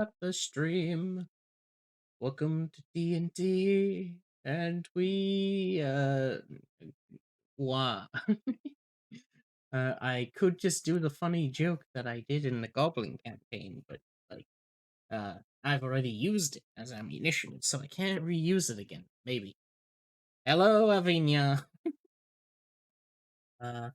At the stream. Welcome to D&D, and we wow. I could just do the funny joke that I did in the Goblin campaign, but like I've already used it as ammunition, so I can't reuse it again. Maybe. Hello, Avinia. Uh,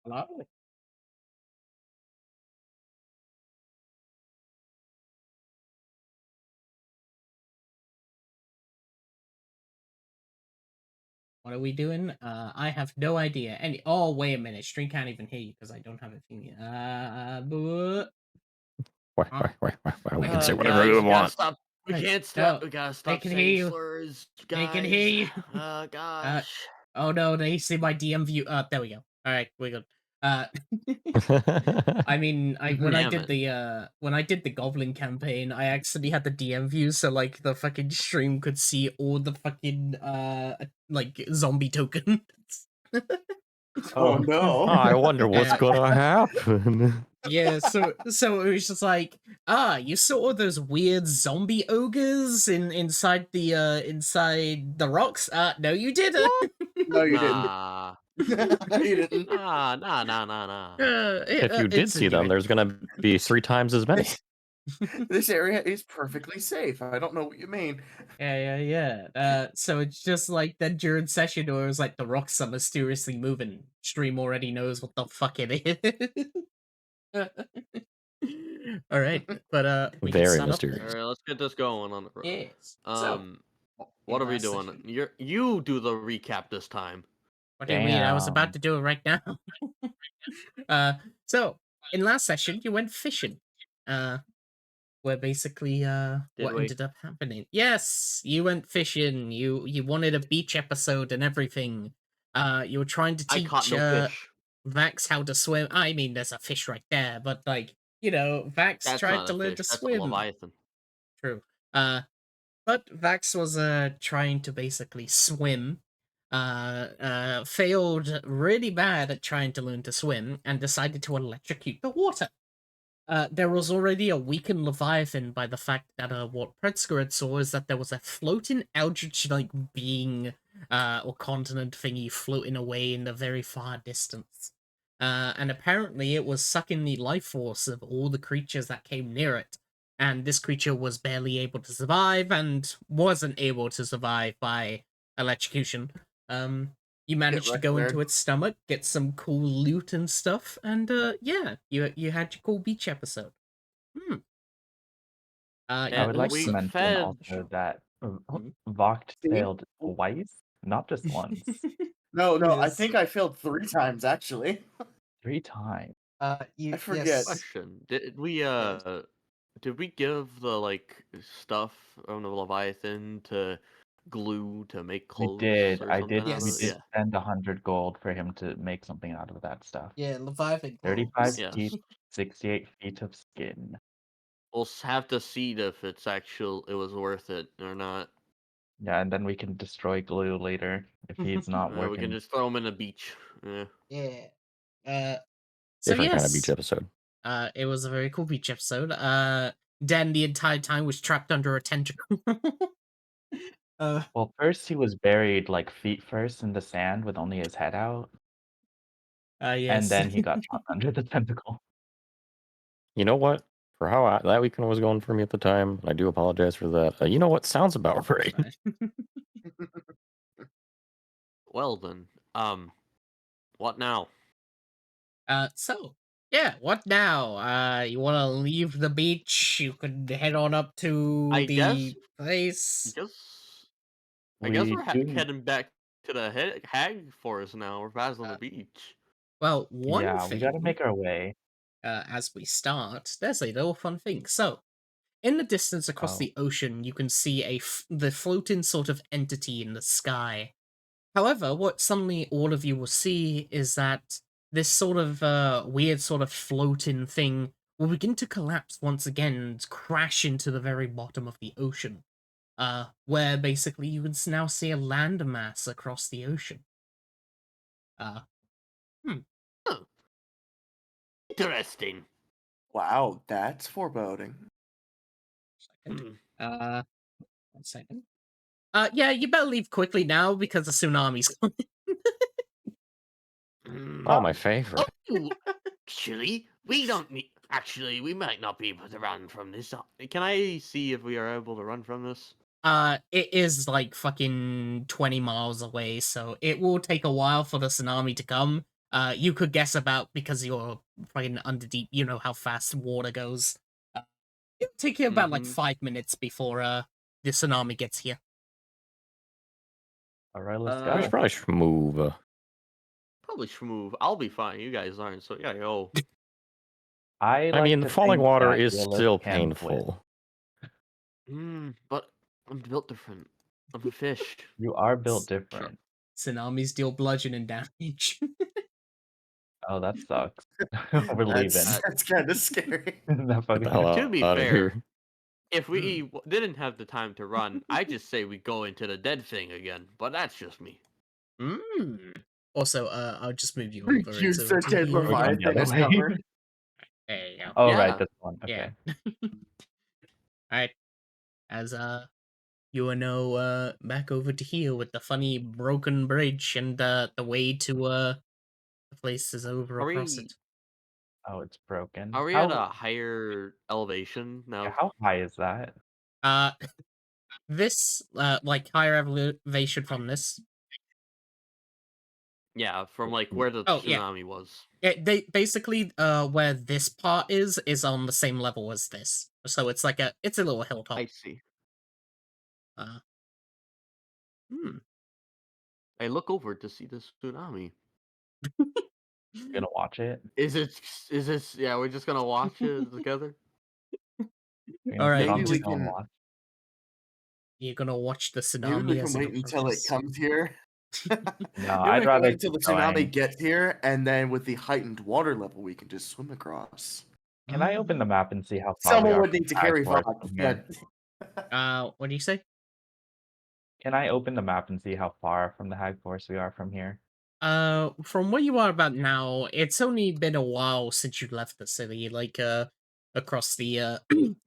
Hello. What are we doing? I have no idea. Oh, wait a minute. Stream can't even hear you because I don't have a thing. We can say whatever guys, we you gotta want. stop. We Hey, can't no, stop. We gotta they stop can hear saying you. slurs, They guys. can hear you. Gosh. Oh no, they see my DM view. There we go. All right, we're good. Uh, I mean, when I Damn did it. the Goblin campaign, I actually had the DM view, so like the fucking stream could see all the fucking like zombie tokens. Oh no! I wonder what's Yeah. gonna happen. Yeah, so it was just like, you saw all those weird zombie ogres inside the rocks? No, you didn't. No, you didn't. Nah. You didn't. Nah. If you did It's see them, enjoyable. there's gonna be 3 times as many. This area is perfectly safe. I don't know what you mean. Yeah. So it's just like then during session where it was like the rocks are mysteriously moving. Stream already knows what the fuck it is. All right, but we can Very start up mysterious. then. Alright, let's get this going on the road. Yes. So What in are we last doing? session- You do the recap this time. What do you mean? I was about Damn. to do it right now. So in last session you went fishing. Where basically Did what we? ended up happening. Yes, you went fishing. You wanted a beach episode and everything. You were trying to I caught teach no fish. Vax how to swim. I mean, there's a fish right there, but like, Vax That's tried not to a learn fish. to That's a swim. leviathan. True. But Vax was trying to basically swim. Failed really bad at trying to learn to swim and decided to electrocute the water. There was already a weakened Leviathan by the fact that what Predska had saw is that there was a floating eldritch-like being or continent thingy floating away in the very far distance. And apparently it was sucking the life force of all the creatures that came near it. And this creature was barely able to survive and wasn't able to survive by electrocution. You managed to go there. into its stomach, get some cool loot and stuff, and yeah, you had your cool beach episode. I would like we to mention fed. also that Mhm. Vocht See? failed twice, not just once, No, I Yes. think I failed 3 times actually. 3 times. I forget. Yes. Question: Did we Yes. did we give the like stuff on the leviathan to glue to make We clothes did. or I something did. out We of it? did Yeah. spend 100 gold for him to make something out of that stuff. Yeah, Leviathan 35 clothes. Yes. teeth, 68 feet of skin. We'll have to see if it was worth it or not. Yeah, and then we can destroy glue later if he's not We can working. just throw him in the beach. Yeah. Yeah. So Different kind of yes, beach episode. it was a very cool beach episode. Dan the entire time was trapped under a tentacle. Well, first he was buried like feet first in the sand with only his head out, and yes. then he got trapped under the tentacle. You know what? For how that weekend was going for me at the time, I do apologize for that. You know what? Sounds about right. Well then, what now? So yeah, what now? You want to leave the beach? You could head on up to I the guess. place. I guess We we're do. heading back to the hag forest now. We're past on the beach. Well, one Yeah, we gotta thing, make our way. as we start, there's a little fun thing. So, in the distance across Oh. the ocean, you can see the floating sort of entity in the sky. However, what suddenly all of you will see is that this sort of weird sort of floating thing will begin to collapse once again and crash into the very bottom of the ocean, where basically you can now see a landmass across the ocean. Huh. Interesting. Wow, that's foreboding. Second. Hmm. 1 second. Yeah, you better leave quickly now because the tsunami's coming. Oh, my favorite. Oh, actually, we don't need. Actually, we might not be able to run from this. Can I see if we are able to run from this? It is like fucking 20 miles away, so it will take a while for the tsunami to come. You could guess about because you're fucking under deep. You know how fast water goes. It'll take you about like Mhm. 5 minutes before the tsunami gets here. All right, let's We should go. probably should move. Probably should move. I'll be fine. You guys aren't, so yeah, go. I I mean, to falling think water that is Gillis still can swim. painful. But I'm built different. I'm a fish. You are built different. Tsunamis deal bludgeoning damage. Oh, that sucks. We're leaving. That's kind of scary. That Get fucking the hell out, To be of fair, here. if we didn't have the time to run, I just say we go into the dead thing again. But that's just me. Also, I'll just move you over. Use into the dead here. We're going the Leviathan other as way. cover. There you go. Oh, Yeah. right, this one. Okay. Yeah. Alright. As you are now back over to here with the funny broken bridge and the way to the place is over Are across we- it. Oh, it's broken. Are we at a higher elevation now? Yeah, how high is that? This like higher elevation from this. Yeah, from like where the Oh, yeah. tsunami was. They basically where this part is on the same level as this. So it's like it's a little hilltop. I see. I look over to see the tsunami. You're gonna watch it? Is this? Yeah, we're just gonna watch it together. You're gonna All right, sit on maybe the we hill and can- watch? You're gonna watch the tsunami Maybe we can as it wait until it approaches. comes here. No, Maybe I'd we can rather wait until the keep tsunami going. gets here, and then with the heightened water level, we can just swim across. Can I open the map and see how far we Someone are would from need to the high carry forest Fox. from here? What do you say? Can I open the map and see how far from the high forest we are from here? From where you are about now, it's only been a while since you left the city. Like, across the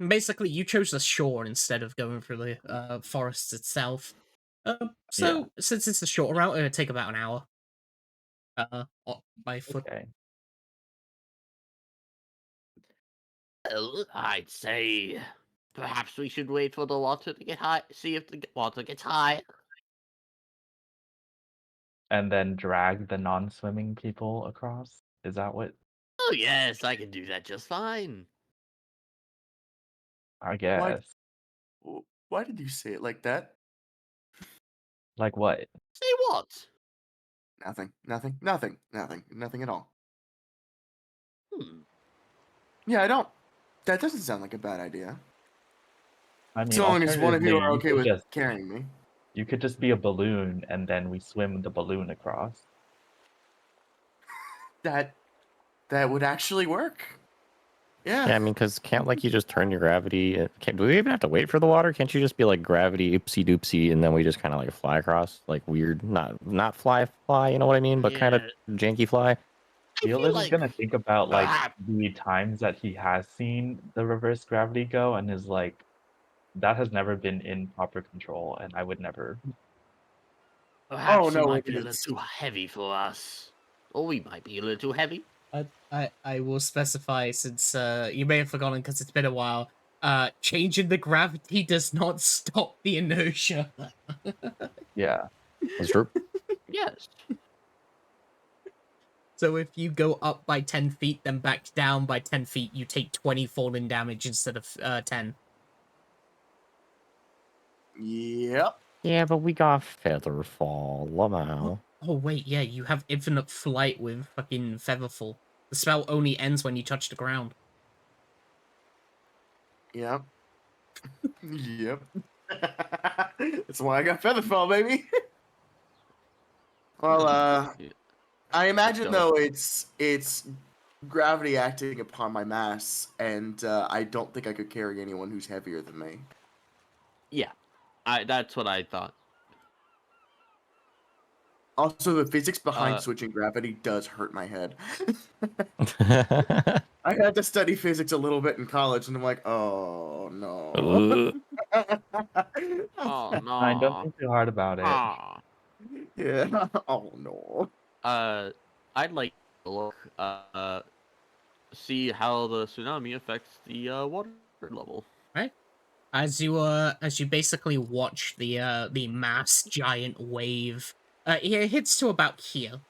basically, you chose the shore instead of going through the forest itself. So since it's a short route, it'll take about an hour. By foot. Okay. Well, I'd say perhaps we should wait for the water to get high. See if the water gets high. And then drag the non-swimming people across? Is that what? Oh yes, I can do that just fine. I guess. Why did you say it like that? Like what? Say what? Nothing at all. Hmm. Yeah, I don't. That doesn't sound like a bad idea. I mean, So long as one of you alternatively, are okay could with just carrying me. you could just be a balloon and then we swim the balloon across. That would actually work. Yeah. Yeah, I mean, because can't like you just turn your gravity? Do we even have to wait for the water? Can't you just be like gravity oopsie doopsie, and then we just kind of like fly across, like weird, not fly, you know what I mean? But kind of janky fly. I feel Felix is like gonna think about like perhaps- the times that he has seen the reverse gravity go and is like, that has never been in proper control, and I would never. perhaps no, it might it be a little is. too heavy for us. Or we might be a little too heavy. I will specify since you may have forgotten because it's been a while. Changing the gravity does not stop the inertia. Yeah. That's true. Yes. So if you go up by 10 feet, then back down by 10 feet, you take 20 falling damage instead of 10. Yep. Yeah, but we got feather fall. Lamau. Oh wait, yeah, you have infinite flight with fucking Featherfall. The spell only ends when you touch the ground. Yep. Yep. That's why I got Featherfall, baby. Well, I imagine go. though it's gravity acting upon my mass, and I don't think I could carry anyone who's heavier than me. Yeah, that's what I thought. Also, the physics behind Uh, switching gravity does hurt my head. I had to study physics a little bit in college, and I'm like, oh no. Oh Fine, don't no. think too hard about it. Ah. Yeah. Oh no. I'd like to look. See how the tsunami affects the water level. As you basically watch the mass giant wave, it hits to about here.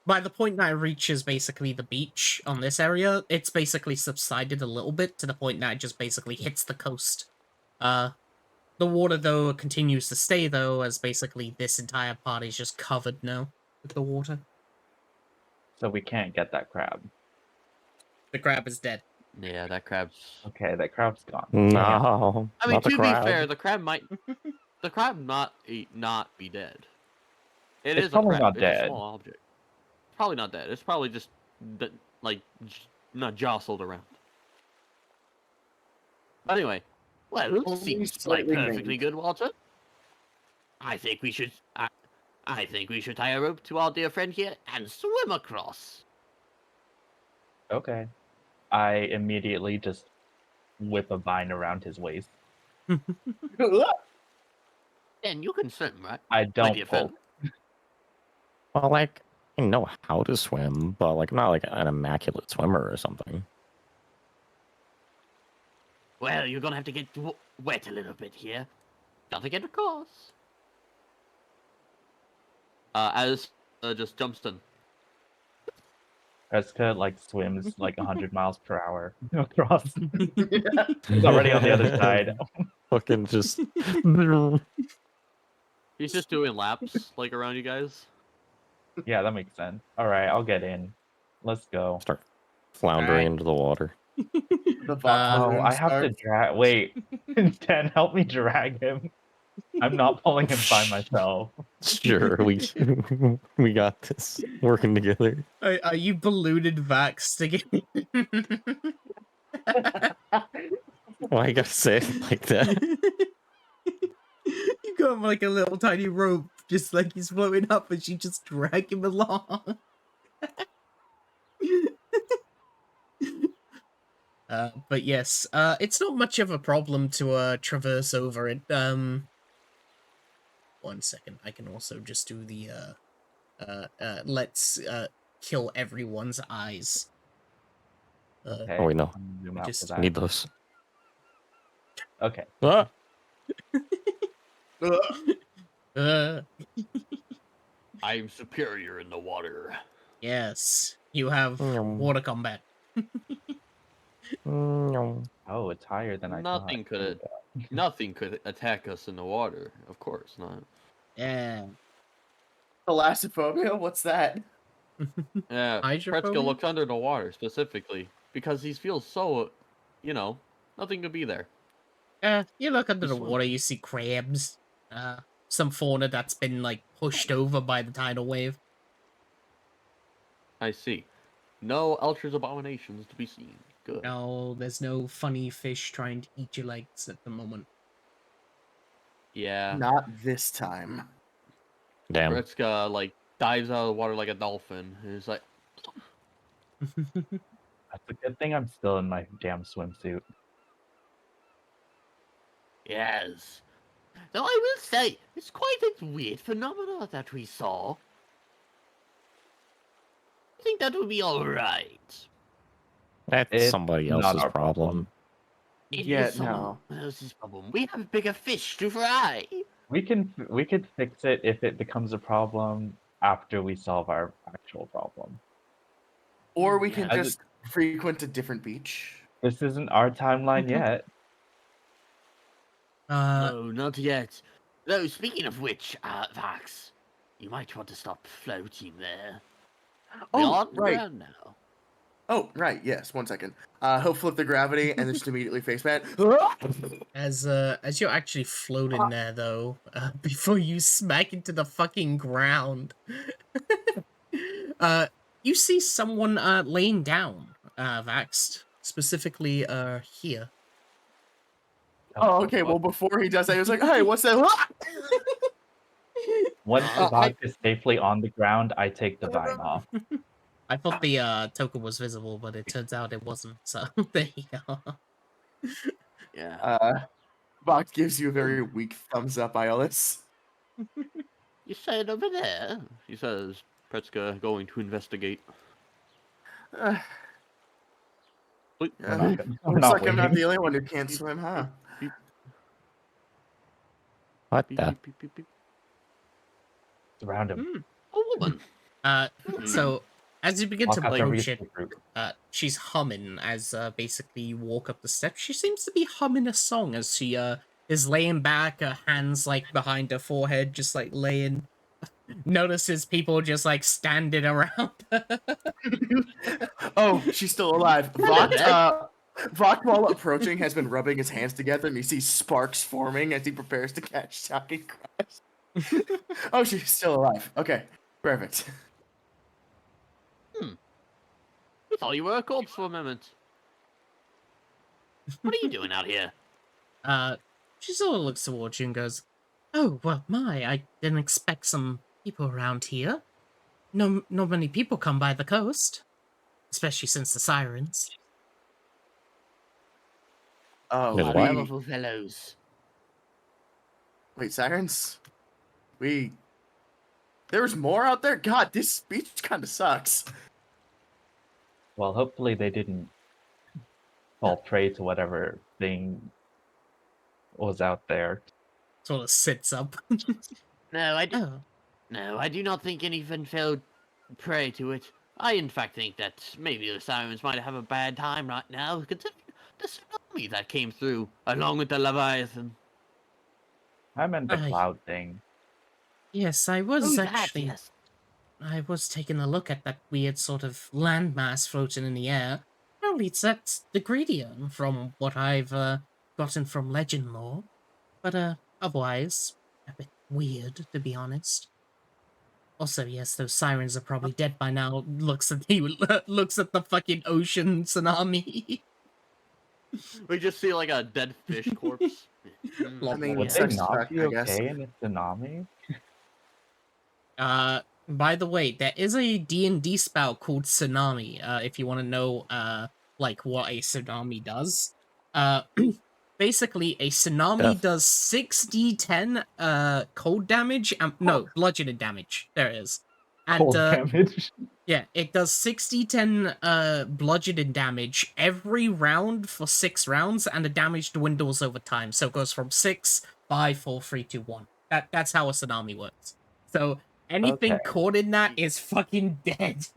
By the point that it reaches basically the beach on this area, it's basically subsided a little bit to the point that it just basically hits the coast. The water though continues to stay though, as basically this entire part is just covered now with the water. So we can't get that crab. The crab is dead. Yeah, that crab's. Okay, that crab's gone. Damn. No, I mean, not the to crab. be fair, the crab might. The crab not be dead. It It's is a probably crab. not It's dead. a small object. Probably not dead. It's probably just like not jostled around. But anyway, well, it Only seems like slightly perfectly maimed. good, Walter. I think we should. I think we should tie a rope to our dear friend here and swim across. Okay. I immediately just whip a vine around his waist. Then you can swim, right? I My don't dear pull. friend. Well, like, I know how to swim, but like, I'm not like an immaculate swimmer or something. Well, you're gonna have to get wet a little bit here. Nothing get across. As just jumps in. Predska like swims like 100 miles per hour across. He's already on the other side. Fucking just. He's just doing laps like around you guys. Yeah, that makes sense. All right, I'll get in. Let's go. Start floundering Alright. into the water. The Oh, I have to drag. Wait, Dan, help me drag him. I'm not pulling him by myself. Sure, we got this. Working together. Are you ballooning Vax to get? Why you gotta say it like that? You got him like a little tiny rope, just like he's floating up, and you just drag him along. But yes, it's not much of a problem to traverse over it. 1 second, I can also just do the let's kill everyone's eyes. Okay. Oh, wait, no. I'm gonna zoom out Just for I that. need those. Okay. Ah! I'm superior in the water. Yes, you have water combat. Oh, it's higher than I thought. Nothing There we could go. nothing could attack us in the water. Of course not. Yeah. Thalassophobia? What's that? Yeah, Pretska Hydrophobia? looks under the water specifically because he feels so, nothing could be there. You look under Just the swim. water, you see crabs. Some fauna that's been like pushed over by the tidal wave. I see. No Elcher's abominations to be seen. Good. No, there's no funny fish trying to eat your legs at the moment. Yeah. Not this time. Damn. Pretska like dives out of the water like a dolphin. And he's like, That's a good thing I'm still in my damn swimsuit. yes. Though I will say, it's quite a weird phenomena that we saw. I think that will be alright. That's It's somebody not else's our problem. It Yeah, is someone else's problem. We have bigger fish to fry. We could fix it if it becomes a problem after we solve our actual problem. Or we can Yeah. just frequent a different beach. This isn't our timeline yet. No, not yet. Though, speaking of which, Vax, you might want to stop floating there. We Oh, are on the right. ground now. Oh, right. Yes. 1 second. He'll flip the gravity and then just immediately face plant. As you're actually floating there though, before you smack into the fucking ground, You see someone laying down, Vaxed, specifically here. Oh, okay. Well, before he does that, he was like, "Hey, what's that?" Once the I- box is safely on the ground, I take the vine off. I thought the token was visible, but it turns out it wasn't. So there you go. Yeah. Box gives you a very weak thumbs up, Iolus. You said over there. He says, Predska going to investigate. Uh, Wait, We're not, we're looks not like I'm not waiting. the only one who can't swim, huh? What beep, the? beep, beep, beep, beep. Surround him. A woman. So as you begin to Walk out there, approach reach it, the group. she's humming as basically you walk up the steps. She seems to be humming a song as she is laying back, her hands like behind her forehead, just like laying. Notices people just like standing around. Oh, she's still alive. Vok, while approaching, has been rubbing his hands together, and you see sparks forming as he prepares to catch shocking crash. Oh, she's still alive. Okay, perfect. I thought you were a corpse for a moment. What are you doing out here? She sort of looks towards you and goes, "Oh, well, I didn't expect some people around here. No many people come by the coast, especially since the sirens." Oh, There's Ah, what? wonderful fellows. wait, sirens? There's more out there? God, this speech kind of sucks. Well, hopefully they didn't fall prey to whatever thing was out there. Sort of sits up. No, Oh, No, I do not think anyone fell prey to it. I, in fact, think that maybe the sirens might have a bad time right now, considering the tsunami that came through, along with the Leviathan. I meant the Aye. cloud thing. yes, I was Oh, actually. that, yes. I was taking a look at that weird sort of landmass floating in the air. Apparently, that's the Gredion, from what I've gotten from legend lore. But otherwise, a bit weird, to be honest. Also, yes, those sirens are probably dead by now. Looks at looks at the fucking ocean tsunami. We just see like a dead fish corpse. I mean, Would it they sucks to not suck, be I guess. okay in a tsunami? By the way, there is a D&D spell called Tsunami, if you want to know, like, what a tsunami does. Basically, a tsunami Death. does 6d10, cold damage, no, bludgeoning damage. There it is. And, Cold damage. yeah, it does 6d10, bludgeoning damage every round for 6 rounds, and the damage dwindles over time, so it goes from 6, 5, 4, 3, 2, 1. That's how a tsunami works. So, anything Okay. caught in that is fucking dead.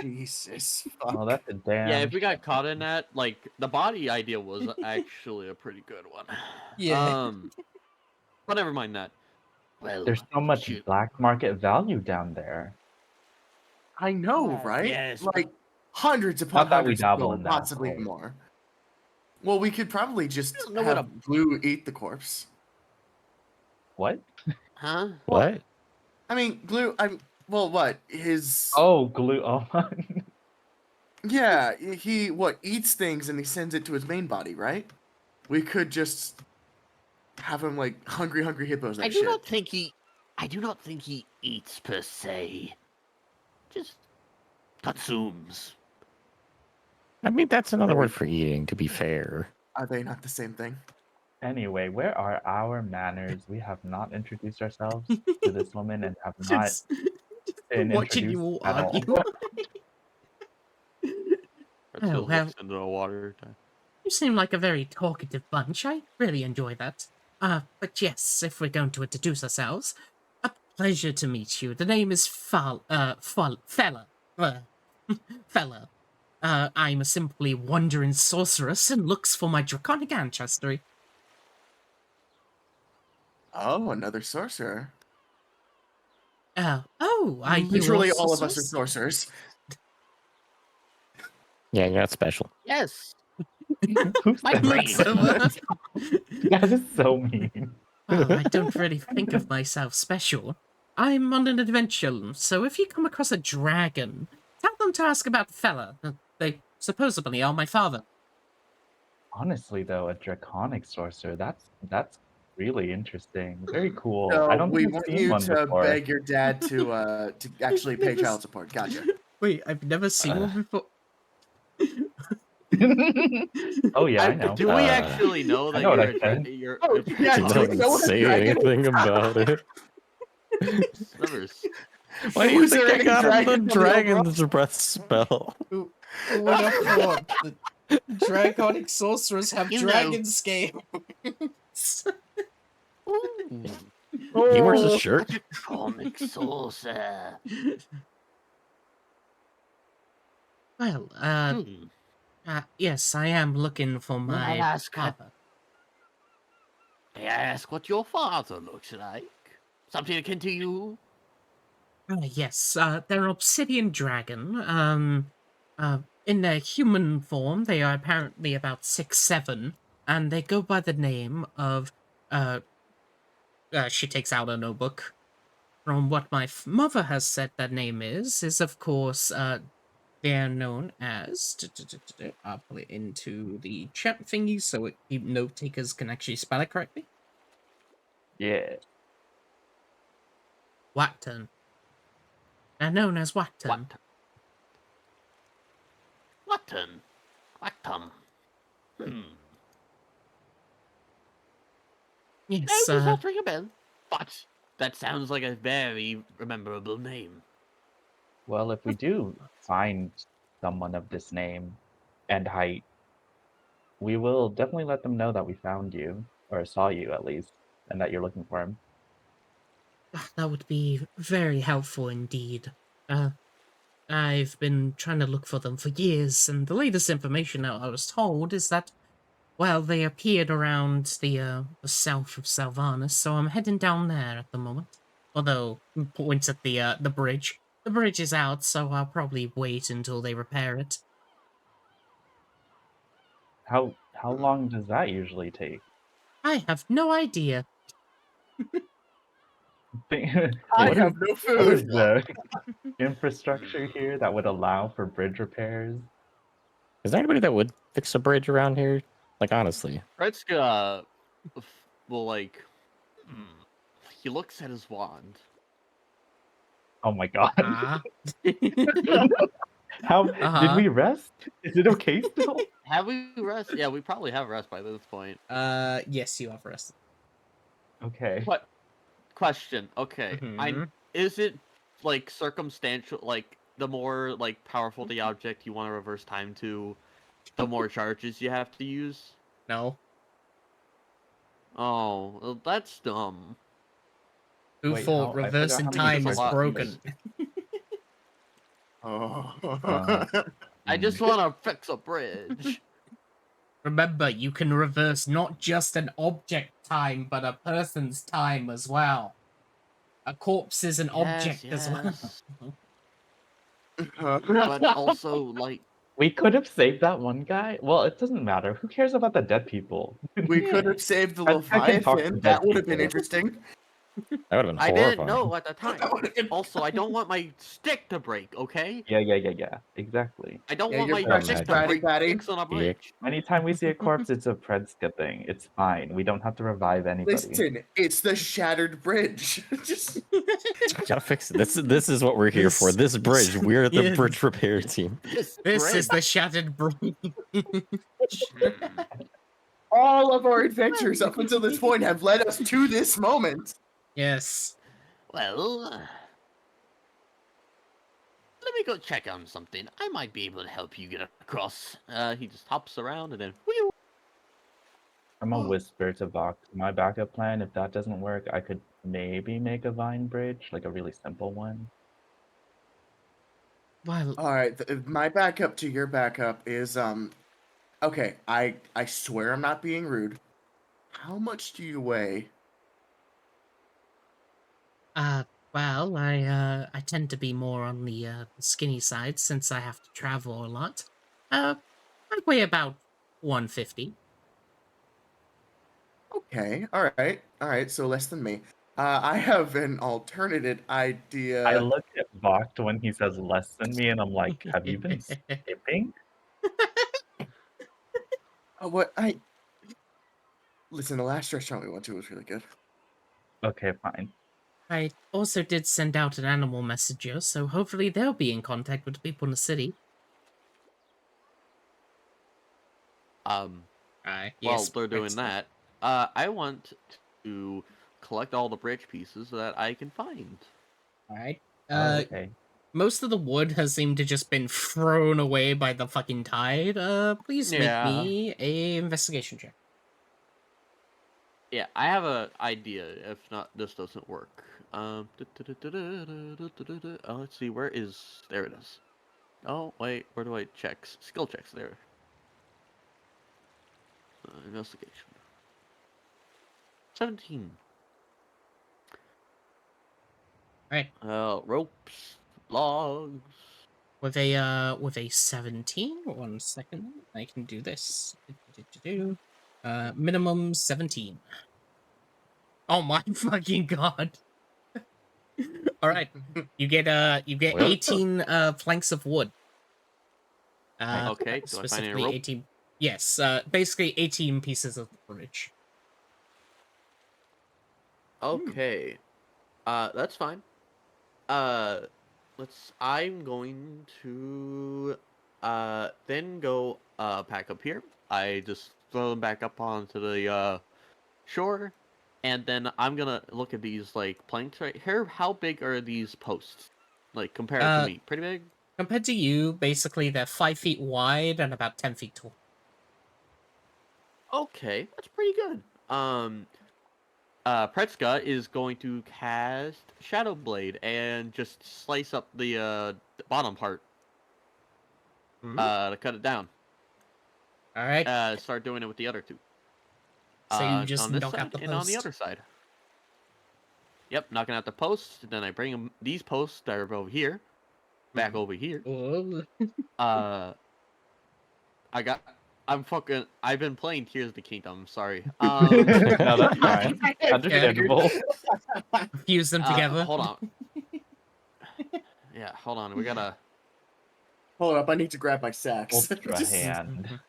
Jesus. Fuck. Well, that's a damn. Yeah, if we got caught in that, like, the body idea was actually a pretty good one. Yeah. But never mind that. Well, There's so much shoot. black market value down there. I know, Well, right? yes, Like hundreds upon Not that we hundreds of dabble gold, in that, possibly right? more. Well, we could probably just don't know what have Blue eat the corpse. What? Huh? What? I mean, Blue. Well, what his? Oh, glue. Oh, Yeah, he eats things and he sends it to his main body, right? We could just have him like hungry hippos. That I do shit. not think he eats per se. Just consumes. I mean, that's another word for eating, to be fair. Are they not the same thing? anyway, where are our manners? We have not introduced ourselves to this woman and have not Just been watching you introduced all at all. argue. Predska Oh, well. looks into the water. You seem like a very talkative bunch. I really enjoy that. But yes, if we're going to introduce ourselves, a pleasure to meet you. The name is Fella. Fella. I'm a simply wandering sorceress and looks for my draconic ancestry. Oh, another sorcerer. Are you Literally also all of us are sorcerers? sorcerers. Yeah, you're not special. Yes. Who My said brain. that? That is so mean. Well, I don't really think of myself special. I'm on an adventure, so if you come across a dragon, tell them to ask about Ferra. They supposedly are my father. Honestly, though, a draconic sorcerer, that's really interesting. Very cool. So I don't we think I've want seen you one to before. beg your dad to actually pay never child s- support. Gotcha. Wait, I've never seen one before. Oh yeah, I know. Do we actually know I that know what you're I said. you're Oh, a yeah, She do draconic? we doesn't know what a say dragon anything is? about it. Never Why do you Was think there I any got him the dragons on the overall? dragon's breath spell? Who would have thought that draconic sorcerers have You know. dragon scales? Ooh, He wears a Oh, shirt. draconic saucer. Well, Hmm. yes, I am looking for May I my ask? father. May I ask what your father looks like? Something akin to you? Yes, they're an obsidian dragon. In their human form, they are apparently about 6'7", and they go by the name of, uh, she takes out a notebook. From what my mother has said their name is of course, they're known as, I'll put it into the chat thingy so note takers can actually spell it correctly. Yeah. Whackton. They're known as Whackton. Whatton? Whattum? Hmm. No, Yes, does not ring a bell. But that sounds like a very memorable name. Well, if we do find someone of this name and height, we will definitely let them know that we found you, or saw you at least, and that you're looking for him. that would be very helpful indeed. I've been trying to look for them for years, and the latest information that I was told is that, well, they appeared around the south of Salvanus, so I'm heading down there at the moment. Although, points at the bridge. The bridge is out, so I'll probably wait until they repair it. How long does that usually take? I have no idea. I What have is no what is food. the infrastructure here that would allow for bridge repairs? Is there anybody that would fix a bridge around here? Like, honestly. Predska will like. Hmm. He looks at his wand. Oh my god. Ah. How did Uh-huh. we rest? Is it okay still? Have we rest? Yeah, we probably have rest by this point. Yes, you have rested. Okay. What? Question. Okay. Mhm. Is it like circumstantial? Like the more like powerful the object you want to reverse time to, the more charges you have to use. No. Oh, well, that's dumb. Who Wait, thought I forgot reversing how Seems many time a is lot charges broken? Oh. I just want to fix a bridge. Remember, you can reverse not just an object time, but a person's time as well. A corpse is an object as well. Yes. But also, like, We could have saved that one guy. Well, it doesn't matter. Who cares about the dead people? We could have saved the I can talk to Leviathan. dead That would have been people. interesting. That would have been I didn't horrifying. know at the time. That would have been. Also, I don't want my stick to break, okay? Yeah. Exactly. I don't Yeah, want you're my precious, stick to Patty break Patty. fixing a Yeah. bridge. Anytime we see a corpse, it's a Predska thing. It's fine. We don't have to revive anybody. Listen, it's the shattered bridge. Just Gotta fix it. This is what we're here for. This bridge. We're the Yeah. bridge repair team. This This is bridge. the shattered brain. all of our adventures up until this point have led us to this moment. Yes. Well, let me go check on something. I might be able to help you get across. He just hops around and then. Whew. I'm a whisper to Vox. My backup plan, if that doesn't work, I could maybe make a vine bridge, like a really simple one. Well, All right, my backup to your backup is okay, I swear I'm not being rude. How much do you weigh? well, I tend to be more on the skinny side since I have to travel a lot. I weigh about 150. Okay, all right, so less than me. I have an alternative idea. I look at Voct when he says less than me, and I'm like, have you been skipping? What listen, the last restaurant we went to was really good. Okay, fine. I also did send out an animal messenger, so hopefully they'll be in contact with the people in the city. While Yes, they're doing Predska. that, I want to collect all the bridge pieces that I can find. Alright. Okay. Most of the wood has seemed to just been thrown away by the fucking tide. Please make Yeah. me a investigation check. Yeah, I have an idea. If not, this doesn't work. Let's see. Where is? There it is. Oh wait, where do I check? Skill checks there. Investigation. 17. Alright. Ropes, logs. With a 17, 1 second, I can do this. Minimum 17. Oh my fucking god. Alright. You get Well. 18 planks of wood. Okay, do I find any Specifically rope? 18. Yes, basically 18 pieces of bridge. Okay. That's fine. I'm going to then go pack up here. I just throw them back up onto the shore, and then I'm gonna look at these like planks right here. How big are these posts? Like compared to me, pretty big. Compared to you, basically they're 5 feet wide and about 10 feet tall. Okay, that's pretty good. Predska is going to cast Shadow Blade and just slice up the bottom part. To cut it down. Alright. Start doing it with the other two. So you just on this knock side out the and on the post. other side. Yep, knocking out the posts. Then I bring them, these posts that are over here, back over here. Oh. I've been playing Tears of the Kingdom. Sorry. No, that's fine. Understandable. Fuse them together. Hold on. Yeah, hold on. We gotta. Hold up, I need to grab my sacks. Ultra hand.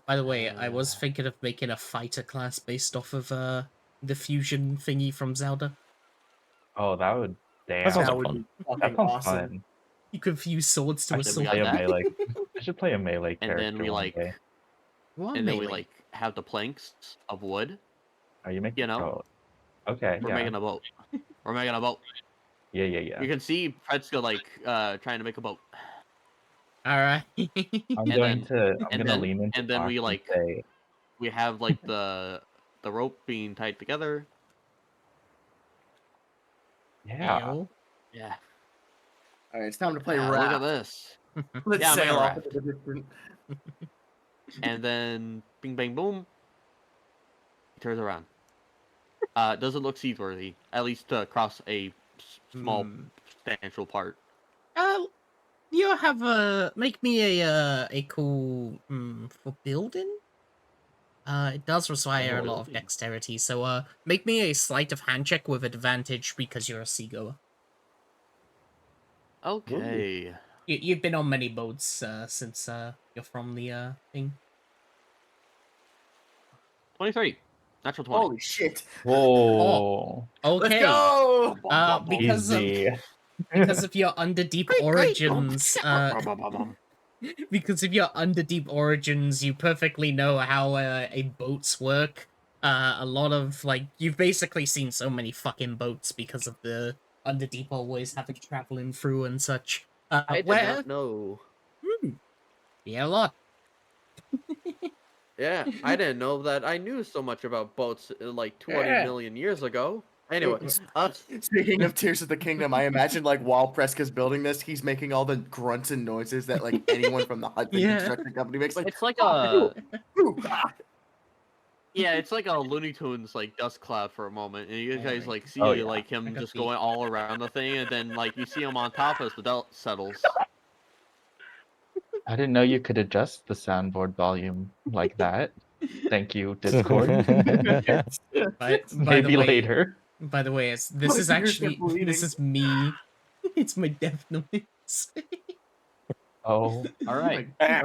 By the way, I was thinking of making a fighter class based off of the fusion thingy from Zelda. Oh, that would. Damn. That sounds That like would fun. be That fucking sounds awesome. fun. You can fuse swords to I a should sword. play a that. melee. I should play a melee And character then we one like. day. And then we like have the planks of wood. Are you making? You know? Oh, okay. We're Yeah. making a boat. We're making a boat. Yeah. You can see Predska like trying to make a boat. Alright. I'm And going then- to lean into and then we Fox like say, we have like the rope being tied together. yeah. Ew. Yeah. Alright, it's time to play Yeah, raft. look at this. Let's Yeah, I'm sail making a off raft. into the distance. And then bing bang boom. He turns around. Doesn't look seaworthy, at least to cross a small substantial part. You have make me a cool for building. It does require a lot of dexterity, so make me a sleight of hand check with advantage because you're a seagoer. Okay. You've been on many boats since you're from the thing. 23. Natural 20. Holy shit. Whoa. Okay. Let's go! Because of your under deep origins, because of your under deep origins, you perfectly know how a boats work. A lot of like you've basically seen so many fucking boats because of the under deep always having traveling through and such. I did not know. Yeah, a lot. Yeah, I didn't know that I knew so much about boats like 20 million years ago. Anyway, Speaking of Tears of the Kingdom, I imagine like while Preska's building this, he's making all the grunts and noises that like anyone from the Hudson construction company makes. Like it's like "Ah, a ooh, ah." yeah, it's like a Looney Tunes like dust cloud for a moment, and you guys like see Oh, yeah. like I him got just beat. going all around the thing, and then like you see him on top as the dust settles. I didn't know you could adjust the soundboard volume like that. Thank you, Discord. By Maybe the way, later. By the way, this My is ears are actually bleeding. this is me. It's my death noise. Oh, All right. Ah.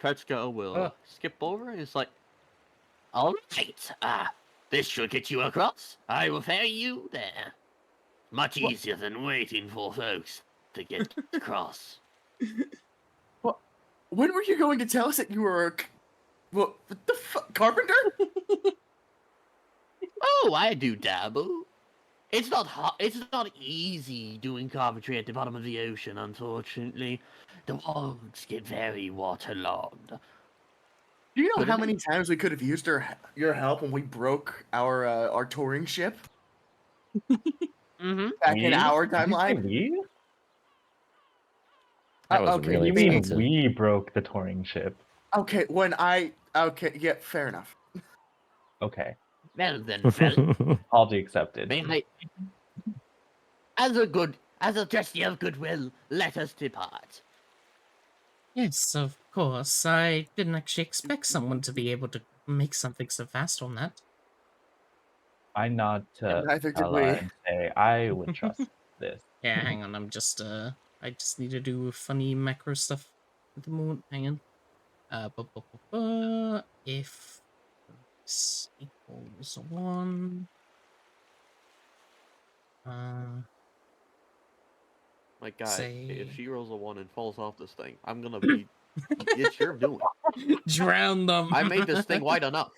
Predska will Oh. skip over and it's like, all right, this should get you across. I will ferry you there. Much What? easier than waiting for folks to get across. What? When were you going to tell us that you were what the carpenter? Oh, I do dabble. It's not hot. It's not easy doing carpentry at the bottom of the ocean. Unfortunately, the logs get very waterlogged. Do you know But how it many times we could have used your help when we broke our touring ship Mm-hmm. back in our Did you say timeline? we? That was Okay, really You maybe. mean expensive. we broke the touring ship? Okay, yeah, fair enough. Okay, Well then, fella, apology accepted. may I, as a gesture of goodwill, let us depart. Yes, of course. I didn't actually expect someone to be able to make something so fast on that. I nod And to neither did Ella we. and say, I would trust this. Yeah, hang on. I just need to do funny macro stuff at the moment. Hang on. If x equals 1, My God, say if she rolls a 1 and falls off this thing, I'm gonna be. It's your doing. drown them. I made this thing wide enough.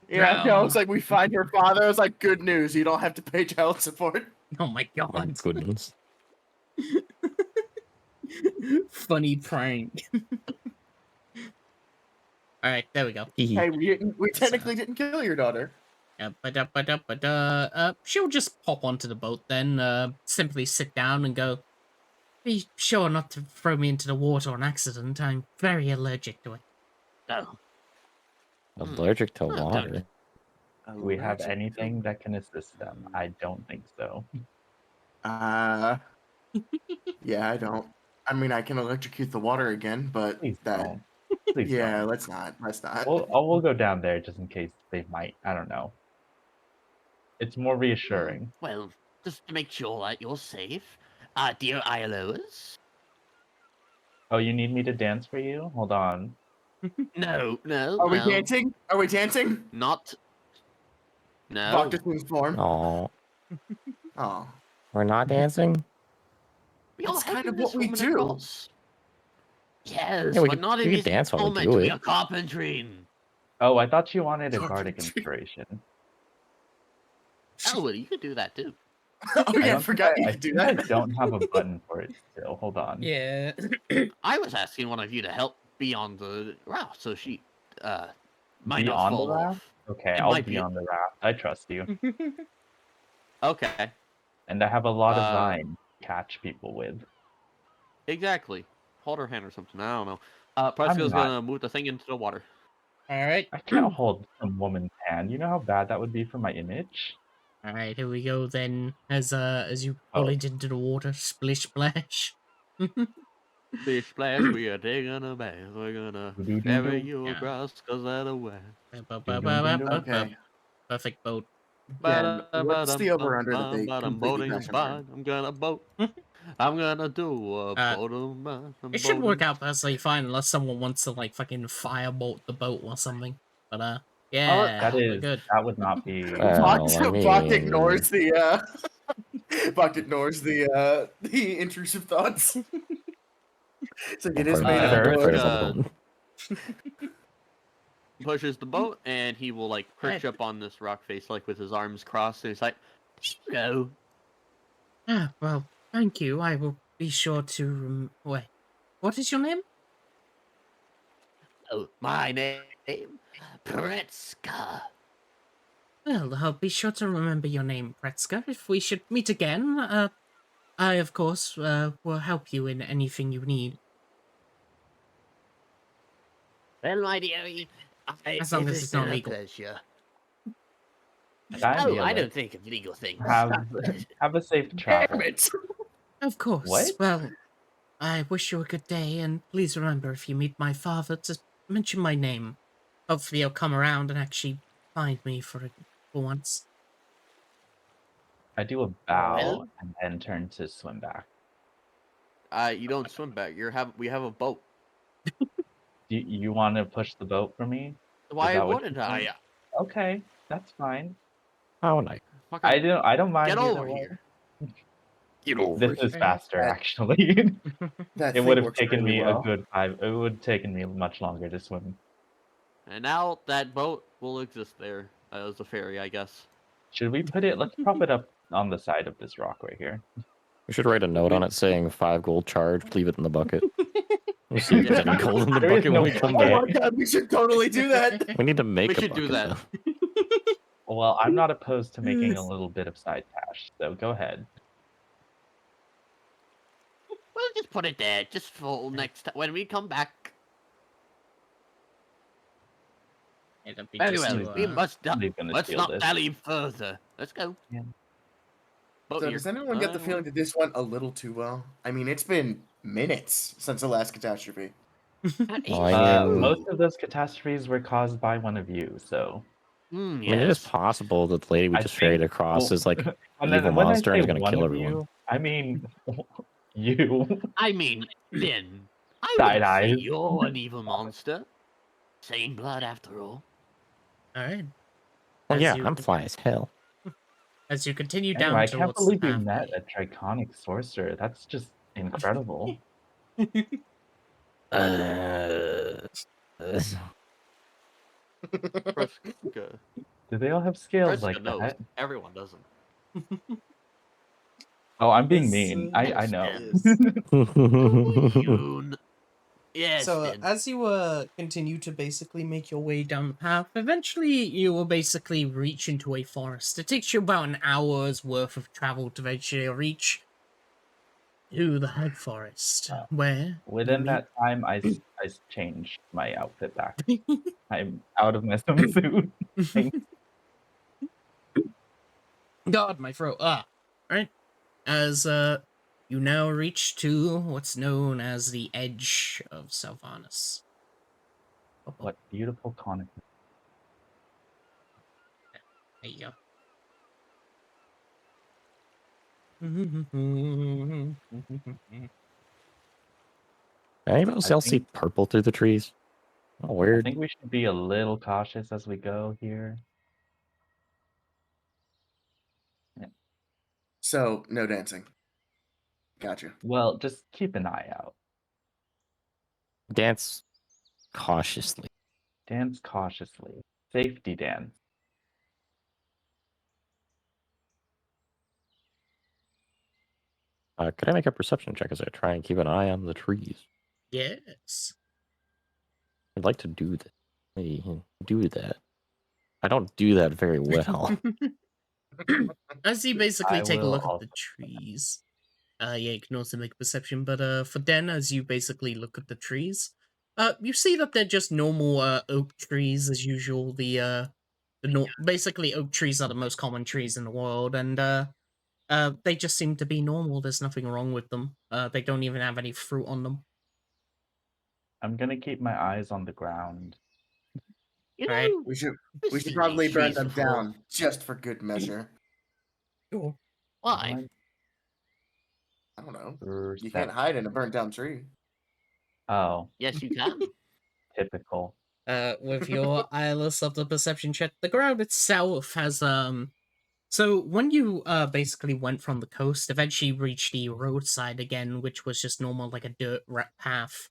Yeah, Drown no, them. it's like we find your father. It's like good news. You don't have to pay child support. Oh my My god. goodness. Funny prank. Alright, there we go. Hey, we technically didn't kill your daughter. She'll just pop onto the boat then, simply sit down and go, be sure not to throw me into the water on accident. I'm very allergic to it. Oh, Allergic to don't- water. Do we have Allergic anything to- that can assist them? I don't think so. Yeah, I don't. I mean, I can electrocute the water again, but Please that. don't. Please Yeah, don't. let's not. Let's not. We'll go down there just in case they might. I don't know. It's more reassuring. well, just to make sure that you're safe, dear ILOers. Oh, you need me to dance for you? Hold on. No, no, Are we no, dancing? Are we dancing? not. No. Vodka Queen's form. Oh, Oh, we're not dancing? We are That's kind helping of this what we woman do. across. Yes, Yeah, we but could- not we in could this dance while we moment. do We it. are carpentering. Oh, I thought you wanted a Carpentry. bardic inspiration. Oh, well, you could do that too. oh I yeah, I don't forgot think you I could do think I that. don't have a button for it still. Hold on. Yeah. I was asking one of you to help be on the raft so she might Be not on the fall raft? off. Okay, It I'll might be be- on the raft. I trust you. Okay, And I have a lot of Uh, vine to catch people with. exactly. Hold her hand or something. I don't know. I'm Preska's not. gonna move the thing into the water. Alright. I can't hold some woman's hand. You know how bad that would be for my image? Alright, here we go then. As you Oh. pull it into the water, splish splash. Fish splash, we are taking a bath. We're gonna Doo-doo-doo-doo. ferry you Yeah. across cause that away. Okay. Perfect boat. Jen, what's the over-under that they completely crash and burn? I'm gonna boat. I'm gonna do a boat of mine. It should work out perfectly fine unless someone wants to like fucking firebolt the boat or something. But yeah, That we're is good. that would not be Well, I Bot mean- ignores the Bot ignores the intrusive thoughts. So it is made of wood. Incredible. Pushes the boat and he will like perch up on this rock face like with his arms crossed and he's like, no. Ah, well, thank you. I will be sure to wait. What is your name? Oh, my name, Predska. Well, I'll be sure to remember your name, Predska. If we should meet again, I of course will help you in anything you need. Well, my dearie, As long it as has it's not been a legal. pleasure. That Oh, I Neela, don't think of legal things. have a safe Damn travel. it! Of course. What? Well, I wish you a good day, and please remember if you meet my father to mention my name. Hopefully he'll come around and actually find me for once. I do a bow and then turn to swim back. You don't swim back. We have a boat. You want to push the boat for me? Why that what wouldn't you're saying? I? Okay, that's fine. Oh, nice. Fucking I don't mind get either over way. here. Get over This is here. faster, That- actually. That It thing would have works taken really me well. a good 5. It would have taken me much longer to swim. And now that boat will exist there as a ferry, I guess. Should we put it? Let's prop it up on the side of this rock right here. We should write a note on it saying 5 gold charged. Leave it in the bucket. We'll see if there's any gold in the There is bucket no when we come bucket. back. Oh my god, we should totally do that. We need to make We a should do bucket. that. Though. Well, I'm not opposed to making a little bit of side cash, so go ahead. We'll just put it there, just for next time when we come back. It'll be Very just well. you, We must. Somebody's gonna Let's steal not this. dally further. Let's go. Yeah. Boat So here. does anyone get the feeling that this went a little too well? I mean, it's been minutes since the last catastrophe. Well, I mean, Most of those catastrophes were caused by one of you, so. Yes. I mean, it is possible that the lady we I just ferried think- across is like And evil then when monster I and say is going to one kill of everyone. you, I mean you. I mean, then I Side wouldn't say eyes. you're an evil monster. Same blood, after all. All right. Well, As yeah, you I'm con- fly as hell. As you continue Anyway, down I can't towards the believe you met pathway. a Triconic sorcerer. That's just incredible. Predska. Do they all have scales Predska like knows. that? Everyone doesn't. Oh, I'm being Yes, mean. I know. yes. Yoon. Yes, So then. as you continue to basically make your way down Down the path, eventually you will basically reach into a forest. It takes you about an hour's worth of travel to eventually reach to the high forest, where Within you that time, I changed my outfit back. I'm out of my swimsuit. meet... God, my throat. Right. As you now reach to what's known as the edge of Sylvanas. What beautiful conic. There you go. Anybody else see think- purple through the trees? Oh, I weird. think we should be a little cautious as we go here. So no dancing. Gotcha. Well, just keep an eye out. Dance cautiously. Dance cautiously. Safety dance. Could I make a perception check as I try and keep an eye on the trees? Yes. I'd like to do that. Do that. I don't do that very well. As you basically I take a will look at also- the trees, yeah, you can also make a perception. But for Den, as you basically look at the trees, you see that they're just normal oak trees as usual. Basically oak trees are the most common trees in the world, and they just seem to be normal. There's nothing wrong with them. They don't even have any fruit on them. I'm gonna keep my eyes on the ground. You Right. know, We should visiting probably these burn trees them before. down just for good measure. Sure. Why? I don't know. You Percep- can't hide in a burnt down tree. Oh, Yes, you can. typical. With your eyeless of the perception check, the ground itself has So when you basically went from the coast, eventually reached the roadside again, which was just normal like a dirt path.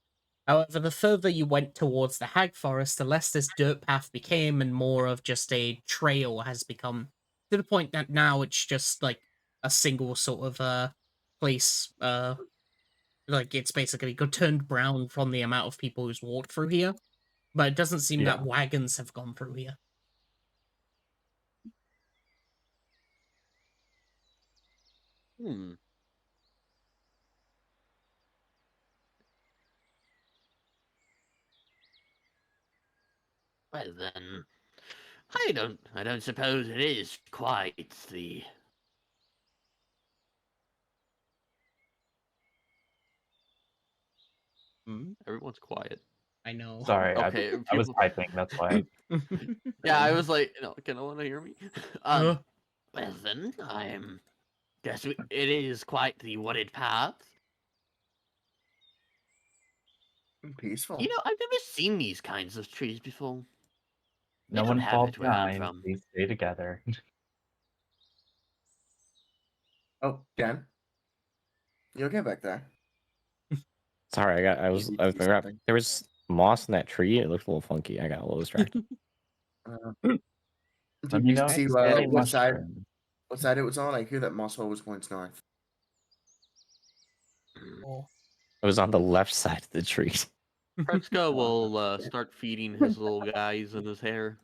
However, the further you went towards the hag forest, the less this dirt path became, and more of just a trail has become. To the point that now it's just like a single sort of place. Like it's basically got turned brown from the amount of people who's walked through here. But it doesn't seem Yeah. that wagons have gone through here. Hmm. Well then, I don't suppose it is quite the. Hmm? Everyone's quiet. I know. Sorry, Okay, I was people- typing. That's why. Yeah, I was like, no, can no one hear me? Uh, Well then, it is quite the wooded path. Peaceful. You know, I've never seen these kinds of trees before. They No don't one have falls it where I'm behind. from. Please stay together. Oh, Jen, you okay back there? Sorry, I You was see something? there was moss in that tree. It looked a little funky. I got a little distracted. Did You you know, see scanning what side? mushrooms. What side it was on? I hear that Mosswell was points north. Oh, It was on the left side of the tree. Predska will start feeding his little guys in his hair.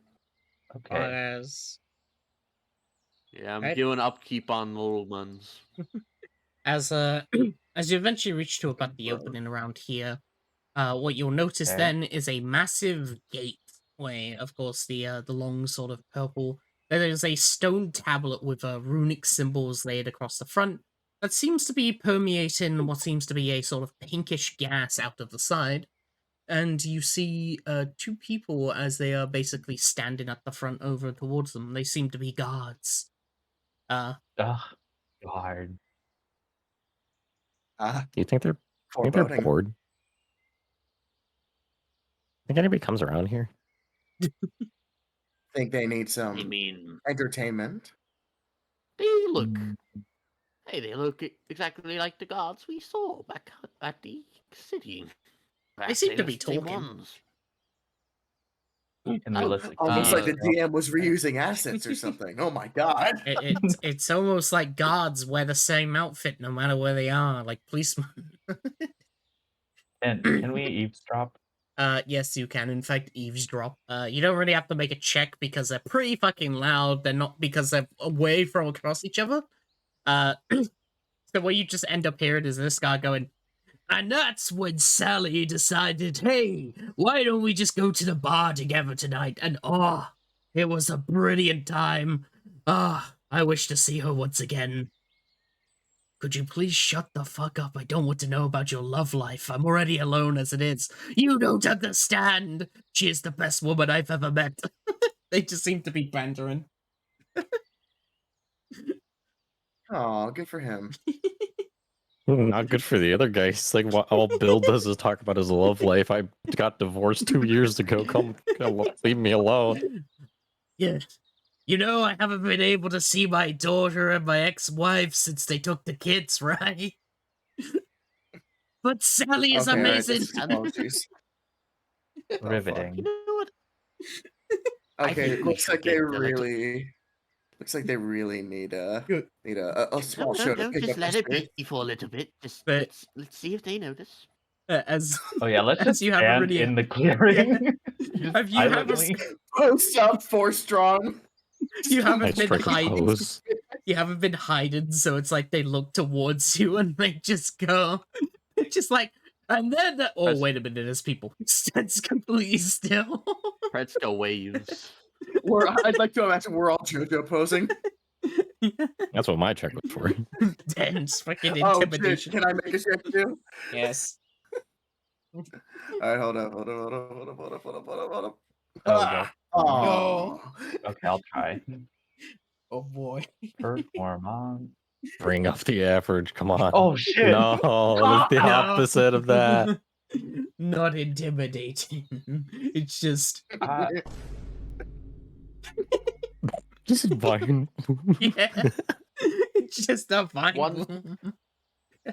Okay. as Yeah, I'm Right. doing upkeep on the little ones. as as you eventually reach to about the opening around here, what you'll notice Okay. then is a massive gateway. Of course, the long sort of purple. There is a stone tablet with runic symbols laid across the front that seems to be permeating what seems to be a sort of pinkish gas out of the side. And you see two people as they are basically standing at the front over towards them. They seem to be guards. Ugh. God. Do you think they're Foreboding. bored? Think anybody comes around here? Think they need I some mean, entertainment. they look. Mm, Hey, they look exactly like the gods we saw back at the city. Perhaps seem to they're be the same talking. ones. Can we Oh, listen? Almost like the Uh, DM was reusing assets or something. Oh my god. It's almost like guards wear the same outfit no matter where they are, like policemen. And can we eavesdrop? Yes, you can in fact eavesdrop. You don't really have to make a check because they're pretty fucking loud. They're not because they're away from across each other. So what you just end up hearing is this guy going, and that's when Sally decided, hey, why don't we just go to the bar together tonight? And it was a brilliant time. I wish to see her once again. Could you please shut the fuck up? I don't want to know about your love life. I'm already alone as it is. You don't understand. She is the best woman I've ever met. They just seem to be bantering. Oh, good for him. Not good for the other guy. He's like, what all Bill does is talk about his love life. I got divorced 2 years ago. Come leave me alone. Yeah. You know, I haven't been able to see my daughter and my ex-wife since they took the kids, right? But Sally is Okay, alright, amazing. this is apologies. Riveting. you know what? I Okay, think it we looks should like they get the little- really need a Good. a small show to pick just up let their it spirit. be for a little bit. Just But- let's see if they notice. As Oh yeah, let's As just you haven't stand really- in the clearing. Just Have you haven't- silently. Post up 4 strong. you I haven't been strike a hiding. pose. You haven't been hiding, so it's like they look towards you and they just go, just like, and then wait a minute, there's people. Stands completely still. Predska waves. I'd like to imagine we're all JoJo posing. That's what my check was for. Dense fucking Oh shit, intimidation. can I make a check too? Yes. Alright, hold up. Oh, Ah! No. Okay, I'll try. oh boy. Perform on. Bring up the average. Come on. Oh shit! No, it's the No. opposite of that. Not intimidating. It's just Just fine. yeah. It's just a fine. One-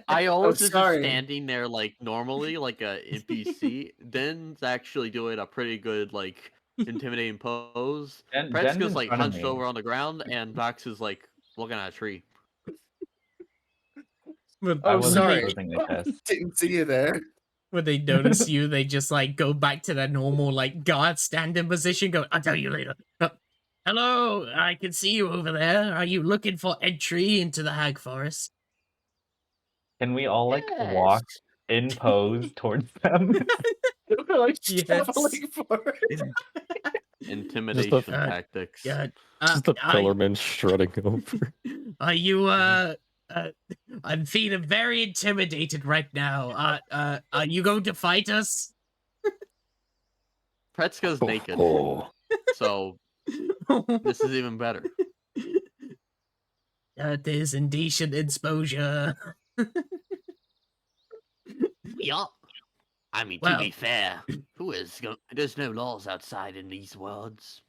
I always just sorry. standing there like normally, like a NPC. Den's actually doing a pretty good like intimidating pose. Den's Predska's in like front of hunched me. over on the ground, and Vax is like looking at a tree. When, I Oh, wasn't sorry. posing the test. Didn't see you there. when they notice you, they just like go back to their normal like guard standing position. Go, I'll tell you later. Hello, I can see you over there. Are you looking for entry into the Hag Forest? Can we all like walk in pose towards them? We're like Yes. shuffling for it. Intimidation Uh, tactics. Yeah. Just the pillarman strutting over. Are you I'm feeling very intimidated right now. Are you going to fight us? Predska's naked, Oh, so this is even better. That is indecent exposure. Yeah. I mean, to Well, be fair, there's no laws outside in these worlds.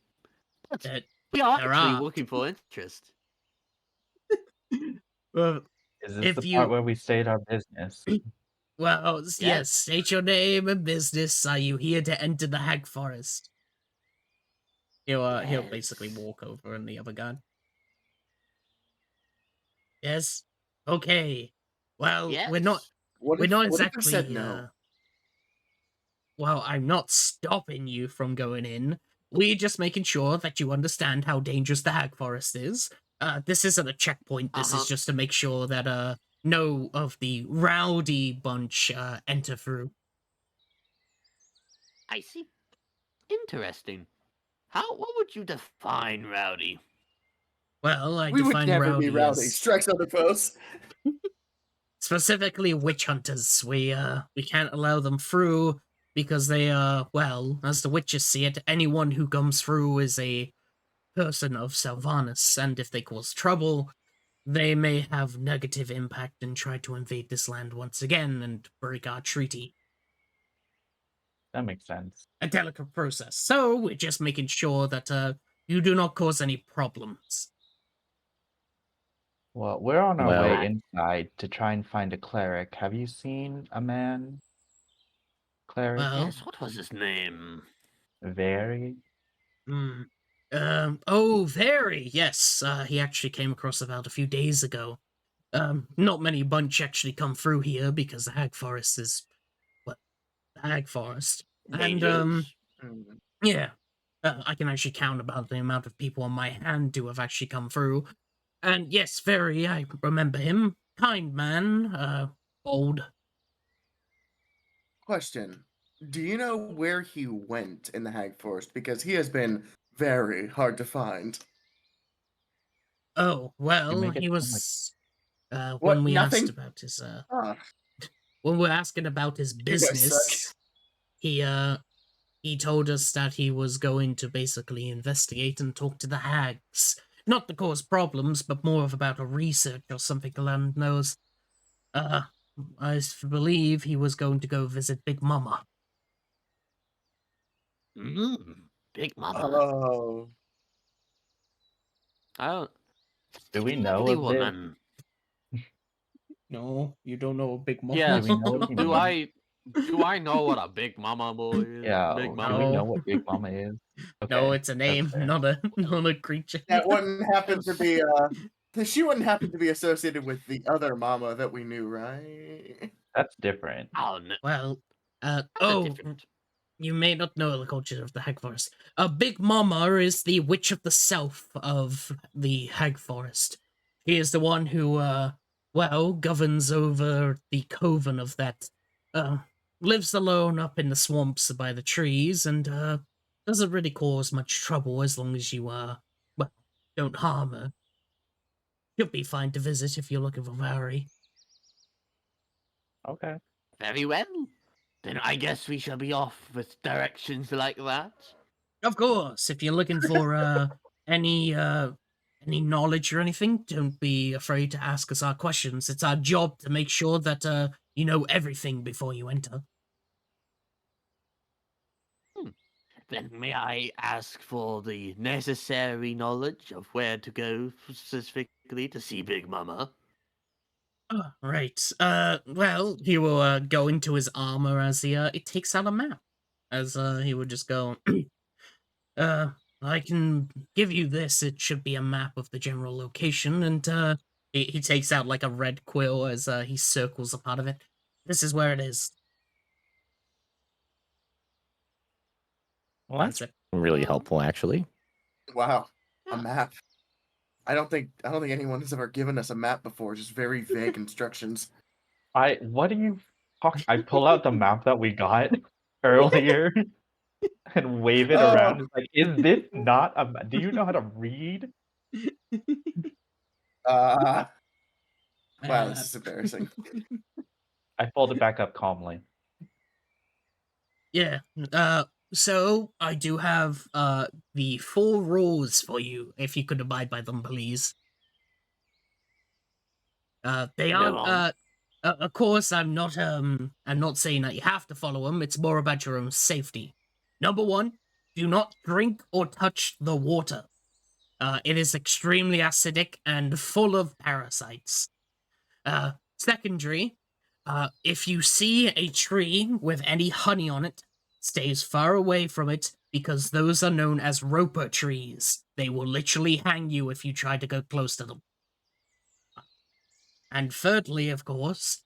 But that we are there actually are. looking for interest. Well, Is this if the you part where we state our business? well, yes, Yes. state your name and business. Are you here to enter the Hag Forest? He'll basically Yes. walk over and the other guy. Yes. Okay. Well, Yes. we're not What if I said exactly. no? Well, I'm not stopping you from going in. We're just making sure that you understand how dangerous the Hag Forest is. This isn't a checkpoint. This is just to make sure that no of the rowdy bunch enter through. I see. Interesting. What would you define rowdy? Well, I We would define never be rowdy rowdy. as Strikes on the post. specifically witch hunters. We can't allow them through because they well, as the witches see it, anyone who comes through is a person of Sylvanas, and if they cause trouble, they may have negative impact and try to invade this land once again and break our treaty. That makes sense. A delicate process. So we're just making sure that you do not cause any problems. Well, we're on our Well- way inside to try and find a cleric. Have you seen a man? Cleric? Well, Yes, what was his name? Very? oh, very, yes. He actually came across about a few days ago. Not many bunch actually come through here because the Hag Forest is, what, the Hag Forest. And, Dangerous. yeah. I can actually count about the amount of people on my hand who have actually come through. And yes, very, I remember him. Kind man, old. Question: do you know where he went in the Hag Forest? Because he has been very hard to find. Oh, well, make it he sound was, What, when we nothing? asked about his, Ah, when we're asking about his You guys suck. business, he told us that he was going to basically investigate and talk to the hags. Not to cause problems, but more of about a research or something the land knows. I believe he was going to go visit Big Mama. Big Mama. oh. I don't. Do we know Lovely of this? woman. No, you don't know Big Mama. Yeah. Do we know what he Do means? I know what a big mama boy is? Yeah, Big do mama. we know No. what Big Mama is? No, Okay, it's a that's name, fair. not a creature. That wouldn't happen to be she wouldn't happen to be associated with the other mama that we knew, right? That's different. Oh no. Well, That's oh, different. you may not know the culture of the Hag Forest. Big Mama is the witch of the south of the Hag Forest. She is the one who, well, governs over the coven of that, lives alone up in the swamps by the trees, and, doesn't really cause much trouble as long as you, well, don't harm her. She'll be fine to visit if you're looking for Valerie. Okay. Very well. Then I guess we shall be off with directions like that. Of course, if you're looking for any knowledge or anything, don't be afraid to ask us our questions. It's our job to make sure that you know everything before you enter. Then may I ask for the necessary knowledge of where to go specifically to see Big Mama? Oh, right. Well, he will go into his armor as he takes out a map. As he would just go, I can give you this. It should be a map of the general location, and he takes out like a red quill as he circles a part of it. This is where it is. Well, That's that's it. really helpful, actually. Wow, a Yeah. map. I don't think anyone has ever given us a map before. Just very vague instructions. What are you talking? I pull out the map that we got earlier and wave it around. It's like, is this not a do you know how to read? Wow, this is embarrassing. I fold it back up calmly. Yeah. So I do have the 4 rules for you, if you could abide by them, please. They Go aren't. on. Of course, I'm not saying that you have to follow them. It's more about your own safety. Number 1, do not drink or touch the water. It is extremely acidic and full of parasites. Secondary, if you see a tree with any honey on it, stay as far away from it because those are known as roper trees. They will literally hang you if you try to go close to them. And thirdly, of course,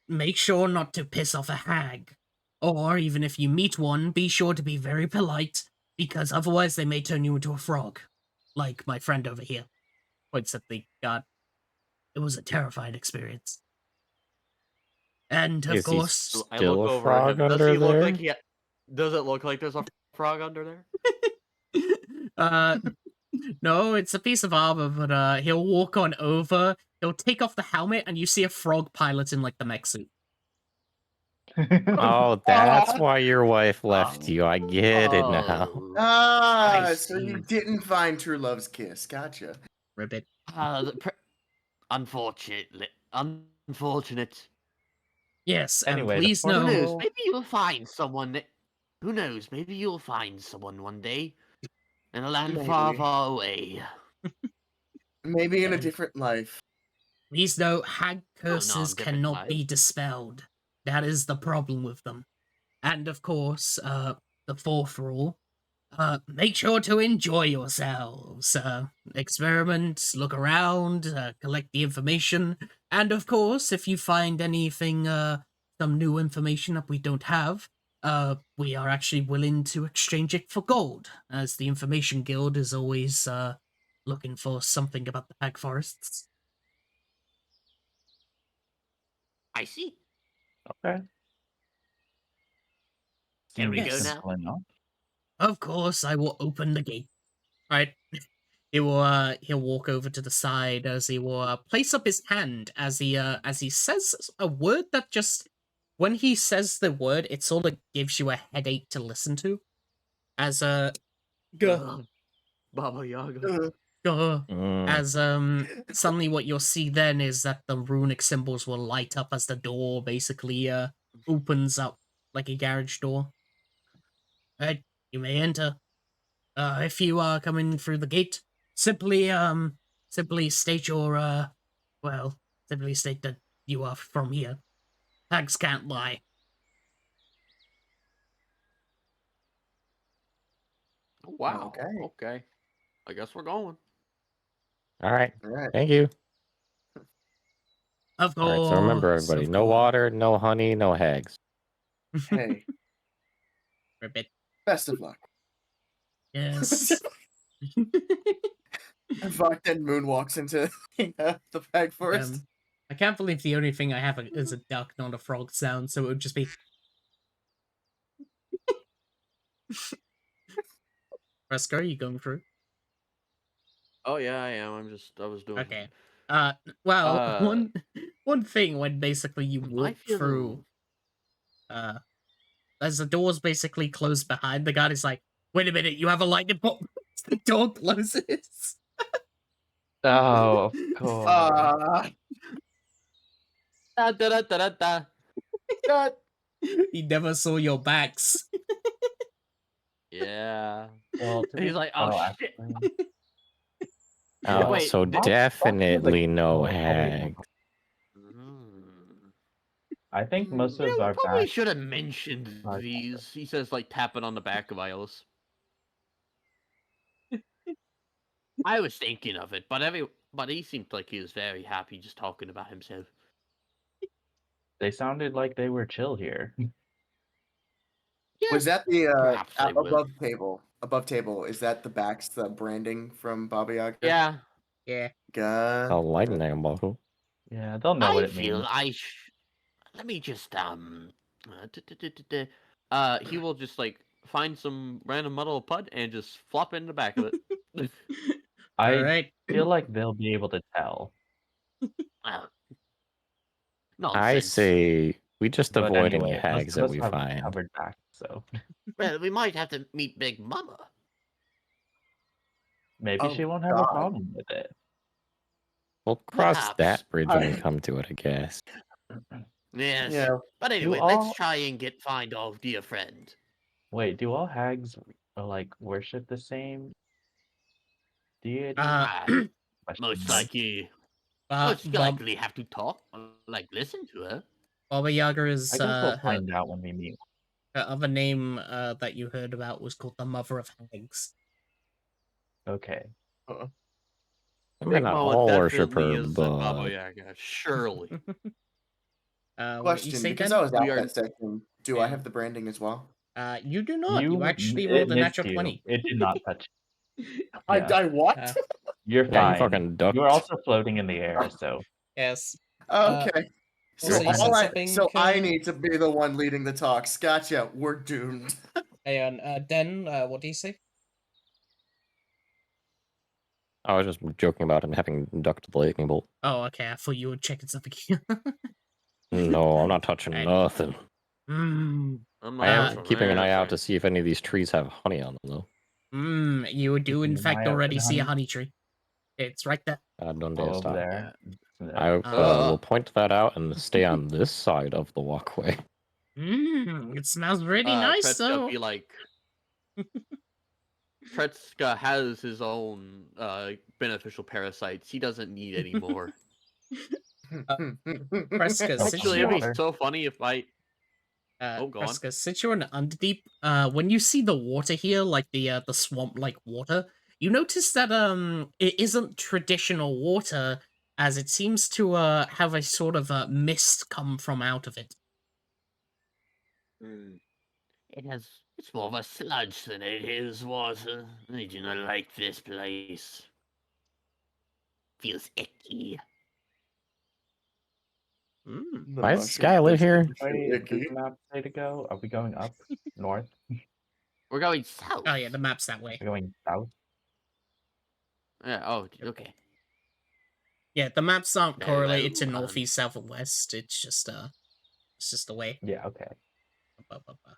make sure not to piss off a hag. Or even if you meet one, be sure to be very polite, because otherwise they may turn you into a frog. Like my friend over here. Points at the god. It was a terrifying experience. And of Is he course, I look still a over at frog him. Does under he look there? like he? Does it look like there's a frog under there? No, it's a piece of armor, but he'll walk on over, he'll take off the helmet, and you see a frog piloting like the mech suit. Oh, that's why your wife left you. I get it now. Oh, Ah, I so you see. didn't find true love's kiss. Gotcha. Ribbit. Unfortunate. Yes, and Anyway, the please fourth Who know. knows? rule- Maybe you'll find someone. Who knows? Maybe you'll find someone one day in a land far, Maybe. far away. Maybe in a And different life. please know, hag Oh, no, curses different cannot life. be dispelled. That is the problem with them. And of course, the 4th rule, make sure to enjoy yourselves. Experiment, look around, collect the information, and of course, if you find anything, some new information that we don't have, we are actually willing to exchange it for gold, as the Information Guild is always, looking for something about the hag forests. I see. Okay. Can we Seems go Yes. now? simple enough. Of course, I will open the gate. Right. He will he'll walk over to the side as he will place up his hand as he says a word that just when he says the word it sort of gives you a headache to listen to. As Baba Yaga. Mm. as suddenly what you'll see then is that the runic symbols will light up as the door basically opens up like a garage door. Right, you may enter. If you are coming through the gate, simply state your simply state that you are from here. Hags can't lie. Wow. Okay. Okay. I guess we're going. All right. All right. Thank you. Of course. All right. So remember, everybody, of no course. water, no honey, no hags. Hey, Ribbit. best of luck. Yes. Vok then moonwalks into the bag forest. I can't believe the only thing I have is a duck, not a frog sound, so it would just be. Predska, are you going through? Oh yeah, I am. I was doing. Okay. Well, one thing when basically you I walk feel. through, as the doors basically close behind the guy, is like, "Wait a minute, you have a lightning bolt." The door closes. Oh, of course. Da, da, da, da, da. God. He never saw your backs. Yeah. Well, to He's be- like, oh shit. actually, Oh, Wait, so Bob- definitely no Oh, hag. I think most You of know, our probably back. should have mentioned Sorry. these. He says, like tapping on the back of Iola's. I was thinking of it, but he seemed like he was very happy just talking about himself. They sounded like they were chill here. Yeah, Was that the perhaps they will. above table? Above table, is that the backs, the branding from Baba Yaga? Yeah, Yeah. A God. lightning bolt. Yeah, they'll know what it means. Let me just he will just like find some random metal pud and just flop it in the back of it. I Alright. feel like they'll be able to tell. Uh, I Nonsense. say We just But avoid any anyway, hags most of that us we have find. covered back, so Well, we might have to meet Big Mama. maybe she Oh, won't have a God. problem with it. We'll cross Perhaps. that bridge when we I- come to it, I guess. Yes. Yeah. But anyway, all- let's try and find our dear friend. Wait, do all hags like worship the same deity? Ah, Question most mark. likely, Bob, likely have to talk, like listen to her. Baba Yaga I is guess we'll her find out when we meet. other name that you heard about was called the Mother of Hags. Okay. I Big mean, not Mama all worship definitely her, is the Baba but Yaga, surely. What you Question, say, because Dan? I was We out are- that section, do I have the branding as well? You do not. You actually it rolled a missed natural you. 20. It did not touch. I Yeah. what? Uh, You're yeah, fine. you fucking ducked. You're also floating in the air, so yes. Okay. Also, So you said something. I need to be the one leading the talks. Gotcha. We're doomed. Hey, Dan, what do you say? I was just joking about him having ducked the lightning bolt. Oh, okay. I thought you were checking something. No, I'm not touching Right. nothing. Mmm. I'm I not am for keeping an eye out to anything. see if any of these trees have honey on them, though. You do in Keeping an fact eye out for already the see a honey. honey tree. It's right there. Donde all over está? there. I Uh, will point that out and stay on this side of the walkway. It smells really nice, Predska though. be like, Predska has his own beneficial parasites. He doesn't need any more. Preska, Oh, since Actually, it'd be water. so funny if I. Oh, go on. Preska, since you're in Underdeep, when you see the water here, like the swamp-like water, you notice that it isn't traditional water, as it seems to have a sort of mist come from out of it. It's more of a sludge than it is water. I do not like this place. Feels icky. Why does Sky live here? Where does the map say to go? Are we going up? North? We're going south. Oh yeah, the map's that way. We're going south? Yeah. Oh, okay. Yeah, the maps aren't Very correlated to well, north, east, south, and west. It's just the way. Yeah, okay. Ba, ba, ba.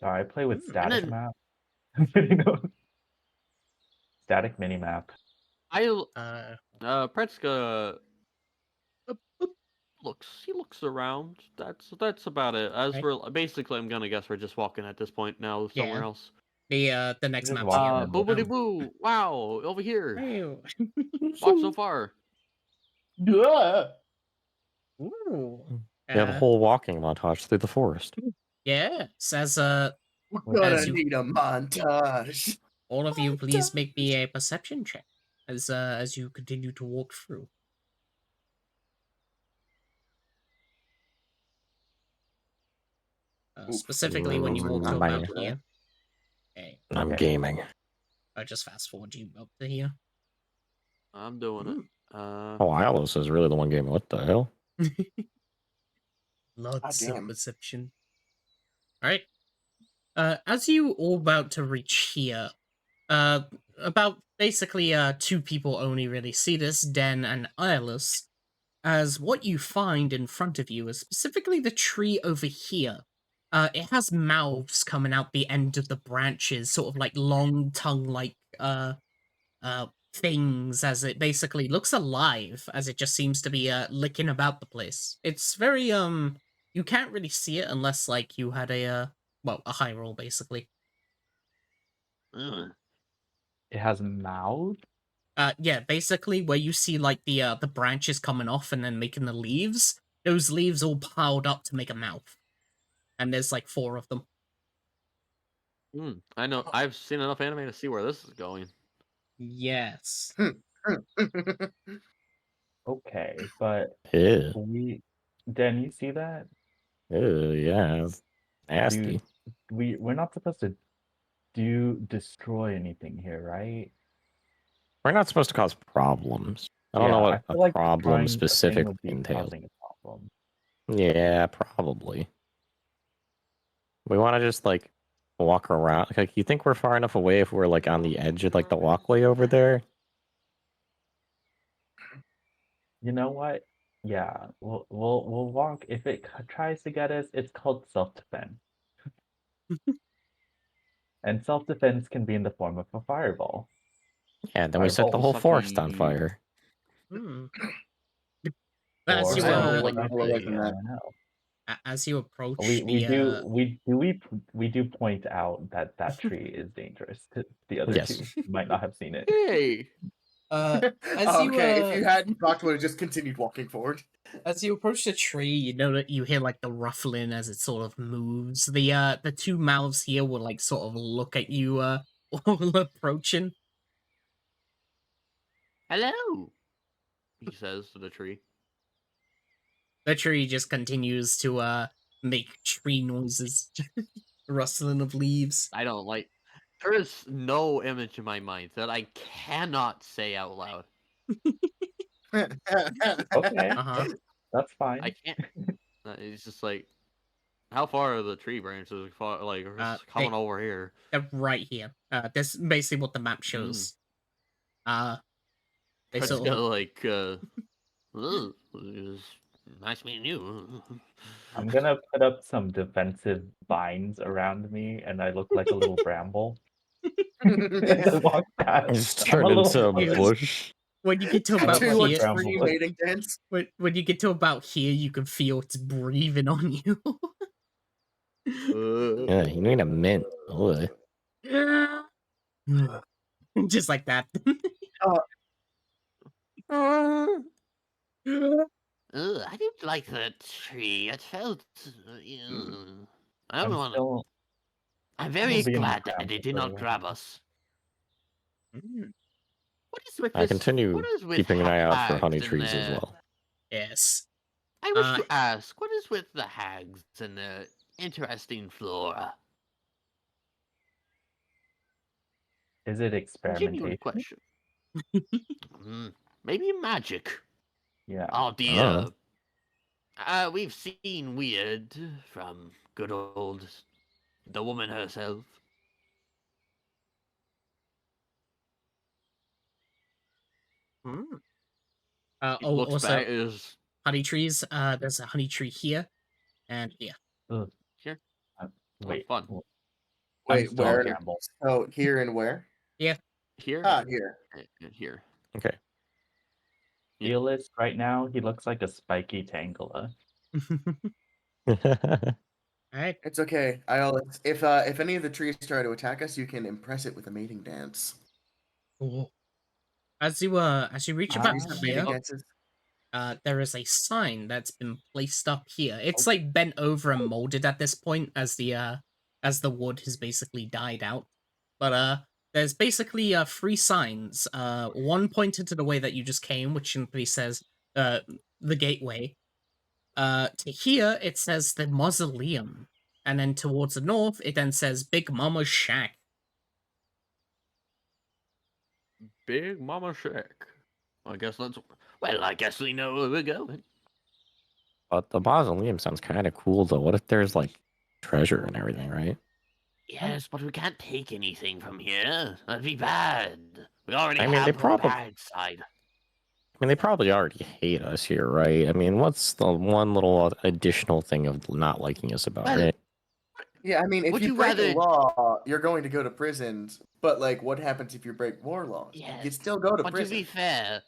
Sorry, I play with And static then- map. Static mini map. Predska looks around. That's about it. As Okay. we're basically, I'm gonna guess we're just walking at this point now somewhere Yeah. else. The next Just map's walk here. around. Boobity boo! Wow, over here. Ew. Walk so far. Yeah. Ooh. We have a whole walking montage through the forest. Yeah, says We're gonna As you- need a montage. all of you please make me a perception check as you continue to walk through. Specifically when you walk to about Bye. here. Okay, I'm Okay. gaming. I'll just fast forward you up to here. I'm doing it. Oh, Alice is really the one gaming. What the hell? Lots damn. of perception. Alright. As you all about to reach here, about basically two people only really see this, Den and Iolus, as what you find in front of you is specifically the tree over here. It has mouths coming out the end of the branches, sort of like long tongue-like things, as it basically looks alive, as it just seems to be licking about the place. It's very you can't really see it unless like you had a high roll basically. Ugh. It has mouth? Yeah, basically where you see like the branches coming off and then making the leaves, those leaves all piled up to make a mouth. And there's like 4 of them. I know. I've seen enough anime to see where this is going. Yes. Okay, but Ew. Dan, you see that? Ew, yeah. It's nasty. We're not supposed to destroy anything here, right? We're not supposed to cause problems. I don't know Yeah, what I feel a like problem destroying the thing specifically would be entails. causing a problem. Yeah, probably. We want to just like walk around. Like, you think we're far enough away if we're like on the edge of like the walkway over there? You know what? Yeah, we'll walk. If it tries to get us, it's called self-defense. And self-defense can be in the form of a fireball. Yeah, then we set the Fireball. whole forest on Sucky. fire. Hmm. Or As you I don't know a, what like more away from I that. don't know. as you approach We the do point out that that tree is dangerous to the other Yes. two. You might not have seen it. Hey. as you Okay, if you hadn't, Fox would have just continued walking forward. as you approach the tree, you know that you hear like the ruffling as it sort of moves. The two mouths here will like sort of look at you while approaching. Hello, he says to the tree. The tree just continues to make tree noises, rustling of leaves. I don't like. There is no image in my mind that I cannot say out loud. Okay, Uh-huh. that's fine. I can't. It's just like, how far are the tree branches? Like coming over here. They're right here. That's basically what the map shows. They Predska sort of like, "Ugh, it's nice meeting you." I'm gonna put up some defensive vines around me, and I look like a little bramble. And then walk past. Just I'm a turn into a little bush. when you get to I'm about To a like here, bramble tree bush. mating dance. when you get to about here, you can feel it's breathing on you. Yeah, you need a mint. Ugh. Just like that. I didn't like that tree. It felt. I don't I'm want to. still I'm very being glad that bramble they did for a not while. grab us. Mm, What is with I this? continue What is with keeping an eye out for hags honey and trees as the- well. yes. I wish Uh, to ask, what is with the hags and the interesting flora? Is it Genuine experimentation? question. Maybe magic. Yeah. Oh dear. Oh. We've seen weird from good old the woman herself. mm. He looks Also, back. Is honey trees. There's a honey tree here and here. Ugh. here. Wait. Fun. I'm Wait, still where? a bramble. So here and where? Yeah. Here. Here. And here. Okay. Realist right now, he looks like a spiky tangela. Alright. It's okay. If any of the trees try to attack us, you can impress it with a mating dance. Cool. As you reach Ah. about Trees have here, mating dances. there is a sign that's been placed up here. It's like bent over and molded at this point as the wood has basically died out. But there's basically three signs. One pointed to the way that you just came, which simply says the gateway. To here it says the mausoleum. And then towards the north it then says Big Mama's Shack. Big Mama Shack. I guess that's. Well, I guess we know where we're going. But the mausoleum sounds kind of cool, though. What if there's like treasure and everything, right? Yes, but we can't take anything from here. That'd be bad. We already I mean, they have the probably- bad side. I mean, they probably already hate us here, right? I mean, what's the one little additional thing of not liking us about Well, it? Yeah, I mean, if Would you you break rather- a law, you're going to go to prison. But like, what happens if you break more laws? Yes, You still go to But prison. to be fair,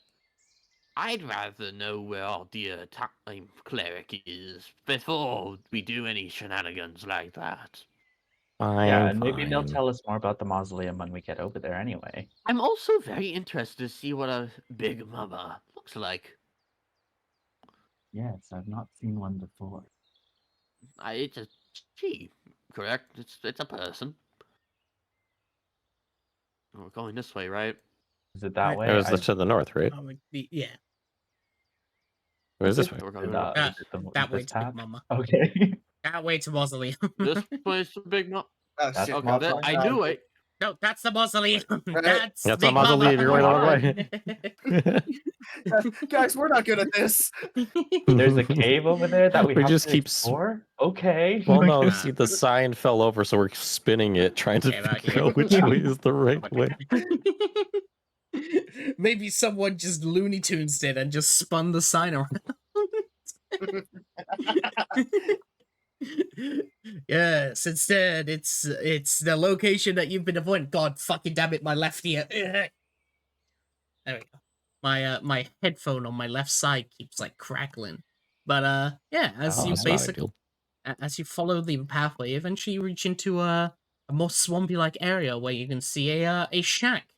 I'd rather know where our dear time cleric is before we do any shenanigans like that. Fine, Yeah, and maybe they'll fine. tell us more about the mausoleum when we get over there anyway. I'm also very interested to see what a Big Mama looks like. Yes, I've not seen one before. It's a she, correct? It's a person. We're going this way, right? Is it that Right. way? It was to the north, right? Yeah. It was this way. We're Is going it, Ah, is it the, that way this to Big path? Mama. Okay. That way to mausoleum. this place, Big Mama. Oh, That's shit. Okay, I knew it. No, that's the mausoleum. Right. That's That's Big the mausoleum. Mama. You're going the wrong way. Guys, we're not good at this. There's a cave over there that we We have just to keep explore? Okay. Well, no, Nah. see, the sign fell over, so we're spinning it, trying to Okay, about figure here. out which way is the right way. Maybe someone just Looney Tunes did and just spun the sign around. Yes, instead, it's the location that you've been avoiding. God fucking damn it, my left ear. There we go. My headphone on my left side keeps like crackling. But yeah, as Oh, you That's not basically ideal. as you follow the pathway, eventually you reach into a more swampy-like area where you can see a shack.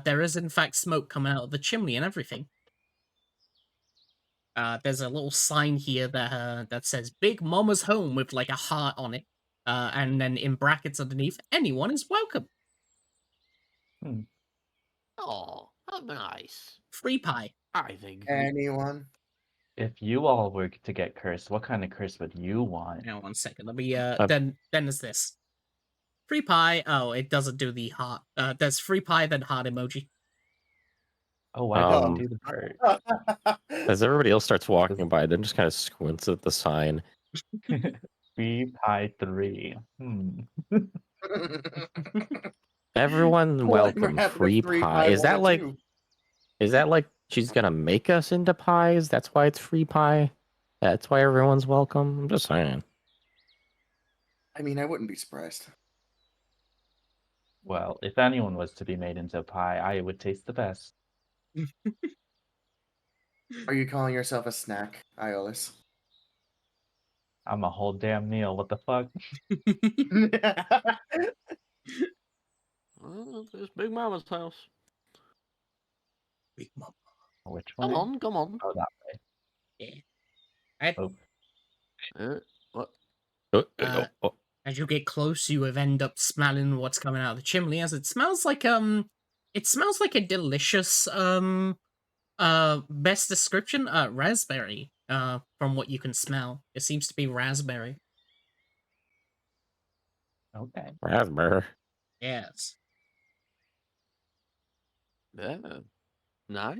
There is in fact smoke coming out of the chimney and everything. There's a little sign here that says "Big Mama's Home" with like a heart on it, and then in brackets underneath, anyone is welcome. Hmm. Oh, how nice. Free pie. I think. Anyone? If you all were to get cursed, what kind of curse would you want? Now 1 second. Let me then is this free pie? Oh, it doesn't do the heart. There's free pie then heart emoji. Oh, why did Um, you do the heart? As everybody else starts walking by, then just kind of squints at the sign. 3 pie 3. Everyone What welcome. happened to Free 3 pie. pie 1 and 2? Is that like she's gonna make us into pies? That's why it's free pie? That's why everyone's welcome? I'm just saying. I mean, I wouldn't be surprised. Well, if anyone was to be made into a pie, I would taste the best. Are you calling yourself a snack, Iolus? I'm a whole damn meal. What the fuck? Well, there's Big Mama's house. Big Mama. Which Come way? on, come on. Oh, that way. Yeah. Oh, What? Oh. As you get close, you end up smelling what's coming out of the chimney, as it smells like a delicious best description raspberry from what you can smell. It seems to be raspberry. okay. Raspberry. Yes. Yeah. Nice.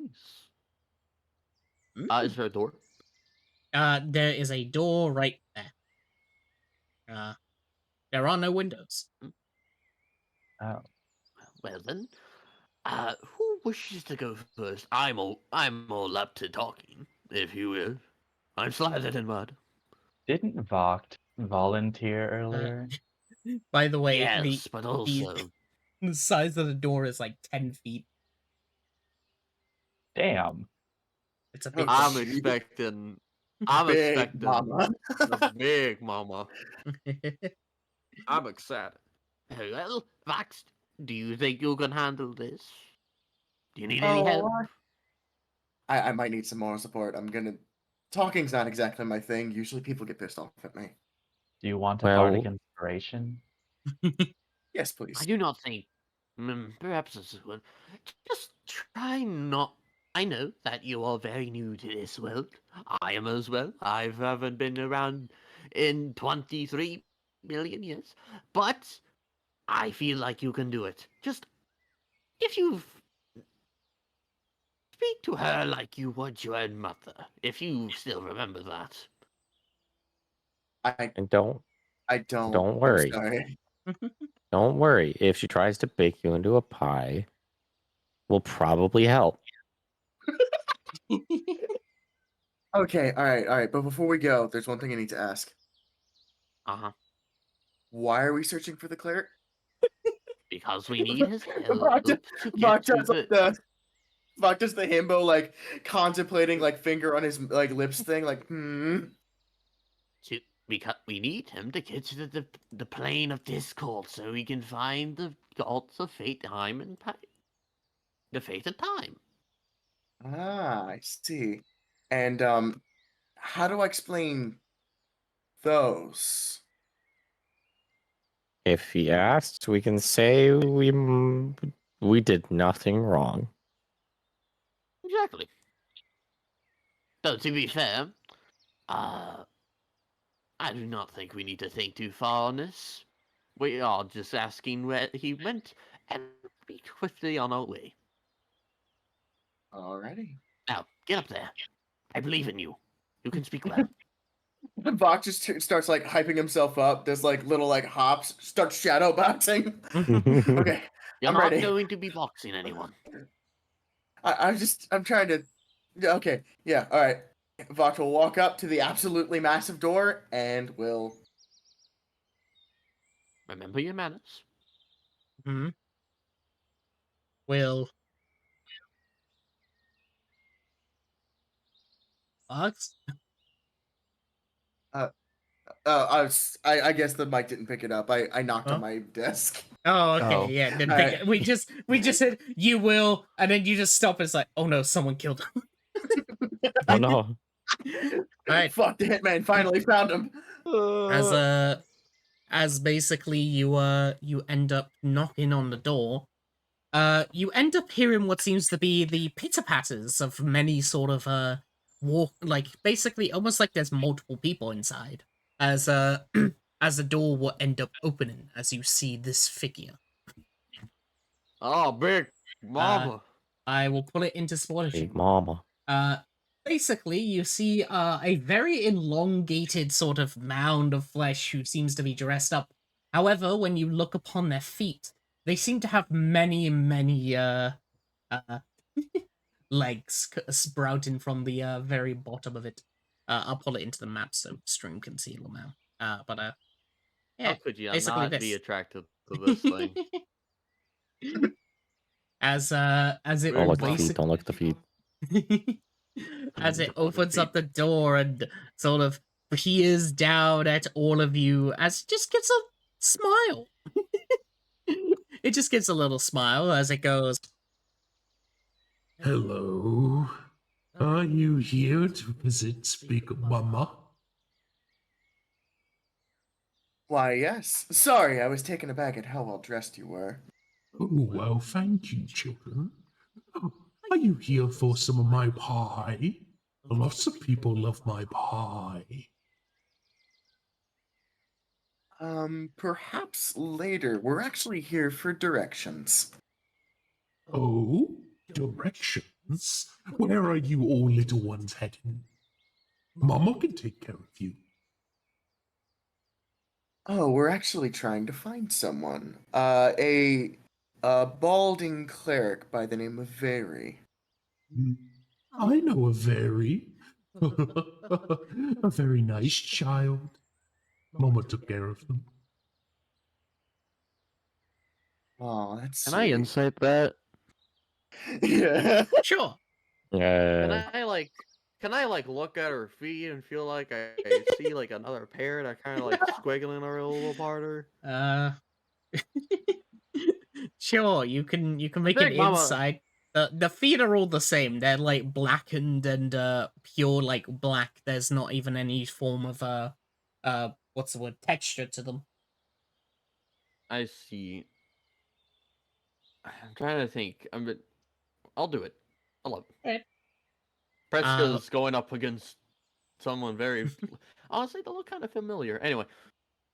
Is Mm. there a door? There is a door right there. There are no windows. Oh, Well then, who wishes to go first? I'm all up to talking, if you will. I'm slathered in mud. didn't Vogt volunteer Uh, earlier? by the way, Yes, but also, the size of the door is like 10 feet. Damn. It's a big I'm door. expecting Big Mama. the Big Mama. I'm excited. Well, Vax, do you think you can handle this? Do you need any help? I might need some more support. Talking's not exactly my thing. Usually people get pissed off at me. Do you want a Well- bardic inspiration? Yes, please. I do not think. Perhaps this is one. Just try not. I know that you are very new to this world. I am as well. I haven't been around in 23 million years. But I feel like you can do it. Just if you speak to her like you would your own mother, if you still remember that. And don't Don't. Don't I'm worry. sorry. don't worry. If she tries to bake you into a pie, we'll probably help. Okay, all right. But before we go, there's one thing I need to ask. Why are we searching for the cleric? Because we need his help Bach to Bach get to does the. Bach does the himbo like contemplating like finger on his like lips thing like Because we need him to get to the plane of discord so we can find the gods of fate, time, and the fate and time. Ah, I see. And how do I explain those? If he asks, we can say we did nothing wrong. Exactly. Though to be fair, I do not think we need to think too far on this. We are just asking where he went, and be swiftly on our way. Alrighty. Now, get up there. I believe in you. You can speak well. Bach just starts like hyping himself up. There's like little like hops. Starts shadow boxing. Okay, You're I'm not ready. going to be boxing anyone. I'm trying to. Yeah, okay. Yeah. All right. Vox will walk up to the absolutely massive door and will. Remember your manners. Hmm. Will Fox? I guess the mic didn't pick it up. I knocked Huh? on my desk. Oh, okay, Oh. yeah. Didn't Alright. pick it. We just said you will, and then you just stop. It's like, oh no, someone killed him. Oh no. All right. Fuck, the hitman finally found him. As basically you end up knocking on the door. You end up hearing what seems to be the pitter patters of many sort of walk, like basically almost like there's multiple people inside. As as the door will end up opening as you see this figure. Oh, big mama. I will put it into spoilers. Big mama. Basically, you see a very elongated sort of mound of flesh who seems to be dressed up. However, when you look upon their feet, they seem to have many uh, legs sprouting from the very bottom of it. I'll pull it into the map so stream can see them now. How Yeah, could you basically not be this. attracted to this thing? As it Don't Big look at the mama. feet. Don't look at the feet. as it Don't look at opens up feet. the door and sort of peers down at all of you as it just gives a smile. It just gives a little smile as it goes, Hello. Are you here to visit Big Mama? Why, yes. Sorry, I was taken aback at how well dressed you were. Oh, well, thank you, children. Oh, are you here for some of my pie? Lots of people love my pie. Perhaps later. We're actually here for directions. Oh, directions? Where are you all little ones heading? Mama can take care of you. Oh, we're actually trying to find someone. A balding cleric by the name of Very. I know a very, a very nice child. Mama took care of them. Oh, that's Can I sweet. insight that? Yeah. sure. Can Yeah. can I look at her feet and feel like I see like another pair that kind of like squiggling her a little harder? Sure, you can make an Big Mama. insight. The feet are all the same. They're like blackened and pure like black. There's not even any form of what's the word, texture to them. I see. I'm trying to think. I'll do it. I'll love it. Alright. Predska's going up against someone very. Honestly, they look kind of familiar. Anyway,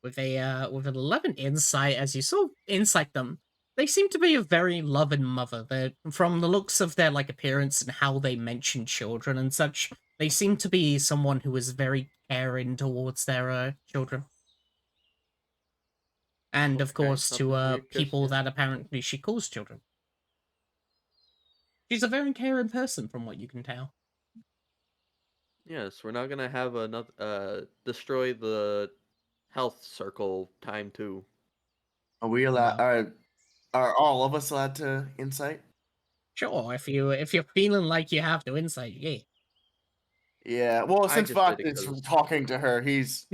With an 11 insight, as you sort of insight them, they seem to be a very loving mother. They're, from the looks of their like appearance and how they mention children and such, they seem to be someone who is very caring towards their children. And of Okay, course to nothing weird, people Christian. that apparently she calls children. She's a very caring person from what you can tell. yes, we're not gonna have another destroy the health circle time too. Are we allowed? Are all of us allowed to insight? Sure, if you're feeling like you have to insight, yeah. Yeah. Well, I since just Vox did it is 'cause- talking to her, he's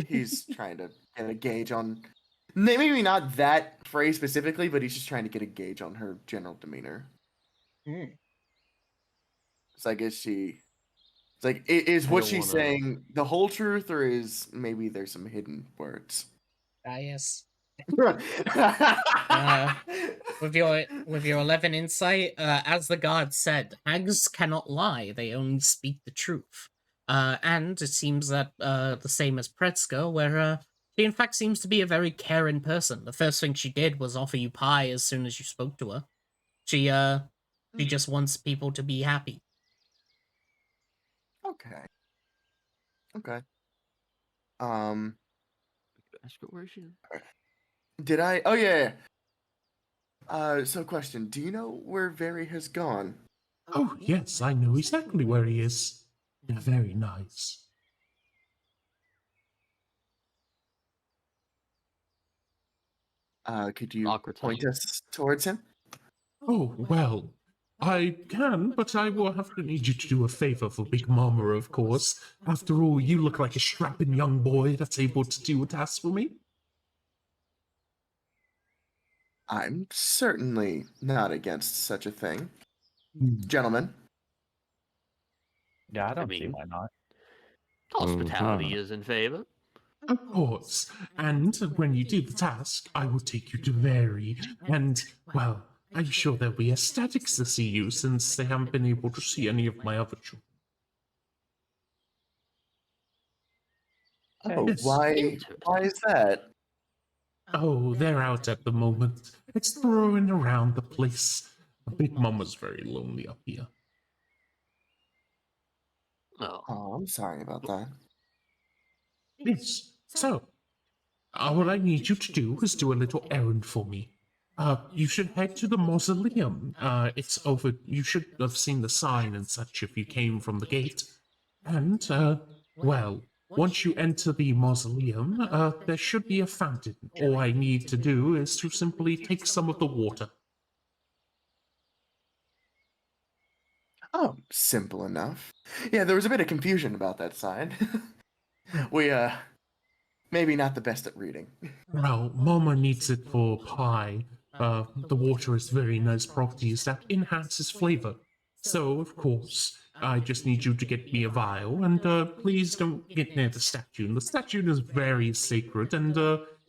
trying to get a gauge on. Maybe not that phrase specifically, but he's just trying to get a gauge on her general demeanor. So I guess she. It's like, is I what don't she's wanna- saying the whole truth, or is maybe there's some hidden words? Ah, yes. uh, With your 11 insight, as the guard said, hags cannot lie; they only speak the truth. And it seems that the same as Predska, where she in fact seems to be a very caring person. The first thing she did was offer you pie as soon as you spoke to her. She just wants people to be happy. Okay. Okay. Um. Ask her where she is. Did I? Oh yeah. So question: do you know where Very has gone? Oh, yes, I know exactly where he is. They're very nice. Could you Awkward point time. us towards him? Oh, well, I can, but I will have to need you to do a favor for Big Mama, of course. After all, you look like a strapping young boy that's able to do a task for me. I'm certainly not against such a thing. Gentlemen, Yeah, I I don't see mean, why not. hospitality is in favor. Of course. And when you do the task, I will take you to Very. And, well, I'm sure they'll be ecstatic to see you since they haven't been able to see any of my other children. oh, Yes. why is that? Oh, they're out at the moment, exploring around the place. Big Mama's very lonely up here. Oh, Oh, I'm sorry about that. Yes. So, what I need you to do is do a little errand for me. You should head to the mausoleum. It's over. You should have seen the sign and such if you came from the gate. And, well, once you enter the mausoleum, there should be a fountain. All I need to do is to simply take some of the water. Oh, simple enough. Yeah, there was a bit of confusion about that sign. We, maybe not the best at reading. Well, Mama needs it for pie. The water has very nice properties that enhances flavor. So, of course, I just need you to get me a vial, and please don't get near the statue. The statue is very sacred and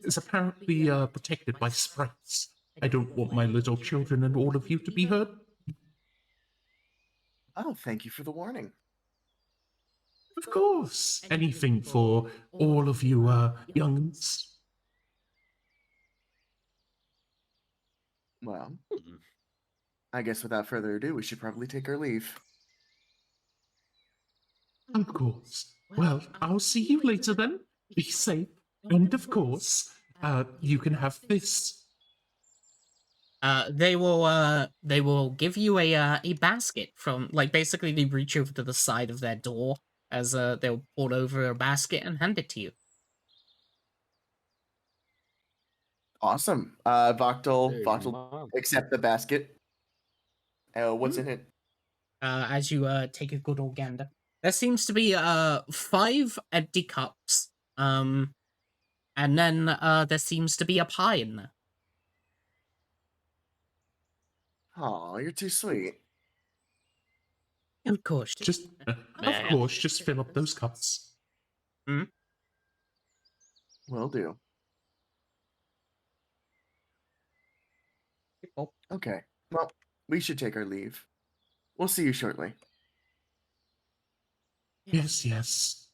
is apparently protected by sprites. I don't want my little children and all of you to be hurt. Oh, thank you for the warning. Of course, anything for all of you young'uns. Well, hmm. I guess without further ado, we should probably take our leave. Of course. Well, I'll see you later then. Be safe. And of course, you can have this. They will give you a basket from, like, basically they reach over to the side of their door as they'll pull over a basket and hand it to you. Awesome. Very Voxel, marvelous. accept the basket. What's in it? As you take a good old gander. There seems to be 5 empty cups, and then there seems to be a pie in there. Oh, you're too sweet. Of course, Just, May I of have- course, just fill up those cups. Will do. Oh, Okay. Well, we should take our leave. We'll see you shortly. Yes, yes.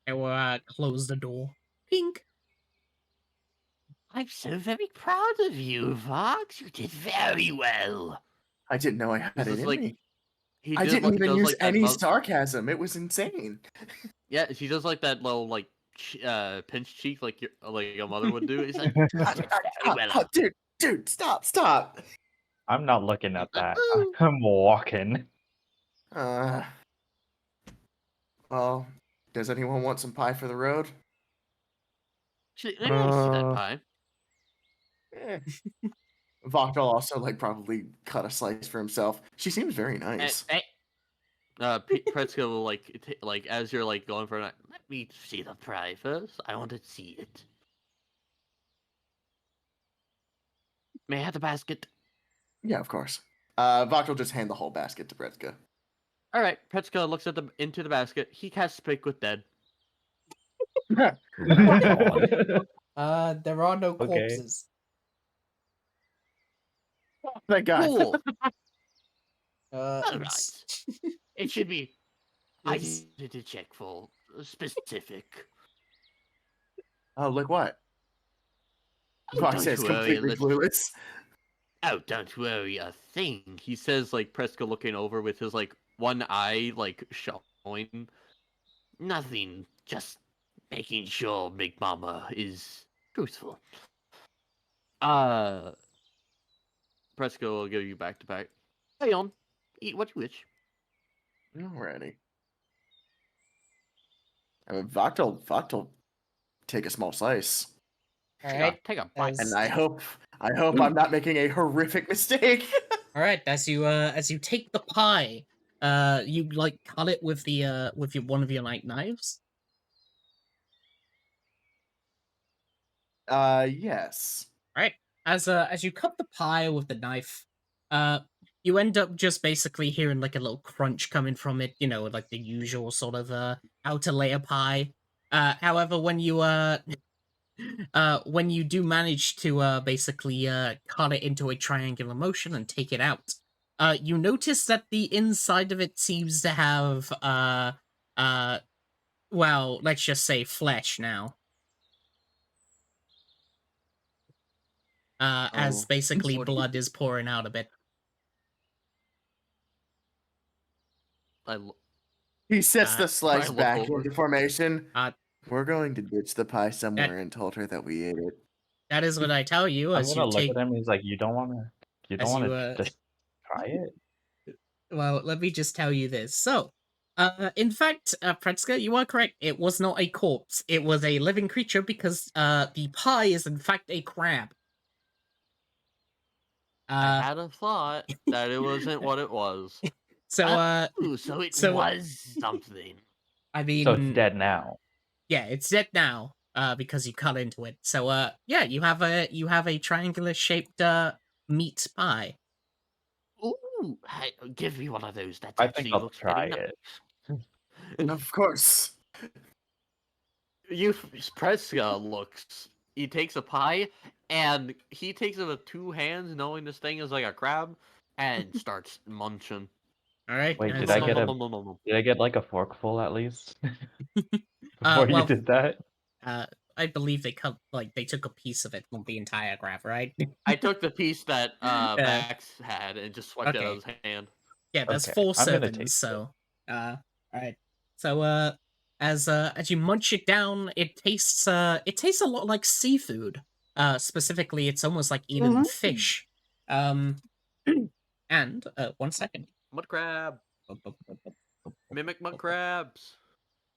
I will close the door. Pink. I'm so very proud of you, Vox. You did very well. I didn't know I had This it is in like- me. He I does didn't even does use like that any mo- sarcasm. It was insane. Yeah, she does like that little like pinch cheek like your mother would do. It's like Dude, stop. I'm not looking at that. I'm walking. Well, does anyone want some pie for the road? let me see that pie. Voxel also like probably cut a slice for himself. She seems very nice. Predska will like as you're like going for it. Let me see the pie first. I want to see it. May I have the basket? Yeah, of course. Voxel just hand the whole basket to Predska. All right. Predska looks into the basket. He casts Speak with Dead. God. There are no Okay. corpses. Thank God. Cool. Uh, All right. It should be. I Yes. needed to check for specific. Oh, look what? Oh, Vox don't says worry, completely let's- clueless. Oh, don't worry a thing. He says, like, Predska looking over with his, like, one eye, like, showing. Nothing. Just making sure Big Mama is truthful. Predska will give you back to back. Hey on. Eat what you wish. Alrighty. I mean, Voc'll take a small slice, All right. Take a bite. and I hope I'm not making a horrific mistake. All right. As you take the pie, you like cut it with the with your one of your like knives. Yes. Right. As you cut the pie with the knife, you end up just basically hearing like a little crunch coming from it. You know, like the usual sort of outer layer pie. However, when you do manage to basically cut it into a triangular motion and take it out, you notice that the inside of it seems to have well, let's just say flesh now. As Oh, basically what- blood is pouring out a bit. He sets Uh, the slice look back over. into formation. Uh, We're going to ditch the pie somewhere and told her that we ate it. That is what I tell you I'm as gonna you look take. at him. He's like, you don't want As you to just try it. Well, let me just tell you this. So, in fact, Predska, you are correct. It was not a corpse. It was a living creature because the pie is in fact a crab. I had a thought that it wasn't what it was. So Ooh, so it so- was something. I mean, So it's dead now. Yeah, it's dead now. Because you cut into it. So yeah, you have a triangular shaped meat pie. Ooh, hey, give me one of those. That I actually think I'll looks try very it. nice. Of course. Predska looks. He takes a pie and he takes it with two hands, knowing this thing is like a crab, and starts munching. All right. Wait, and did I so- get a- Nom, nom, nom, nom. Did I get like a forkful at least before you well, did that? I believe they took a piece of it, not the entire graph, right? I took the piece that Max had and just swiped it out Okay. of his hand. Yeah, there's Okay, 4 I'm gonna servings, taste so all right. So as you munch it down, it tastes a lot like seafood. Specifically, it's almost like eating fish. And 1 second. Mud crab. Mimic mud crabs.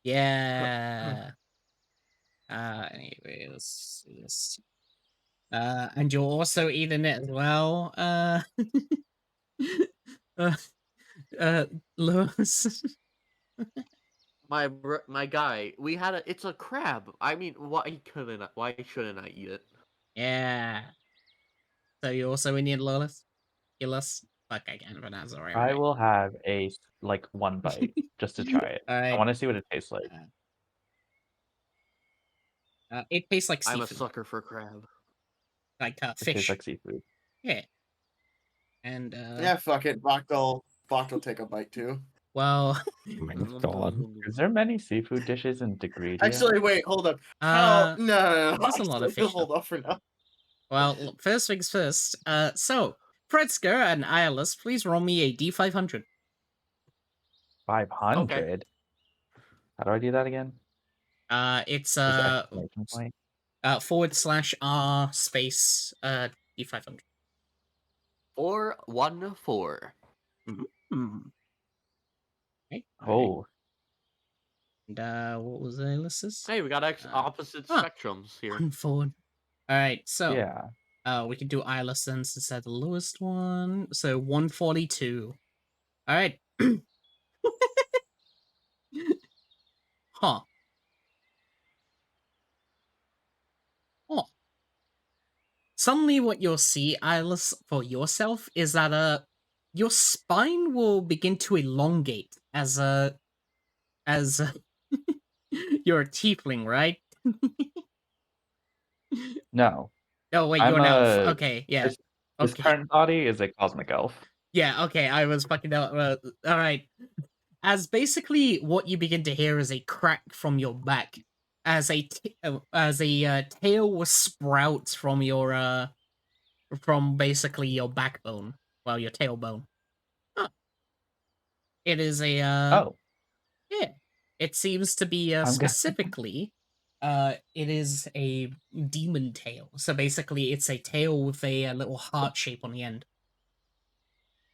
Yeah. Anyway, let's see this. And you're also eating it as well. Lewis. My guy, we had a. It's a crab. I mean, why shouldn't I eat it? Yeah. So you also in Lewis? Lewis? Fuck, I can't pronounce it right. I will have like one bite just to try it. All I right. want to see what it tastes like. It tastes like I'm a seafood, sucker for crab. like It fish. tastes like seafood. Yeah. And Yeah, fuck it. Voc'll take a bite too. well, Oh my god. Is there many seafood dishes in Degredia? Actually, wait, hold up. How? No. there's a lot of fish, Hold off for now. well, look, first things first. So Predska and Iolus, please roll me a D500. 500. How do I do that again? It's Just exclamation point. /R space D500. 414. Hmm. Okay. Oh, And what was Iolus'? Hey, we got opposite huh. spectrums here. 1 4. All right, so yeah. we can do Iolus then since they're the lowest one. So 142. All right. Huh. Oh. Suddenly what you'll see, Iolus, for yourself is that your spine will begin to elongate as you're a tiefling, right? No. Oh wait, I'm you're an elf. a- Okay, yeah. This Okay. current body is a cosmic elf. Yeah, okay, I was fucking out. All right. As basically what you begin to hear is a crack from your back, as a tail will sprout from your from basically your backbone, well, your tailbone. Huh. It is a Oh, yeah. It seems to be I'm guessing- specifically it is a demon tail. So basically, it's a tail with a little heart shape on the end.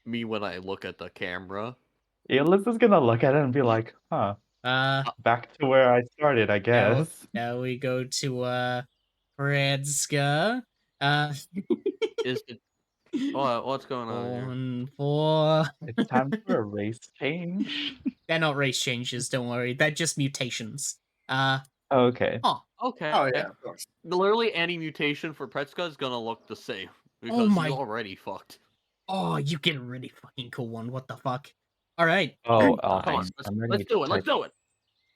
Me when I look at the camera. Eolus is gonna look at it and be like, huh. Back to where I started, I guess. Now we go to Predska. Is it? What's going on here? 4. It's time for a race change. They're not race changes, don't worry. They're just mutations. Okay. Huh. Okay. Oh yeah, of course. Literally any mutation for Predska is gonna look the same because my- he's already fucked. Oh, you get a really fucking cool one. What the fuck? All right. Oh, Come on, let's do it. Let's do it.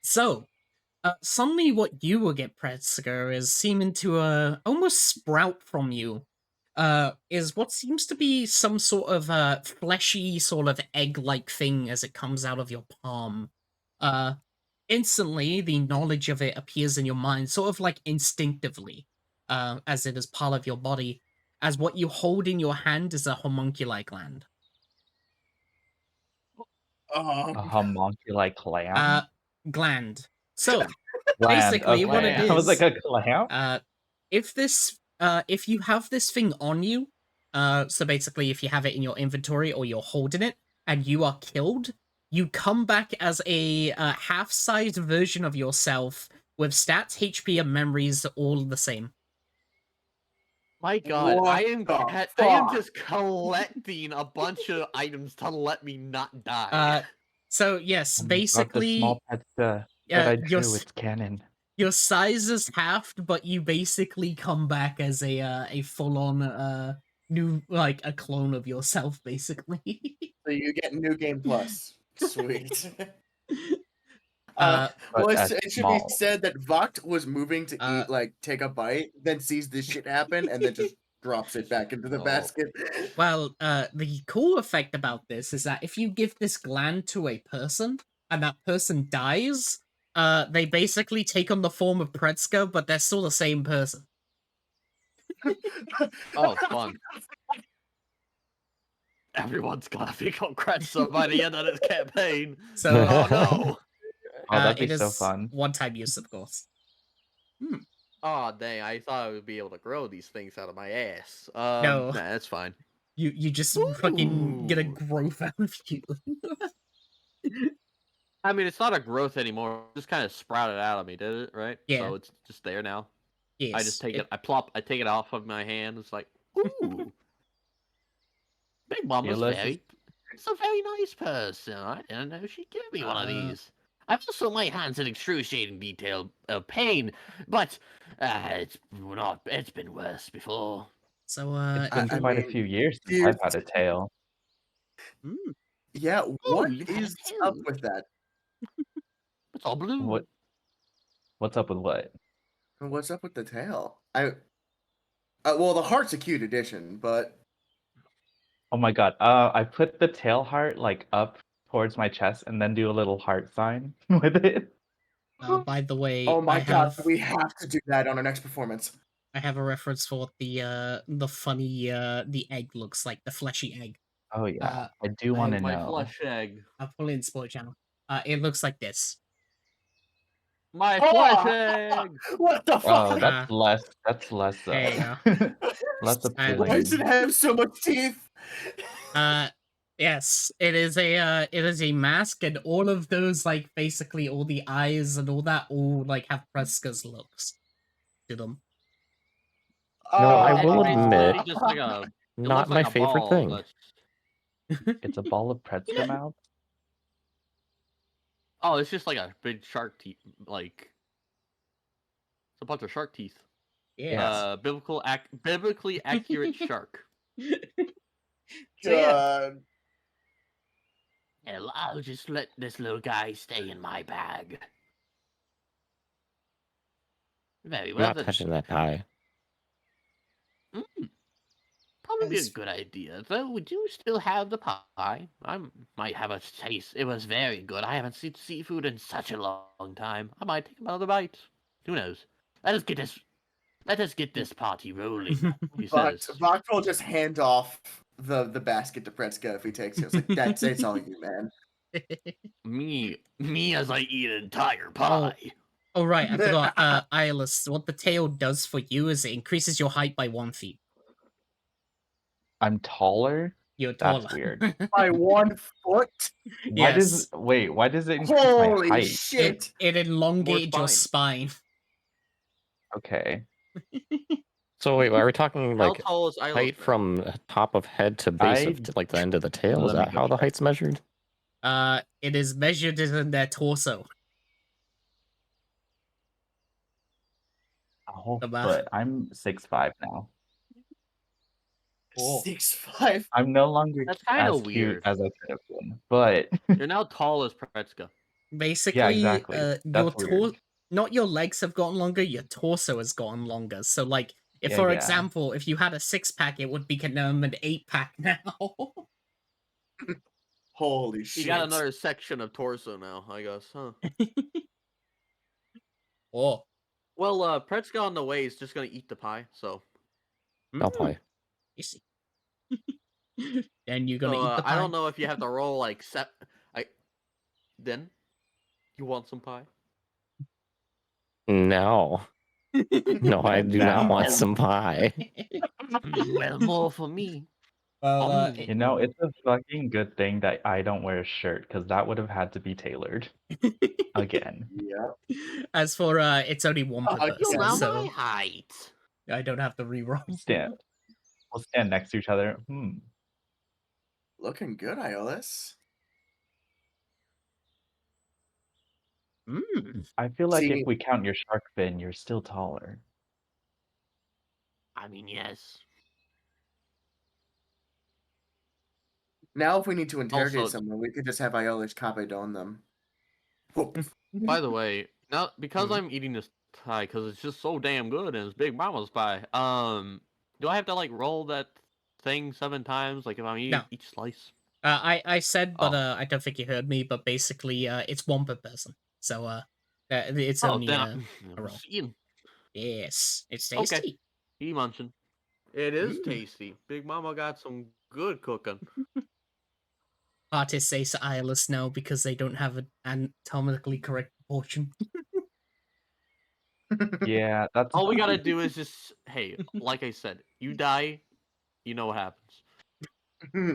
So, suddenly what you will get, Predska, is seeming to almost sprout from you. Is what seems to be some sort of fleshy sort of egg-like thing as it comes out of your palm. Instantly the knowledge of it appears in your mind, sort of like instinctively, as it is part of your body, as what you hold in your hand is a homunculi gland. A homunculi clam? Gland. So, Gland, basically what it okay. I was is, like, a clam? if you have this thing on you, so basically if you have it in your inventory or you're holding it and you are killed, you come back as a half-sized version of yourself with stats, HP, and memories all the same. My God, What I am the I am fuck? just collecting a bunch of items to let me not die. So yes, Oh my God, the basically, small Predska that I drew, it's canon. your size is halved, but you basically come back as a full-on new, like a clone of yourself, basically. So you get New Game Plus. Sweet. But well, as it should small. be said that Vokt was moving to eat, like, take a bite, then sees this shit happen, and then just drops it back into the Oh. basket. Well, the cool effect about this is that if you give this gland to a person and that person dies, they basically take on the form of Predska, but they're still the same person. Oh, fun. Everyone's gonna become Kretza by the end of this campaign. So, Oh no! Oh, that'd be it so is fun. one-time use, of course. Oh dang, I thought I would be able to grow these things out of my ass. No. Nah, that's fine. You just fucking get a Ooh. growth out of you. I mean, it's not a growth anymore. It just kind of sprouted out of me, did it? Right? Yeah. So it's just there now. Yes. I just take it. I take it off of my hand. It's like, ooh. Big Mom was it's a very nice person. I didn't know she'd give me one of these. I've also my hands in excruciating detail of pain, but it's been worse before. So, It's been quite a few years since dude. I've had a tail. Yeah, what you've had a is up tail. with that? It's all blue. What's up with what? What's up with the tail? Well, the heart's a cute addition, but Oh my God. I put the tail heart like up towards my chest and then do a little heart sign with it. by the way, oh my I god, have we have to do that on our next performance. I have a reference for what the funny the egg looks like, the fleshy egg. Oh yeah, I do want to My know. flesh egg. I'll pull it in Sport Channel. It looks like this. My flesh egg. What the Oh, fuck? that's less. That's less. There you go. Less Why appealing. does it have so much teeth? Yes, it is a mask, and all of those, like, basically all the eyes and all that all like have Preska's looks to them. No, I will It's admit, really just like a. It not looks like my a favorite ball, thing. but- It's a ball of Predska mouth. Oh, it's just like a big shark teeth. Like it's a bunch of shark teeth. Yeah. Biblically accurate shark. God. Hell, I'll just let this little guy stay in my bag. Very I'm well. not touching that pie. Probably be a Yes. good idea. Though we do still have the pie. I might have a taste. It was very good. I haven't seen seafood in such a long time. I might take another bite. Who knows? Let us get this party rolling. He says. Vox will just hand off the basket to Predska if he takes it. It's like, that's all you, man. Me as I eat an entire pie. Oh right, I forgot. Iris, what the tail does for you is it increases your height by 1 feet. I'm taller. You're taller. That's weird. By 1 foot? Why Yes. why does it increase my Holy height? shit! It elongated your spine. spine. Okay. So wait, are we talking How like tall is Isla's height now? from top of head to base I of like the end of the tail? Is let me that go how the check. height's measured? It is measured in their torso. A whole About- foot. I'm 6'5" now. Cool. 6'5". I'm no longer That's kinda as cute weird. as I could have been, but You're now tall as Predska. Basically, exactly. your That's weird. not your legs have gotten longer, your torso has gotten longer. So, like, if Yeah, for yeah. example, if you had a 6-pack, it would become an 8-pack now. Holy shit. You got another section of torso now, I guess, huh? Oh, Well, Predska on the way is just gonna eat the pie, so. I'll play. you see. And you're gonna So, eat the pie. I don't know if you have to roll like Then you want some pie? No. No, I do not want No. some pie. Well, more for me. Well, You know, it's a fucking good thing that I don't wear a shirt because that would have had to be tailored again. Yeah. as for it's only one per You're person, You're so my height. I don't have to reroll. We'll stand next to each other. Looking good, Iolus. I feel like See- if we count your shark fin, you're still taller. I mean, yes. Now, if we need to interrogate Also- someone, we could just have Iolus Capedon them. By the way, now because Mhm. I'm eating this pie because it's just so damn good and it's Big Mama's pie. Do I have to like roll that thing 7 times? Like if I'm eating No. each slice? I said, but Oh. I don't think you heard me. But basically, it's one per person, so it's Oh, only then a roll. eating. Yes, it's Okay. tasty. He munching. It is Mm. tasty. Big Mama got some good cooking. Artists say eyeless now because they don't have an anatomically correct proportion. Yeah, that's All we gotta do is just, hey, like I said, you die, you know what happens.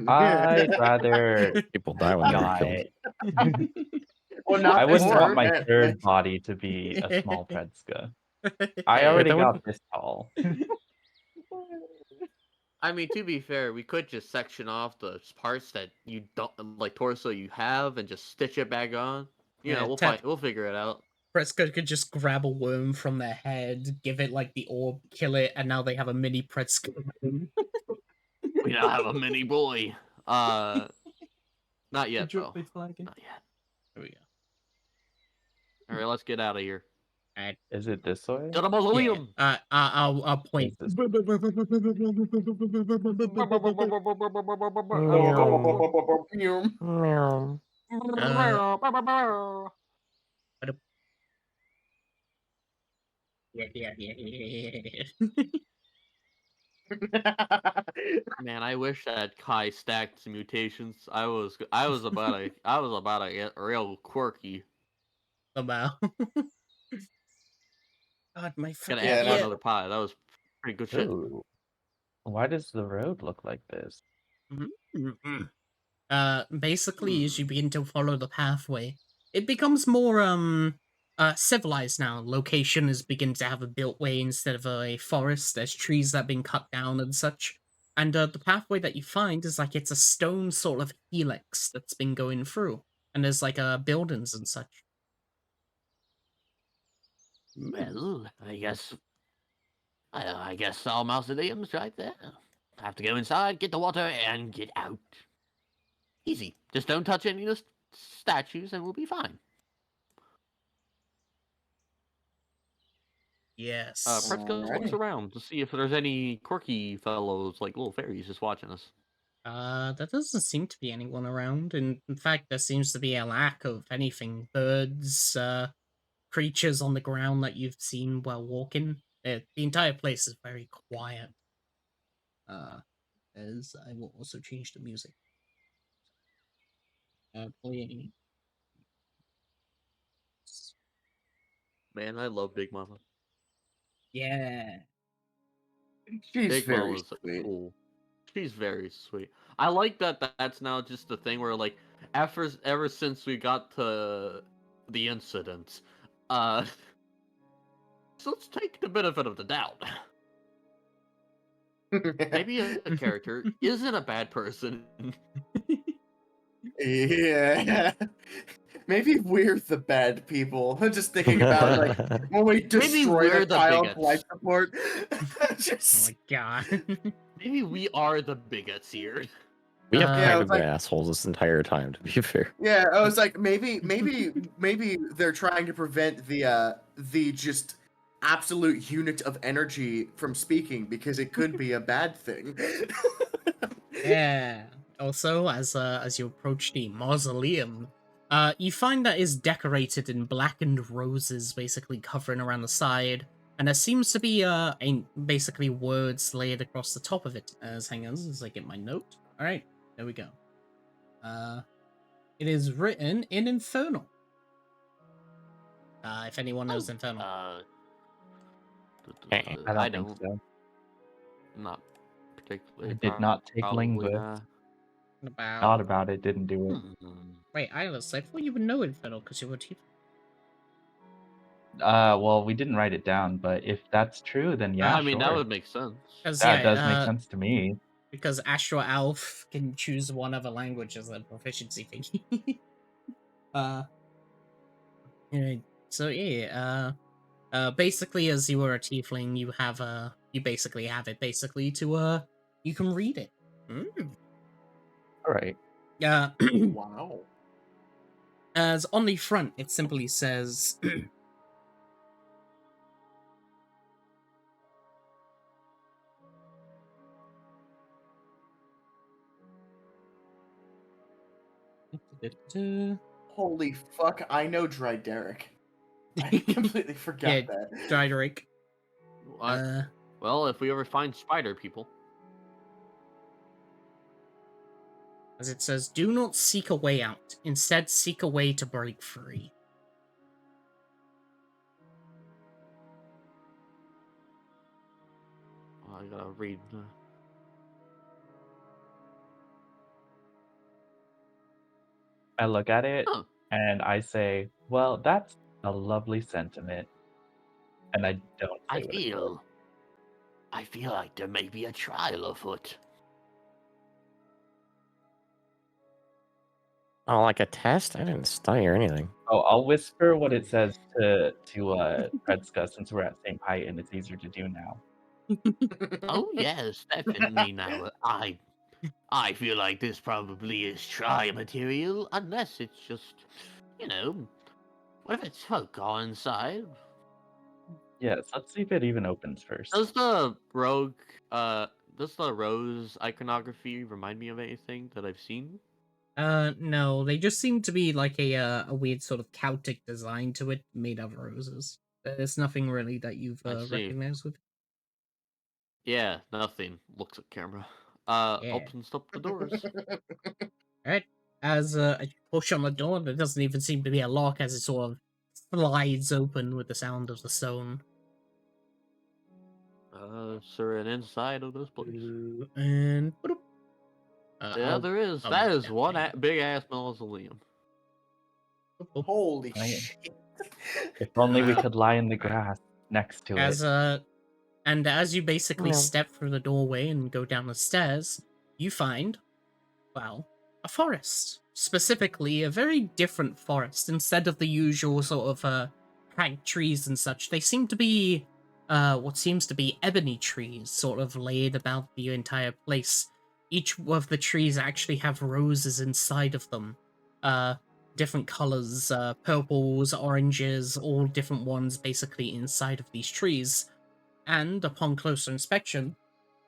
I'd rather People die when they're not. killed. Well, not I this wouldn't time, want my man. third body to be a small Predska. I Hey, already that would- got this tall. I mean, to be fair, we could just section off the parts that you don't like torso you have and just stitch it back on. You Yeah, know, we'll figure it out. Predska could just grab a worm from their head, give it like the orb, kill it, and now they have a mini Predska. We now have a mini boy. Not yet though. Not yet. There we go. All right, let's get out of here. Is it this way? To the mausoleum. I'll point. Is this- Meow. Yeah. Man, I wish that Kai stacked some mutations. I was about to get real quirky. About. God, my Gonna fucking add for Yeah. another pie. That was pretty good shit. Ooh. Why does the road look like this? Basically, as you begin to follow the pathway, it becomes more civilized now. Location is beginning to have a built way instead of a forest. There's trees that have been cut down and such. And the pathway that you find is like it's a stone sort of helix that's been going through. And there's like buildings and such. Well, I guess our mausoleum's right there. Have to go inside, get the water, and get out. Easy. Just don't touch any of the statues, and we'll be fine. Yes. Predska looks around to see if there's any quirky fellows, like little fairies, just watching us. There doesn't seem to be anyone around. In fact, there seems to be a lack of anything. Birds, creatures on the ground that you've seen while walking. The entire place is very quiet. As I will also change the music. Playing. Man, I love Big Mama. Yeah. She's Big very Mama's sweet. cool. She's very sweet. I like that that's now just the thing where, like, ever since we got to the incident, so let's take the benefit of the doubt. Maybe a character isn't a bad person. Yeah. Maybe we're the bad people. Just thinking about like when we destroy we're the the child's bigots. life support. Oh Just my god. Maybe we are the bigots here. We have Uh, kind Yeah, of it's been like- assholes this entire time, to be fair. yeah, I was like maybe they're trying to prevent the just absolute unit of energy from speaking because it could be a bad thing. Yeah. Also, as you approach the mausoleum, you find that it's decorated in blackened roses, basically covering around the side, and there seems to be basically words laid across the top of it. Hang on, as I get my note. All right, there we go. It is written in Infernal. If anyone knows Infernal. I don't think so. Not particularly. I did not take probably linguist. not. About. Thought about it, didn't do it. Wait, Iris, I thought you would know Infernal because you were teaching. Well, we didn't write it down, but if that's true, then yeah, I mean, that sure. would make sense. That does make sense to me. Because Astral Elf can choose one other language as a proficiency thingy. Yeah, so yeah, basically, as you are a tiefling, you basically have it basically to you can read it. All right. Wow. As on the front, it simply says. Holy fuck, I know Dry Derek. I completely forgot Yeah, that. Drideric. Well, if we ever find spider people. As it says, do not seek a way out. Instead, seek a way to break free. I gotta read. I look at it Huh. and I say, "Well, that's a lovely sentiment," and I don't. Say what it says. I feel like there may be a trial afoot. Oh, like a test? I didn't study or anything. Oh, I'll whisper what it says to Predska since we're at same height and it's easier to do now. Oh yes, definitely. Now I feel like this probably is trial material, unless it's just, what if it's folk all inside? Yes, let's see if it even opens first. Does the rose iconography remind me of anything that I've seen? No, they just seem to be like a weird sort of Celtic design to it, made of roses. There's nothing really that you've I see. recognized with. Yeah, nothing. Looks at camera. Yeah. Opens up the doors. Alright. As you push on the door, there doesn't even seem to be a lock as it sort of slides open with the sound of the stone. Sir, and inside of this place. And Yeah, there is. That is one big ass mausoleum. Holy Right. shit. If only we could lie in the grass next to as it. and as you basically No. step through the doorway and go down the stairs, you find, well, a forest. Specifically, a very different forest. Instead of the usual sort of prank trees and such, they seem to be what seems to be ebony trees, sort of laid about the entire place. Each of the trees actually have roses inside of them. Different colors, purples, oranges, all different ones basically inside of these trees. And upon closer inspection,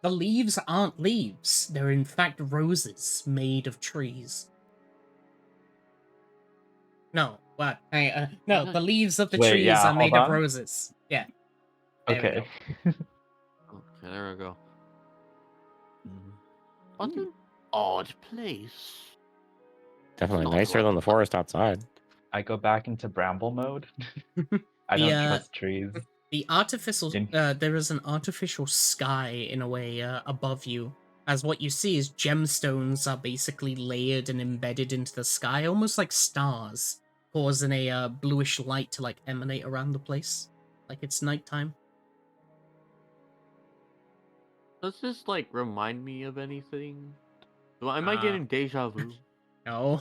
the leaves aren't leaves. They're in fact roses made of trees. No, what? Hey, no, the leaves of the Wait, trees yeah, are made hold of on. roses. Yeah. There we Okay. go. Okay, there we go. What an odd place. Definitely Not nicer what- than the forest outside. I go back into bramble mode. I don't trust trees. The artificial, there is an artificial sky in a way above you, as what you see is gemstones are basically layered and embedded into the sky, almost like stars, causing a bluish light to like emanate around the place, like it's nighttime. Does this like remind me of anything? Am I getting deja vu? No.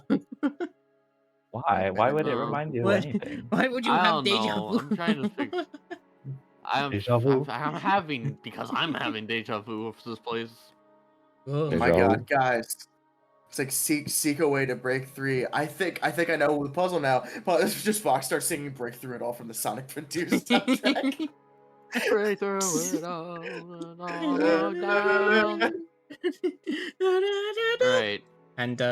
Why? Why would it No. remind you of What? anything? Why would you I have don't deja know. vu? I'm trying to figure. Deja vu. I'm having because I'm having deja vu of this place. Oh. Deja My vu. God, guys. It's like seek a way to break free. I think I know the puzzle now. But it's just Fox starts singing "Breakthrough It All" from the Sonic Frontiers soundtrack. Break through it all down. Right. And We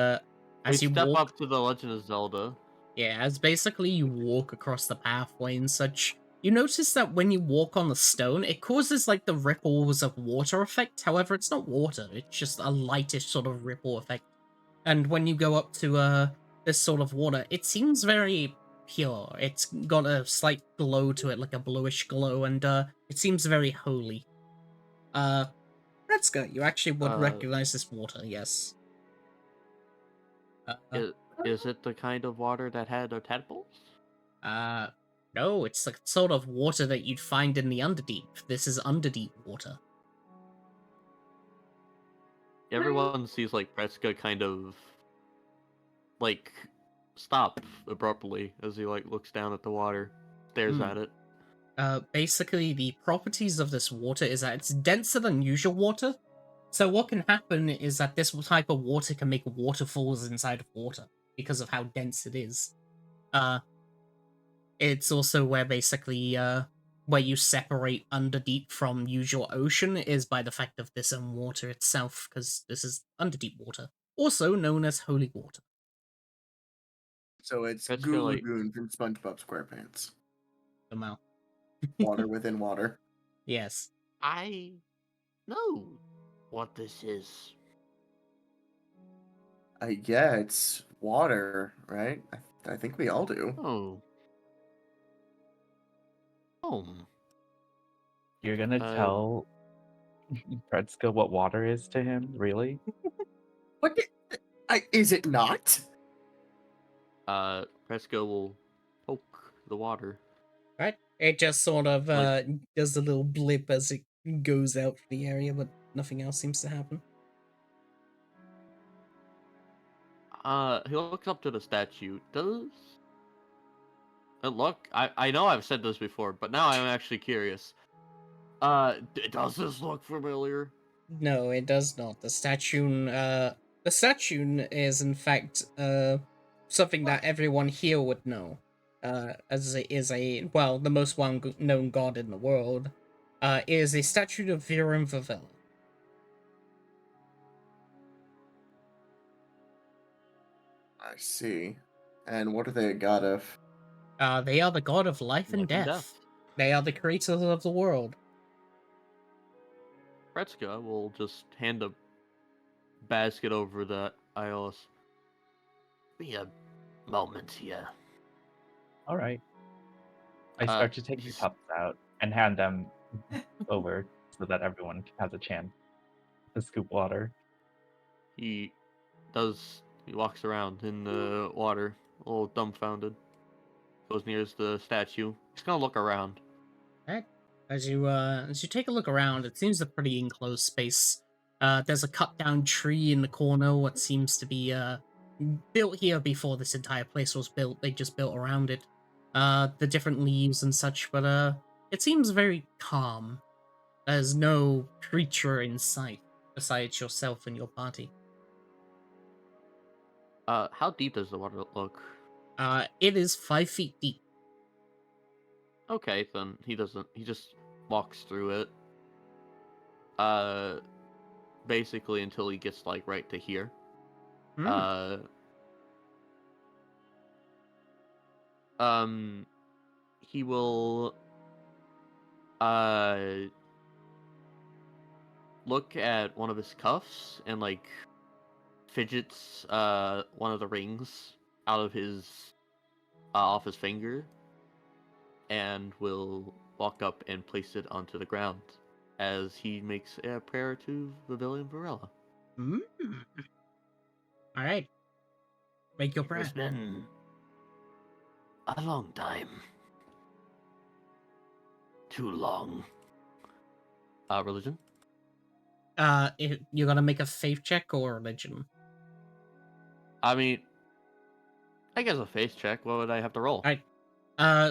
as you step walk, up to the Legend of Zelda. yeah, as basically you walk across the pathway and such, you notice that when you walk on the stone, it causes like the ripples of water effect. However, it's not water; it's just a lightish sort of ripple effect. And when you go up to this sort of water, it seems very pure. It's got a slight glow to it, like a bluish glow, and it seems very holy. Predska, you actually would recognize this water, yes. Is it the kind of water that had the tadpoles? No, it's the sort of water that you'd find in the Underdeep. This is Underdeep water. Everyone sees like Predska kind of like stop abruptly as he like looks down at the water, stares at it. Basically, the properties of this water is that it's denser than usual water. So what can happen is that this type of water can make waterfalls inside of water because of how dense it is. It's also where basically where you separate Underdeep from usual ocean is by the fact of this water itself, because this is Underdeep water, also known as holy water. So it's That's Goo really- Lagoon from SpongeBob SquarePants. Somehow. Water within water. Yes. I know what this is. Yeah, it's water, right? I think we all do. Oh. Oh. You're gonna tell Predska what water is to him? Really? What? Is it not? Predska will poke the water. Right? It just sort of Like- does a little blip as it goes out for the area, but nothing else seems to happen. He looks up to the statue. Does it look? I know I've said this before, but now I'm actually curious. Does this look familiar? No, it does not. The statue is in fact something that everyone here would know. As it is the most known god in the world. Is a statue of Viren Vavella. I see. And what are they a god of? They are the god of life and Life and death. They are the creators of the world. Predska will just hand a basket over that Ios. Be a moment here. All right. I start to take the cups out and hand them over so that everyone has a chance to scoop water. He walks around in the water, a little dumbfounded. Goes near the statue. He's gonna look around. Right. As you take a look around, it seems a pretty enclosed space. There's a cut down tree in the corner, what seems to be built here before this entire place was built. They just built around it. The different leaves and such, but it seems very calm. There's no creature in sight besides yourself and your party. How deep does the water look? It is 5 feet deep. Okay, then he doesn't. He just walks through it. Basically until he gets like right to here. He will look at one of his cuffs and like fidgets one of the rings out of his off his finger, and will walk up and place it onto the ground as he makes a prayer to Vivillian Varela. Mm. All right. Make your prayer. It's been a long time. Too long. Religion? You're gonna make a faith check or religion? I mean, I guess a face check. What would I have to roll? Alright.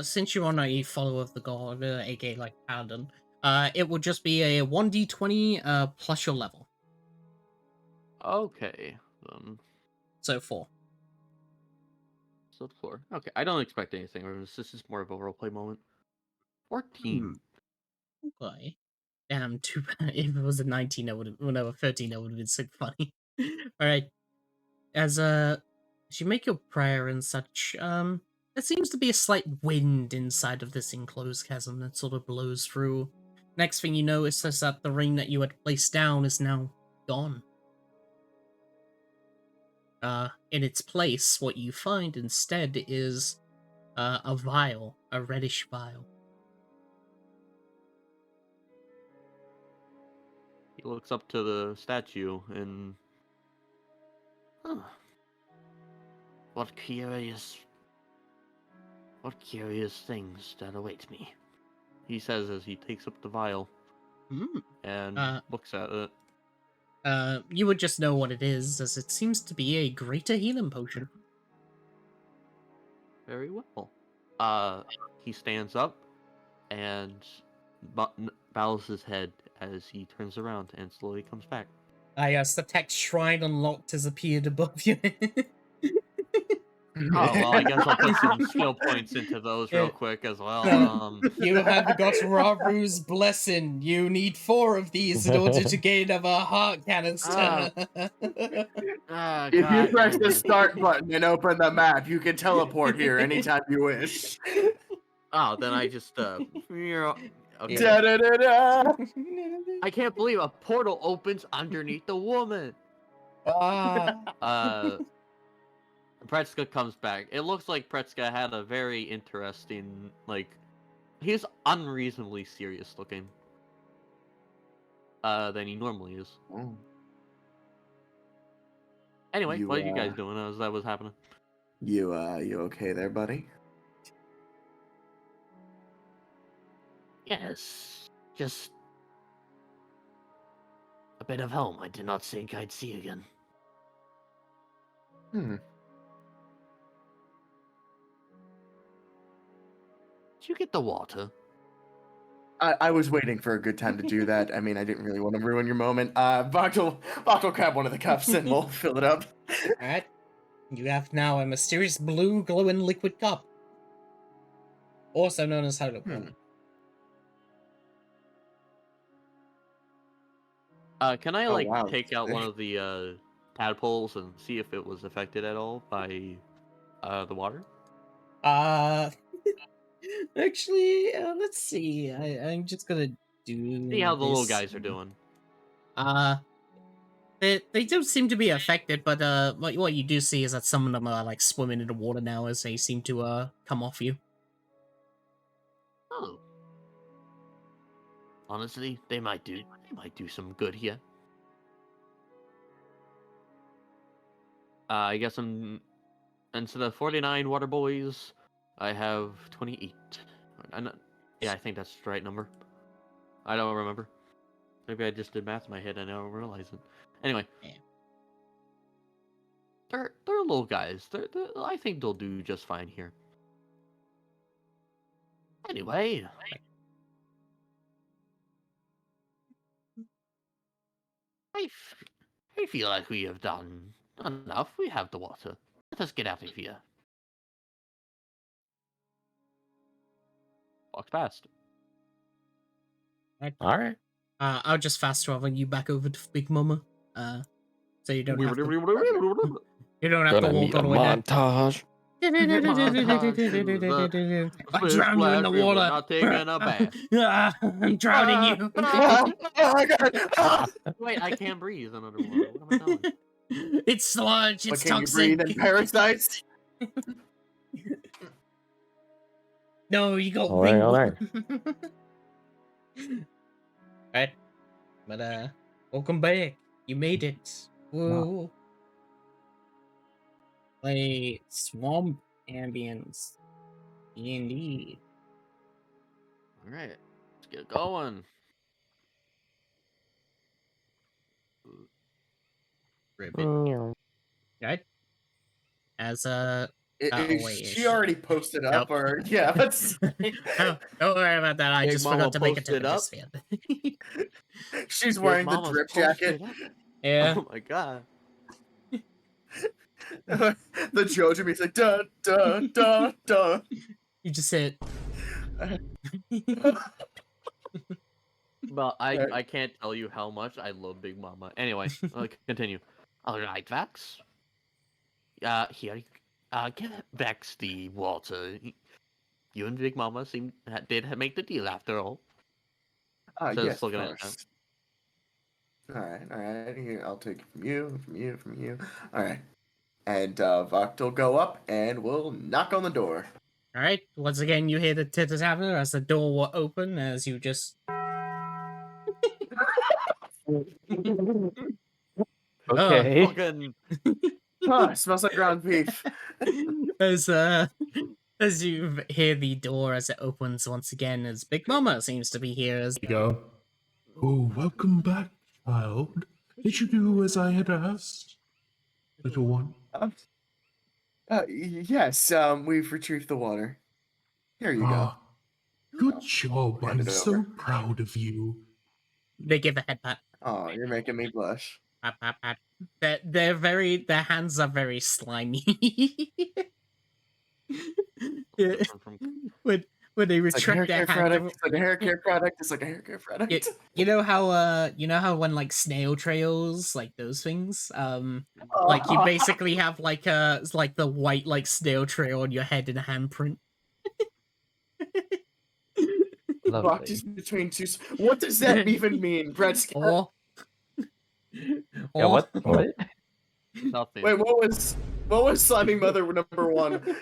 Since you're on a follower of the god, aka like paladin, it would just be a 1d20 plus your level. Okay. So 4. So 4. Okay, I don't expect anything. This is more of a roleplay moment. 14. Okay. Damn, too bad. If it was a 19, I would have. Well, no, a 13, that would have been so funny. Alright. As you make your prayer and such, there seems to be a slight wind inside of this enclosed chasm that sort of blows through. Next thing you notice is that the ring that you had placed down is now gone. In its place, what you find instead is a vial, a reddish vial. He looks up to the statue and... Huh. What curious things that await me. He says as he takes up the vial and looks at it. You would just know what it is, as it seems to be a greater healing potion. Very well. He stands up and bows his head as he turns around and slowly comes back. Yes, the text shrine unlocked has appeared above you. Oh, well, I guess I'll put some skill points into those real quick as well. You have got Raru's blessing. You need 4 of these in order to gain of a heart canister. If you press the start button and open the map, you can teleport here anytime you wish. Oh, then I just okay. Da-da-da-da. I can't believe a portal opens underneath the woman. Predska comes back. It looks like Predska had a very interesting, like, he's unreasonably serious looking. Than he normally is. Anyway, what are you guys doing as that was happening? You okay there, buddy? Yes, just a bit of home I did not think I'd see again. Did you get the water? I was waiting for a good time to do that. I mean, I didn't really want to ruin your moment. Bach will grab one of the cups and we'll fill it up. Alright. You have now a mysterious blue glowing liquid cup. Also known as Holo Cup. Can I take out Wow. one of the tadpoles and see if it was affected at all by the water? Actually, let's see. I'm just gonna do. See how the little this. guys are doing. They don't seem to be affected, but what you do see is that some of them are like swimming in the water now as they seem to come off you. Oh. Honestly, they might do some good here. I guess instead of 49 water boys, I have 28. Yeah, I think that's the right number. I don't remember. Maybe I just did math in my head and I don't realize it. Anyway. Yeah. They're little guys. I think they'll do just fine here. Anyway. I feel like we have done enough. We have the water. Let us get out of here. Walks past. All right. I'll just fast travel you back over to Big Mama. So you don't have to. You don't have to walk all the way down. Montage. I'm drowning you in the water. Not taking a bath. I'm drowning you. Oh my god! Wait, I can't breathe underwater. What am I doing? It's sludge. But It's can toxic. you breathe in parasites? No, you got All right, all right. Right. But welcome back. You made it. Woo. Play Swamp Ambience. Indeed. All right, let's get going. Ribbit. Right? As wait, She already posted up, Nope. or yeah, let's. Oh, don't worry about that. I Big just Mama forgot to make a posted temperature up. sphere. She's Big wearing the Mama's drip posted jacket. up. Yeah. Oh my god. The Jojo means like da da da da. You just hit. But Right. I can't tell you how much I love Big Mama. Anyway, continue. All right, Vax. Here, give Vax the water. You and Big Mama did make the deal after all. Yes, Just of looking at course. All right. Here, I'll take it from you. All right. And Voct will go up and we'll knock on the door. All right. Once again, you hear the titter tapping as the door will open as you just. Okay. fucking. Smells like ground beef. as you hear the door as it opens once again, as Big Mama seems to be here. As You go. Oh, welcome back, child. Did you do as I had asked? Little one. Yes. We've retrieved the water. Here you go. Ah, good job. Hand I'm it so over. proud of you. they give a head pat. Oh, you're making me blush. Pat, pat, pat. Their hands are very slimy. Yeah. when they It's like a hair retract their care hand, product. It's like a hair care product. It's like a hair care product. you know how when like snail trails, like those things, like you basically have like it's like the white like snail trail on your head in a handprint. Lovely. Boxes between two. What does that even mean, Predska? Or Yeah, what? What? Nothing. Wait, what was Slimy Mother number one?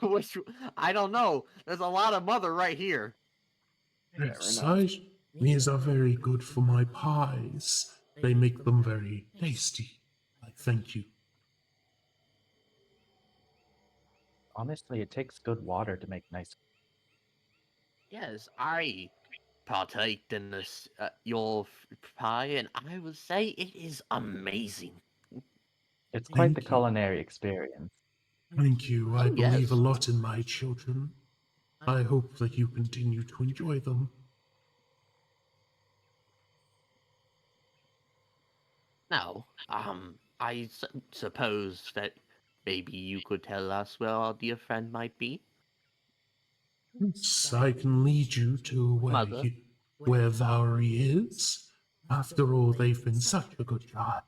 Which I don't know. There's a lot of mother right here. Yes, these are very good for my pies. They make them very tasty. I thank you. Honestly, it takes good water to make nice. Yes, I partaked in this your pie, and I would say it is amazing. It's quite Thank the you. culinary experience. Thank you. I Oh, believe a yes. lot in my children. I hope that you continue to enjoy them. Now, I suppose that maybe you could tell us where our dear friend might be. Yes, I can lead you to Mother. where Valerie is. After all, they've been such a good child.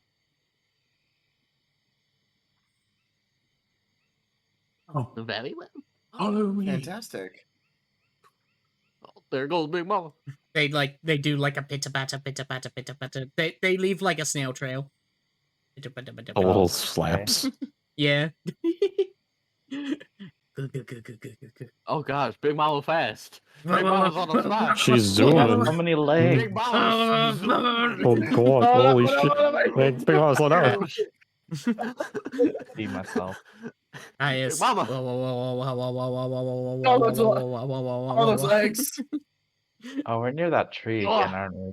Oh, Very well. follow me. Fantastic. Oh, there goes Big Mama. they do like a pitter patter, pitter patter, pitter patter. They leave like a snail trail. Pitter patter, pitter A patter. little okay. slaps. Yeah. Good. Oh gosh, Big Mama fast. Big Mama's on the fly. She's So zooming. many legs. Big Mama's zooming. Oh god, holy shit. Wait, big mama, slow down. See myself. Ah, yes. Big Mama. All those legs. Oh, we're near that tree Oh. again, aren't we?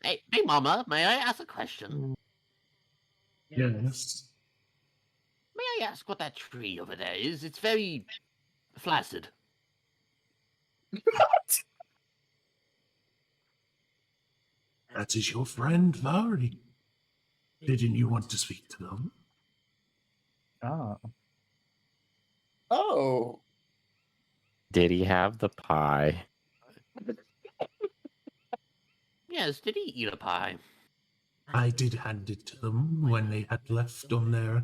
Hey, Mama, may I ask a question? Yes. May I ask what that tree over there is? It's very flaccid. That is your friend, Valerie. Didn't you want to speak to them? Oh, Oh. Did he have the pie? Yes, did he eat a pie? I did hand it to them when they had left on their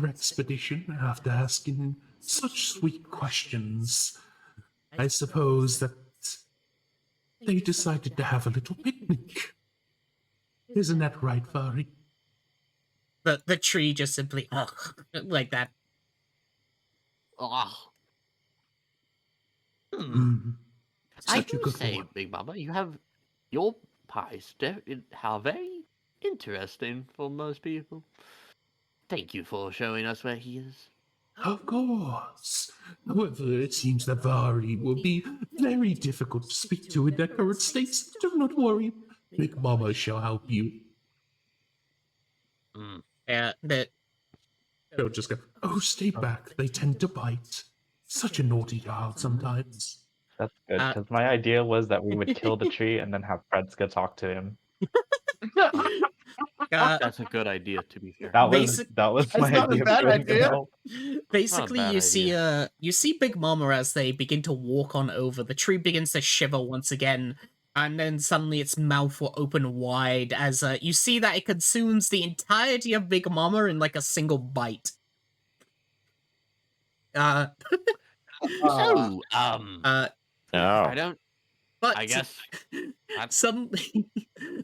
expedition after asking such sweet questions. I suppose that they decided to have a little picnic. Isn't that right, Vari? The tree just simply like that. Oh. Mm. I Such a do good say, one. Big Mama, you have your pies how very interesting for most people. Thank you for showing us where he is. Of course. However, it seems that Vari will be very difficult to speak to in their current state, so do not worry. Big Mama shall help you. Yeah, that They'll just go, oh, stay back. They tend to bite. Such a naughty child sometimes. That's good, Uh, because my idea was that we would kill the tree and then have Predska talk to him. That's a good idea, to be fair. That Basic- was That's my not a idea of bad killing him idea. out. Basically, bad you see Big Mama as they begin to walk on over. The tree begins to shiver once again, and then suddenly its mouth will open wide as you see that it consumes the entirety of Big Mama in like a single bite. Uh, So, uh, I Oh, don't. but I guess that's suddenly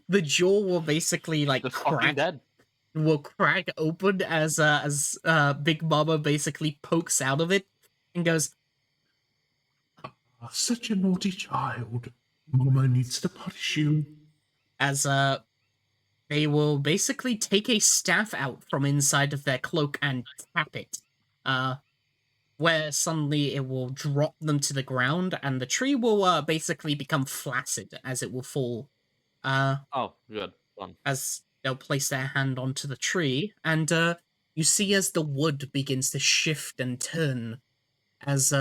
the jaw will basically like just fucking crack dead. will crack open as Big Mama basically pokes out of it and goes, Such a naughty child. Mama needs to punish you. as they will basically take a staff out from inside of their cloak and tap it, where suddenly it will drop them to the ground, and the tree will basically become flaccid as it will fall. Oh, good. Fun. As they'll place their hand onto the tree, and you see as the wood begins to shift and turn, as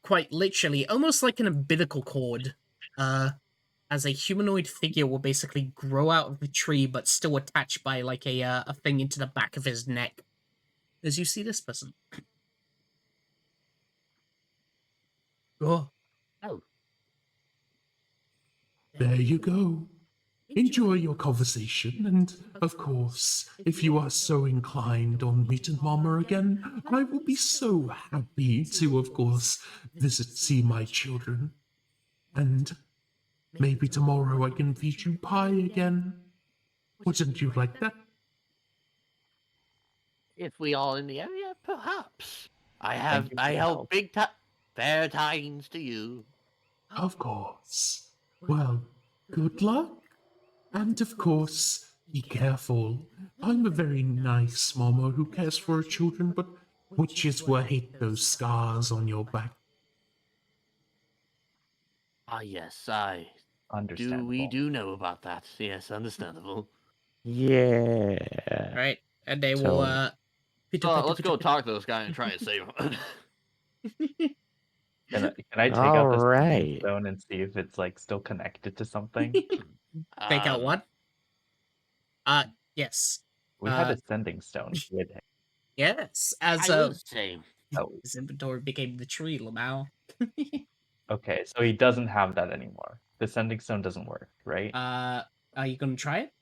quite literally, almost like an umbilical cord, as a humanoid figure will basically grow out of the tree, but still attached by like a thing into the back of his neck. As you see this person. Oh, Oh, There you go. Enjoy your conversation, and of course, if you are so inclined on meeting Mama again, I will be so happy to, of course, see my children. And maybe tomorrow I can feed you pie again. Wouldn't you like that? if we are in the area, perhaps. Thank you for I the have help. fair tidings to you. Of course. Well, good luck. And of course, be careful. I'm a very nice mama who cares for her children, but witches will hate those scars on your back. Ah, yes, I Understandable. We do know about that. Yes, understandable. yeah. right. And they So- will Let's go talk to this guy and try and save him. Can I take out this Alright. stone and see if it's like still connected to something? Take out what? Yes. We had a sending stone with it. Yes. As I will say, Oh, his inventory became the tree, Lamau. okay, so he doesn't have that anymore. The sending stone doesn't work, right? Are you gonna try it?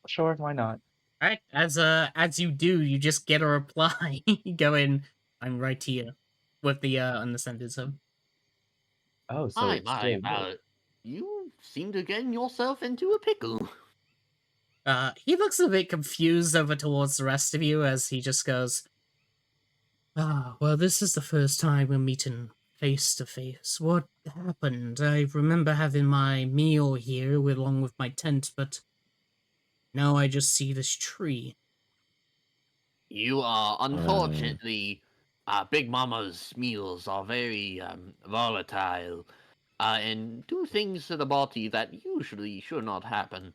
Sure, why not? Alright, as you do, you just get a reply. You go in, I'm right here. With the unassended zone. Oh, so my, it still my, works. you seem to get yourself into a pickle. He looks a bit confused over towards the rest of you as he just goes, well, this is the first time we're meeting face to face. What happened? I remember having my meal here along with my tent, but now I just see this tree. You are unfortunately, Big Mama's meals are very volatile, and do things to the body that usually should not happen.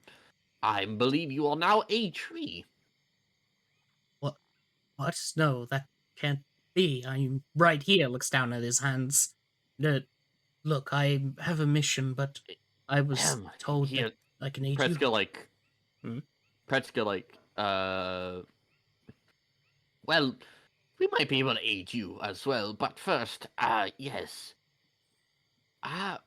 I believe you are now a tree. What? No, that can't be. I'm right here. Looks down at his hands. Look, I have a mission, but I was told here, that I can aid Predska, you. like, Hmm? Predska, like, well, we might be able to aid you as well, but first, yes.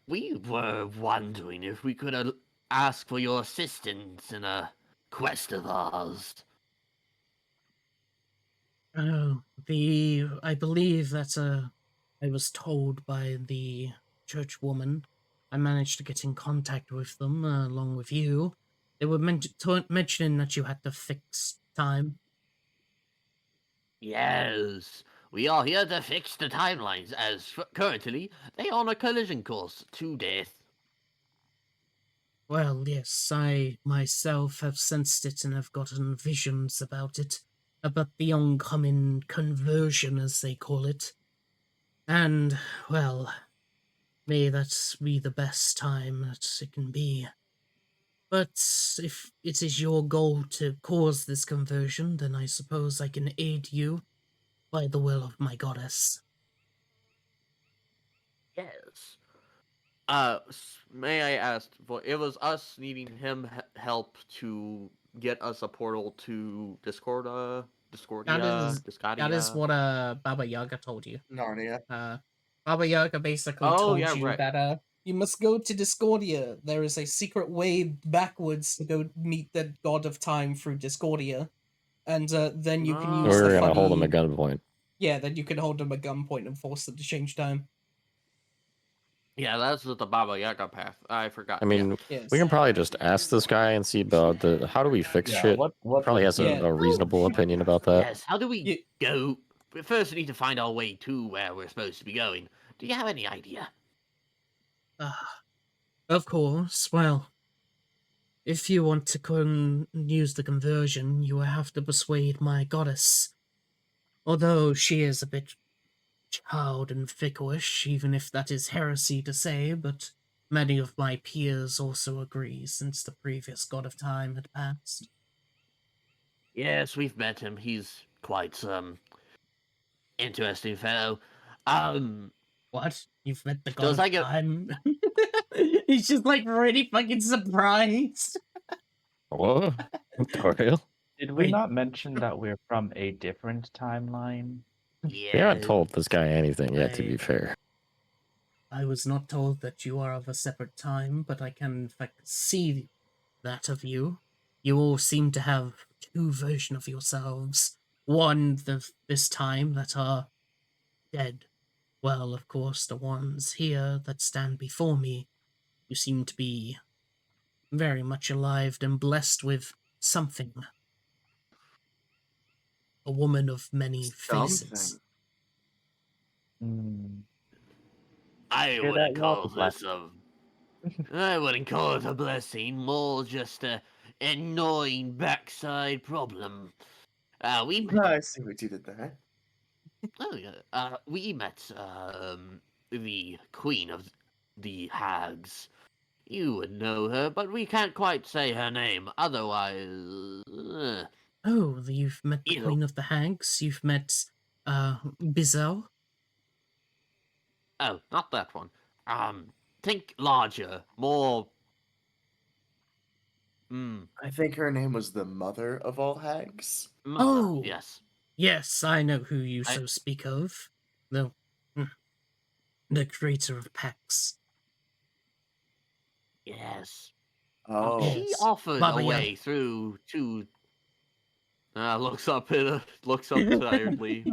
We were wondering if we could ask for your assistance in a quest of ours. Oh, I believe that I was told by the church woman. I managed to get in contact with them along with you. They were mentioning that you had to fix time. Yes, We are here to fix the timelines, as currently they are on a collision course to death. Well, yes, I myself have sensed it and have gotten visions about it, about the oncoming conversion, as they call it. And, well, may that be the best time that it can be. But if it is your goal to cause this conversion, then I suppose I can aid you by the will of my goddess. Yes. May I ask, for it was us needing him help to get us a portal to Discordia, That is Discordia. what Baba Yaga told you. Narnia. Baba Yaga basically Oh, told yeah, you right. that you must go to Discordia. There is a secret way backwards to go meet the god of time through Discordia, and then you can Oh. use the We're gonna funny. hold him at gunpoint. Yeah, then you can hold them at gunpoint and force them to change time. Yeah, that's the Baba Yaga path. I forgot. I mean, Yes. we can probably just ask this guy and see about the how do we fix Yeah, shit. what Probably has Yeah. a reasonable opinion about that. Yes, how do we Ye- go? We first need to find our way to where we're supposed to be going. Do you have any idea? Of course. Well, if you want to use the conversion, you will have to persuade my goddess. Although she is a bit child and fickleish, even if that is heresy to say, but many of my peers also agree since the previous god of time had passed. Yes, we've met him. He's quite interesting fellow. What? You've met the god Does of I get- time? He's just like really fucking surprised. What? Tutorial? Did we Wait. not mention that we're from a different timeline? We haven't Yeah. told this guy anything yet, to be fair. I was not told that you are of a separate time, but I can in fact see that of you. You all seem to have two versions of yourselves. One this time that are dead. Well, of course, the ones here that stand before me, you seem to be very much alive and blessed with something. A woman of many faces. Something. Hmm. I Hear wouldn't that, y'all? call this a. I wouldn't call it a blessing. More just a annoying backside problem. We I see what you did there. Oh yeah. We met the queen of the hags. You would know her, but we can't quite say her name. Otherwise, Oh, you've met the Ew. Queen of the Hags. You've met, Bizel. oh, not that one. Think larger, more. I think her name was the mother of all hags. Mother. Oh. Yes. Yes, I know who you I- so speak of. The creator of Pax. Yes. Oh, She Yes. offered Baba a Yaga. way through to. Looks up tiredly.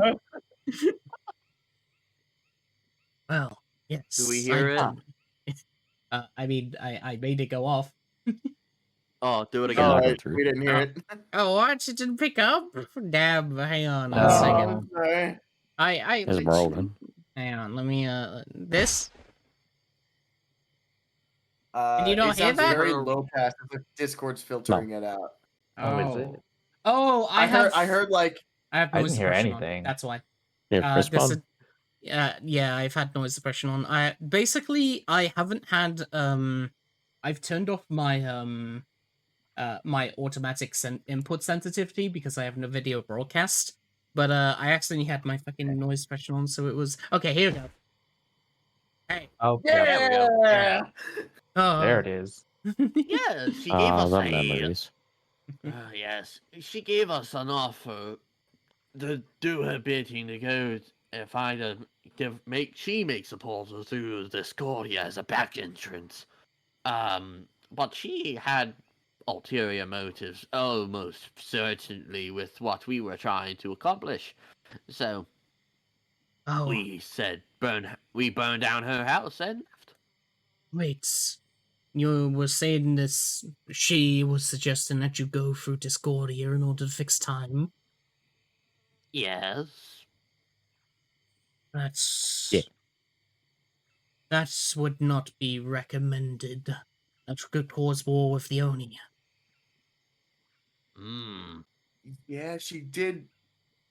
Well, yes. Do we hear it? I mean, I made it go off. Oh, do it Oh, again. I- oh, we didn't hear it. Oh, what? It didn't pick up? Damn, hang on No. a second. Sorry. I It's broken. hang on, let me, this? Uh, Can you not it hear sounds that? very low pass. It's like Discord's filtering it out. Oh, is it? Oh, I heard like I have I noise didn't hear suppression on. anything. That's why. Yeah, This respawn. is, yeah, I've had noise suppression on. I haven't had I've turned off my my automatic input sensitivity because I have no video broadcast. But I accidentally had my fucking noise suppression on, so it was okay. Here we go. Hey. Oh, There yeah. we go. yeah. Oh, There it is. Yeah, she gave us The a. memories. Yes, she gave us an offer to do her bidding to go and find a she makes a portal through Discordia as a back entrance. But she had ulterior motives, almost certainly with what we were trying to accomplish. So oh, we said we burned down her house and left. wait. You were saying this. She was suggesting that you go through Discordia in order to fix time. Yes. That's... Yeah. That would not be recommended. That could cause war with the Oni. Hmm. Yeah, she did.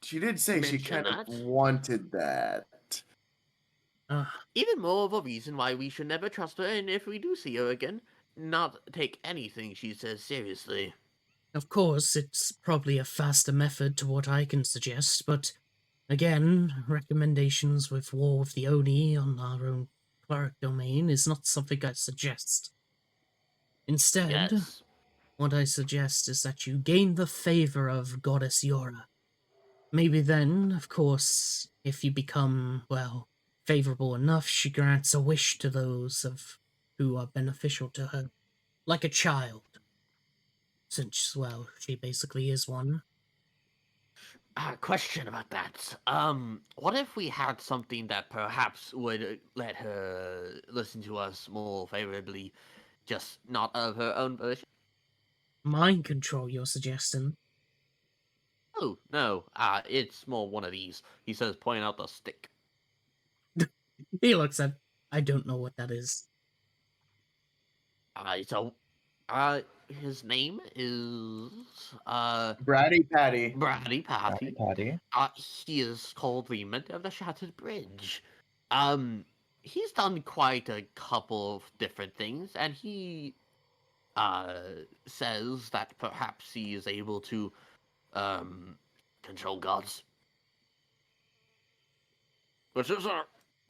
She did say she Mention kind of that. wanted that. Even more of a reason why we should never trust her, and if we do see her again, not take anything she says seriously. Of course, it's probably a faster method to what I can suggest, but again, recommendations with War with the Oni on our own cleric domain is not something I suggest. Instead, Yes. what I suggest is that you gain the favor of Goddess Yora. Maybe then, of course, if you become, well, favorable enough, she grants a wish to those of who are beneficial to her. Like a child. Since, well, she basically is one. Question about that. What if we had something that perhaps would let her listen to us more favorably, just not of her own volition? Mind control, you're suggesting? Oh, no, it's more one of these. He says, pointing out the stick. He looks at... I don't know what that is. So, his name is, Bratty Patty. Bradley Patty, Patty. Patty. He is called the Mentor of the Shattered Bridge. He's done quite a couple of different things, and he says that perhaps he is able to control gods, which is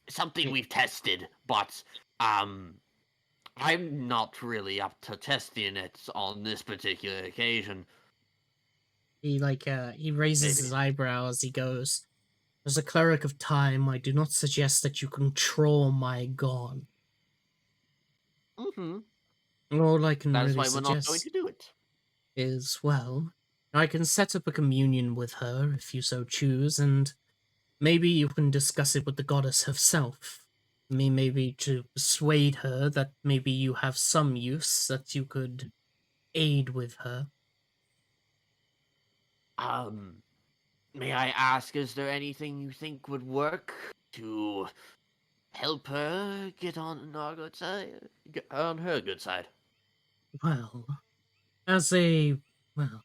something we've tested, but I'm not really up to testing it on this particular occasion. He, he raises Maybe. his eyebrow as he goes, as a cleric of time, I do not suggest that you control my god. Mm-hmm. All I can That is really why we're not going suggest to do it. is, well, I can set up a communion with her if you so choose, and maybe you can discuss it with the goddess herself. Maybe to persuade her that maybe you have some use that you could aid with her. May I ask, is there anything you think would work to help her get on our good side? Get on her good side? Well, well,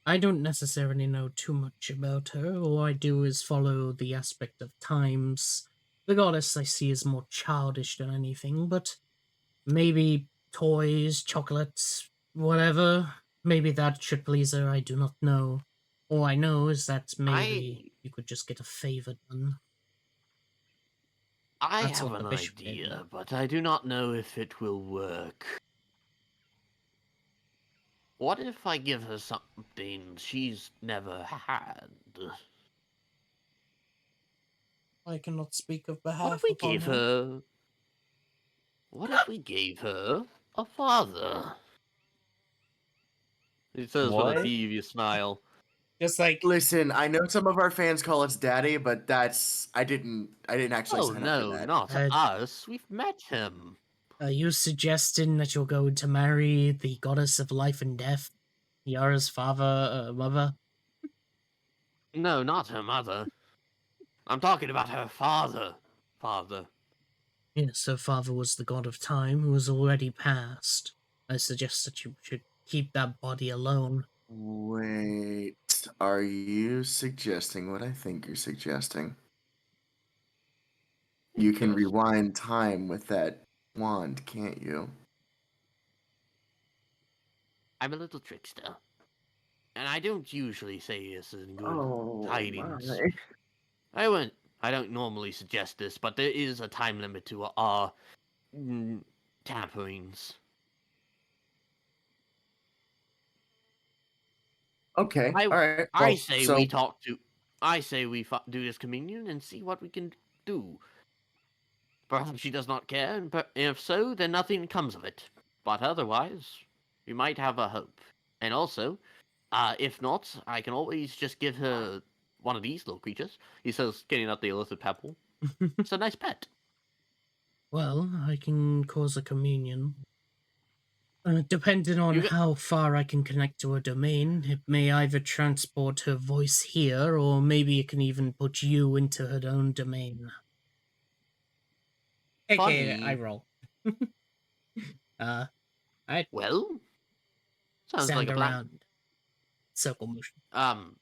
I don't necessarily know too much about her. All I do is follow the aspect of times. The goddess I see is more childish than anything, but maybe toys, chocolates, whatever. Maybe that should please her, I do not know. All I know is that maybe you could just get a favor done. I That's have what the an bishop gave me. idea, but I do not know if it will work. What if I give her something she's never had? I cannot speak of What behalf if we upon gave her... What if we gave her a father? He says with a What? devious smile. Just like, Listen, I know some of our fans call us daddy, but that's I didn't actually Oh sign up for no, that. not Uh, us. We've met him. are you suggesting that you're going to marry the goddess of life and death, Yara's mother? No, not her mother. I'm talking about her father. Father. Yes, her father was the god of time who was already passed. I suggest that you should keep that body alone. Wait, are you suggesting what I think you're suggesting? You can Yes. rewind time with that wand, can't you? I'm a little trickster. And I don't usually say this in good Oh, tidings. my. I don't normally suggest this, but there is a time limit to our tamperings. Okay, all right. I Well, say so we talk to. I say we do this communion and see what we can do. Perhaps she does not care, and if so, then nothing comes of it. But otherwise, we might have a hope. And also, if not, I can always just give her one of these little creatures. He says, getting out the illicit pebble. It's a nice pet. Well, I can cause a communion. Depending on You get- how far I can connect to her domain, it may either transport her voice here, or maybe it can even put you into her own domain. Okay, I Funny. roll. I Well, sounds like stand a plan. around. Circle motion.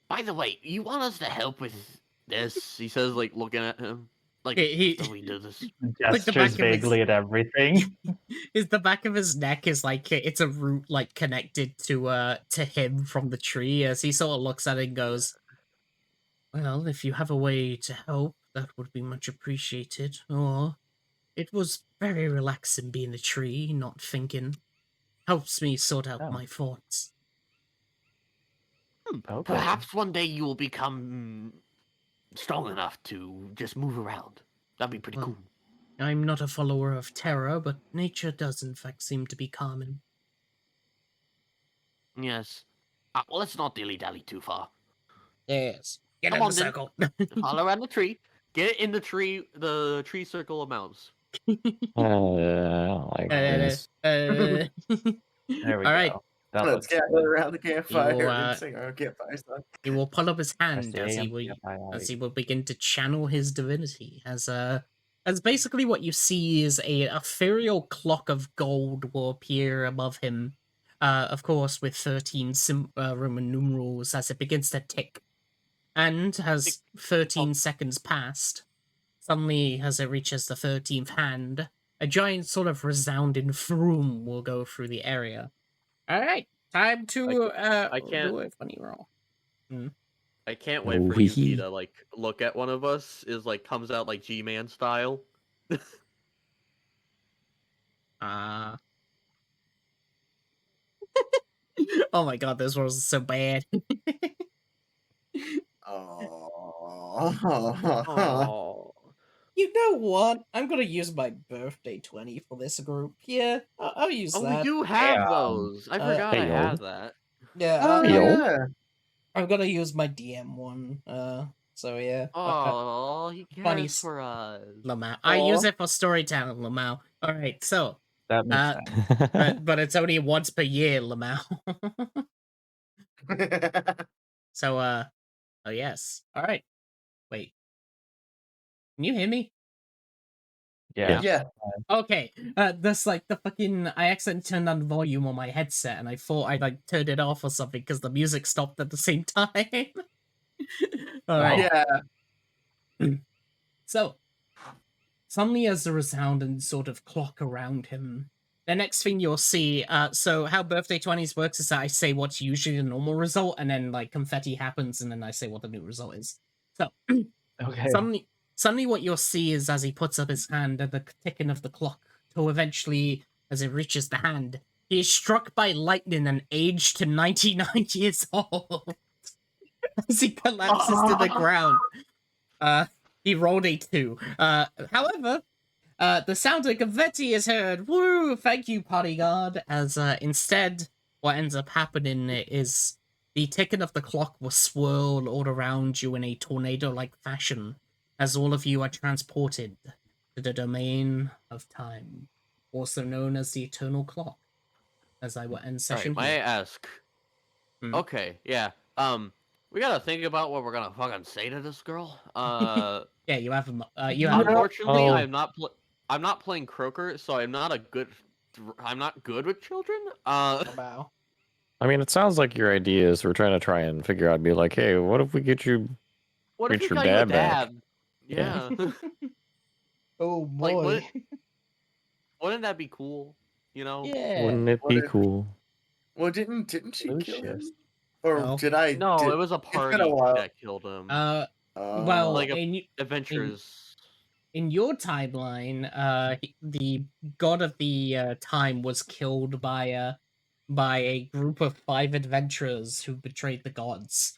By the way, you want us to help with this? He says, like, looking at him. Like, He- so we do this. Like the Gestures back of his- vaguely at everything. Is the back of his neck is like it's a root like connected to him from the tree as he sort of looks at it and goes, well, if you have a way to help, that would be much appreciated. Or it was very relaxing being a tree, not thinking. Helps me sort out Oh. my thoughts. Okay. Perhaps one day you will become strong enough to just move around. That'd be pretty Well, cool. I'm not a follower of terror, but nature does in fact seem to be calming. Yes. Well, let's not dilly-dally too far. Yes. Get Come in the on, then. circle. Follow around the tree. Get in the tree circle of mouse. I don't like this. There we All right. go. That Let's looks gather good. around the campfire will, and sing our campfire song. He will pull up his hand as he SJMPFI. will begin to channel his divinity. As basically what you see is a ethereal clock of gold will appear above him. Of course, with 13 Roman numerals as it begins to tick. And as 13 seconds passed, suddenly as it reaches the 13th hand, a giant sort of resounding throom will go through the area. All right, time to I can't- do a funny roll. I can't wait for Wee. Yuki to like look at one of us. Is like comes out like G-Man style. Oh my god, this was so bad. Oh. You know what? I'm gonna use my birthday 20 for this group. Yeah, I'll use Oh, we that. do have Yeah, those. I forgot I Hey, yo. had that. Yeah, Oh, Hey, yo. yeah. I'm gonna use my DM one. So yeah. Oh, he funny cares for us. Lamau. I use Aw. it for storytelling, Lamau. Alright, so That makes Uh, sense. but it's only once per year, Lamau. So oh yes. Alright. Wait. Can you hear me? Yeah. Yeah. Okay, that's like the fucking. I accidentally turned on the volume on my headset, and I thought I like turned it off or something because the music stopped at the same time. All right. Yeah. So suddenly, as a resounding sort of clock around him, the next thing you'll see. So how birthday 20s works is that I say what's usually the normal result, and then like confetti happens, and then I say what the new result is. So Okay. Suddenly what you'll see is as he puts up his hand at the ticking of the clock, till eventually, as it reaches the hand, he is struck by lightning and aged to 99 years old. As he collapses to the ground. He rolled a 2. However, the sound of confetti is heard. Woo! Thank you, bodyguard. As instead, what ends up happening is the ticking of the clock will swirl all around you in a tornado-like fashion, as all of you are transported to the domain of time, also known as the eternal clock. As I will end session Alright, may I here. ask? Hmm. Okay, yeah. We gotta think about what we're gonna fucking say to this girl. Yeah, you have you have. Unfortunately, Oh. I'm not playing Croaker, so I'm not good with children. Bow. I mean, it sounds like your idea is we're try and figure out, be like, hey, what if we get you? What if Get we your got you a dad back. dad? Yeah. Oh Like, boy. Wouldn't that be cool? You know? Yeah. Wouldn't it What be if- cool? Well, didn't she kill him? Lucius. Or No. did I? No, did, it was a been a party while. that killed him. Well, like in adventures. your timeline, the god of the time was killed by a group of 5 adventurers who betrayed the gods.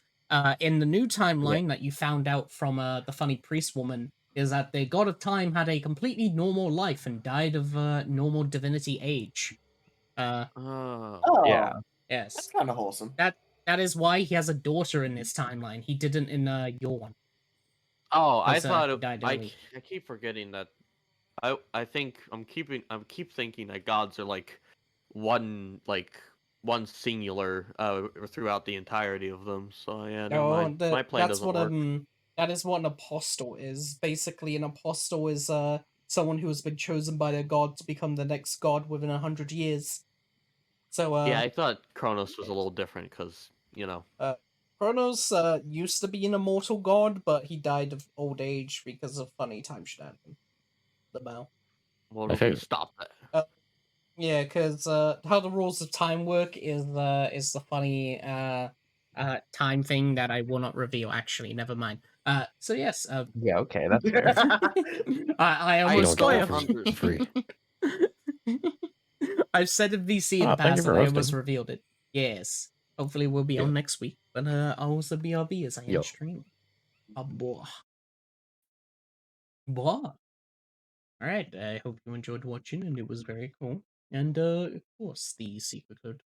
In the new timeline that you found out from the funny priest woman is that the god of time had a completely normal life and died of normal divinity age. Oh. Oh, Yeah. that's Yes, kind of wholesome. that is why he has a daughter in this timeline. He didn't in your one. Oh, I Because, thought he it, died I early. keep forgetting that I think I keep thinking that gods are like one singular throughout the entirety of them. So yeah, never Oh, mind. My plan that's doesn't what work. that is what an apostle is. Basically, an apostle is someone who has been chosen by their god to become the next god within 100 years. So Yeah, I thought Kronos was a little different because Kronos used to be an immortal god, but he died of old age because of funny time shenanigans. The Mao. what I if we figured. stop that? Yeah, because how the rules of time work is the funny time thing that I will not reveal. Actually, never mind. So yes, Yeah, okay, that's fair. I I We almost don't get don't that spoiled. for free. I've said it VC in the Thank you past for and I almost hosting. revealed it. Yes. Hopefully we'll be Yeah. on next week. But I'll also be RV as I am Yo. streaming. Boah. Boah. Alright, I hope you enjoyed watching and it was very cool. And of course the secret code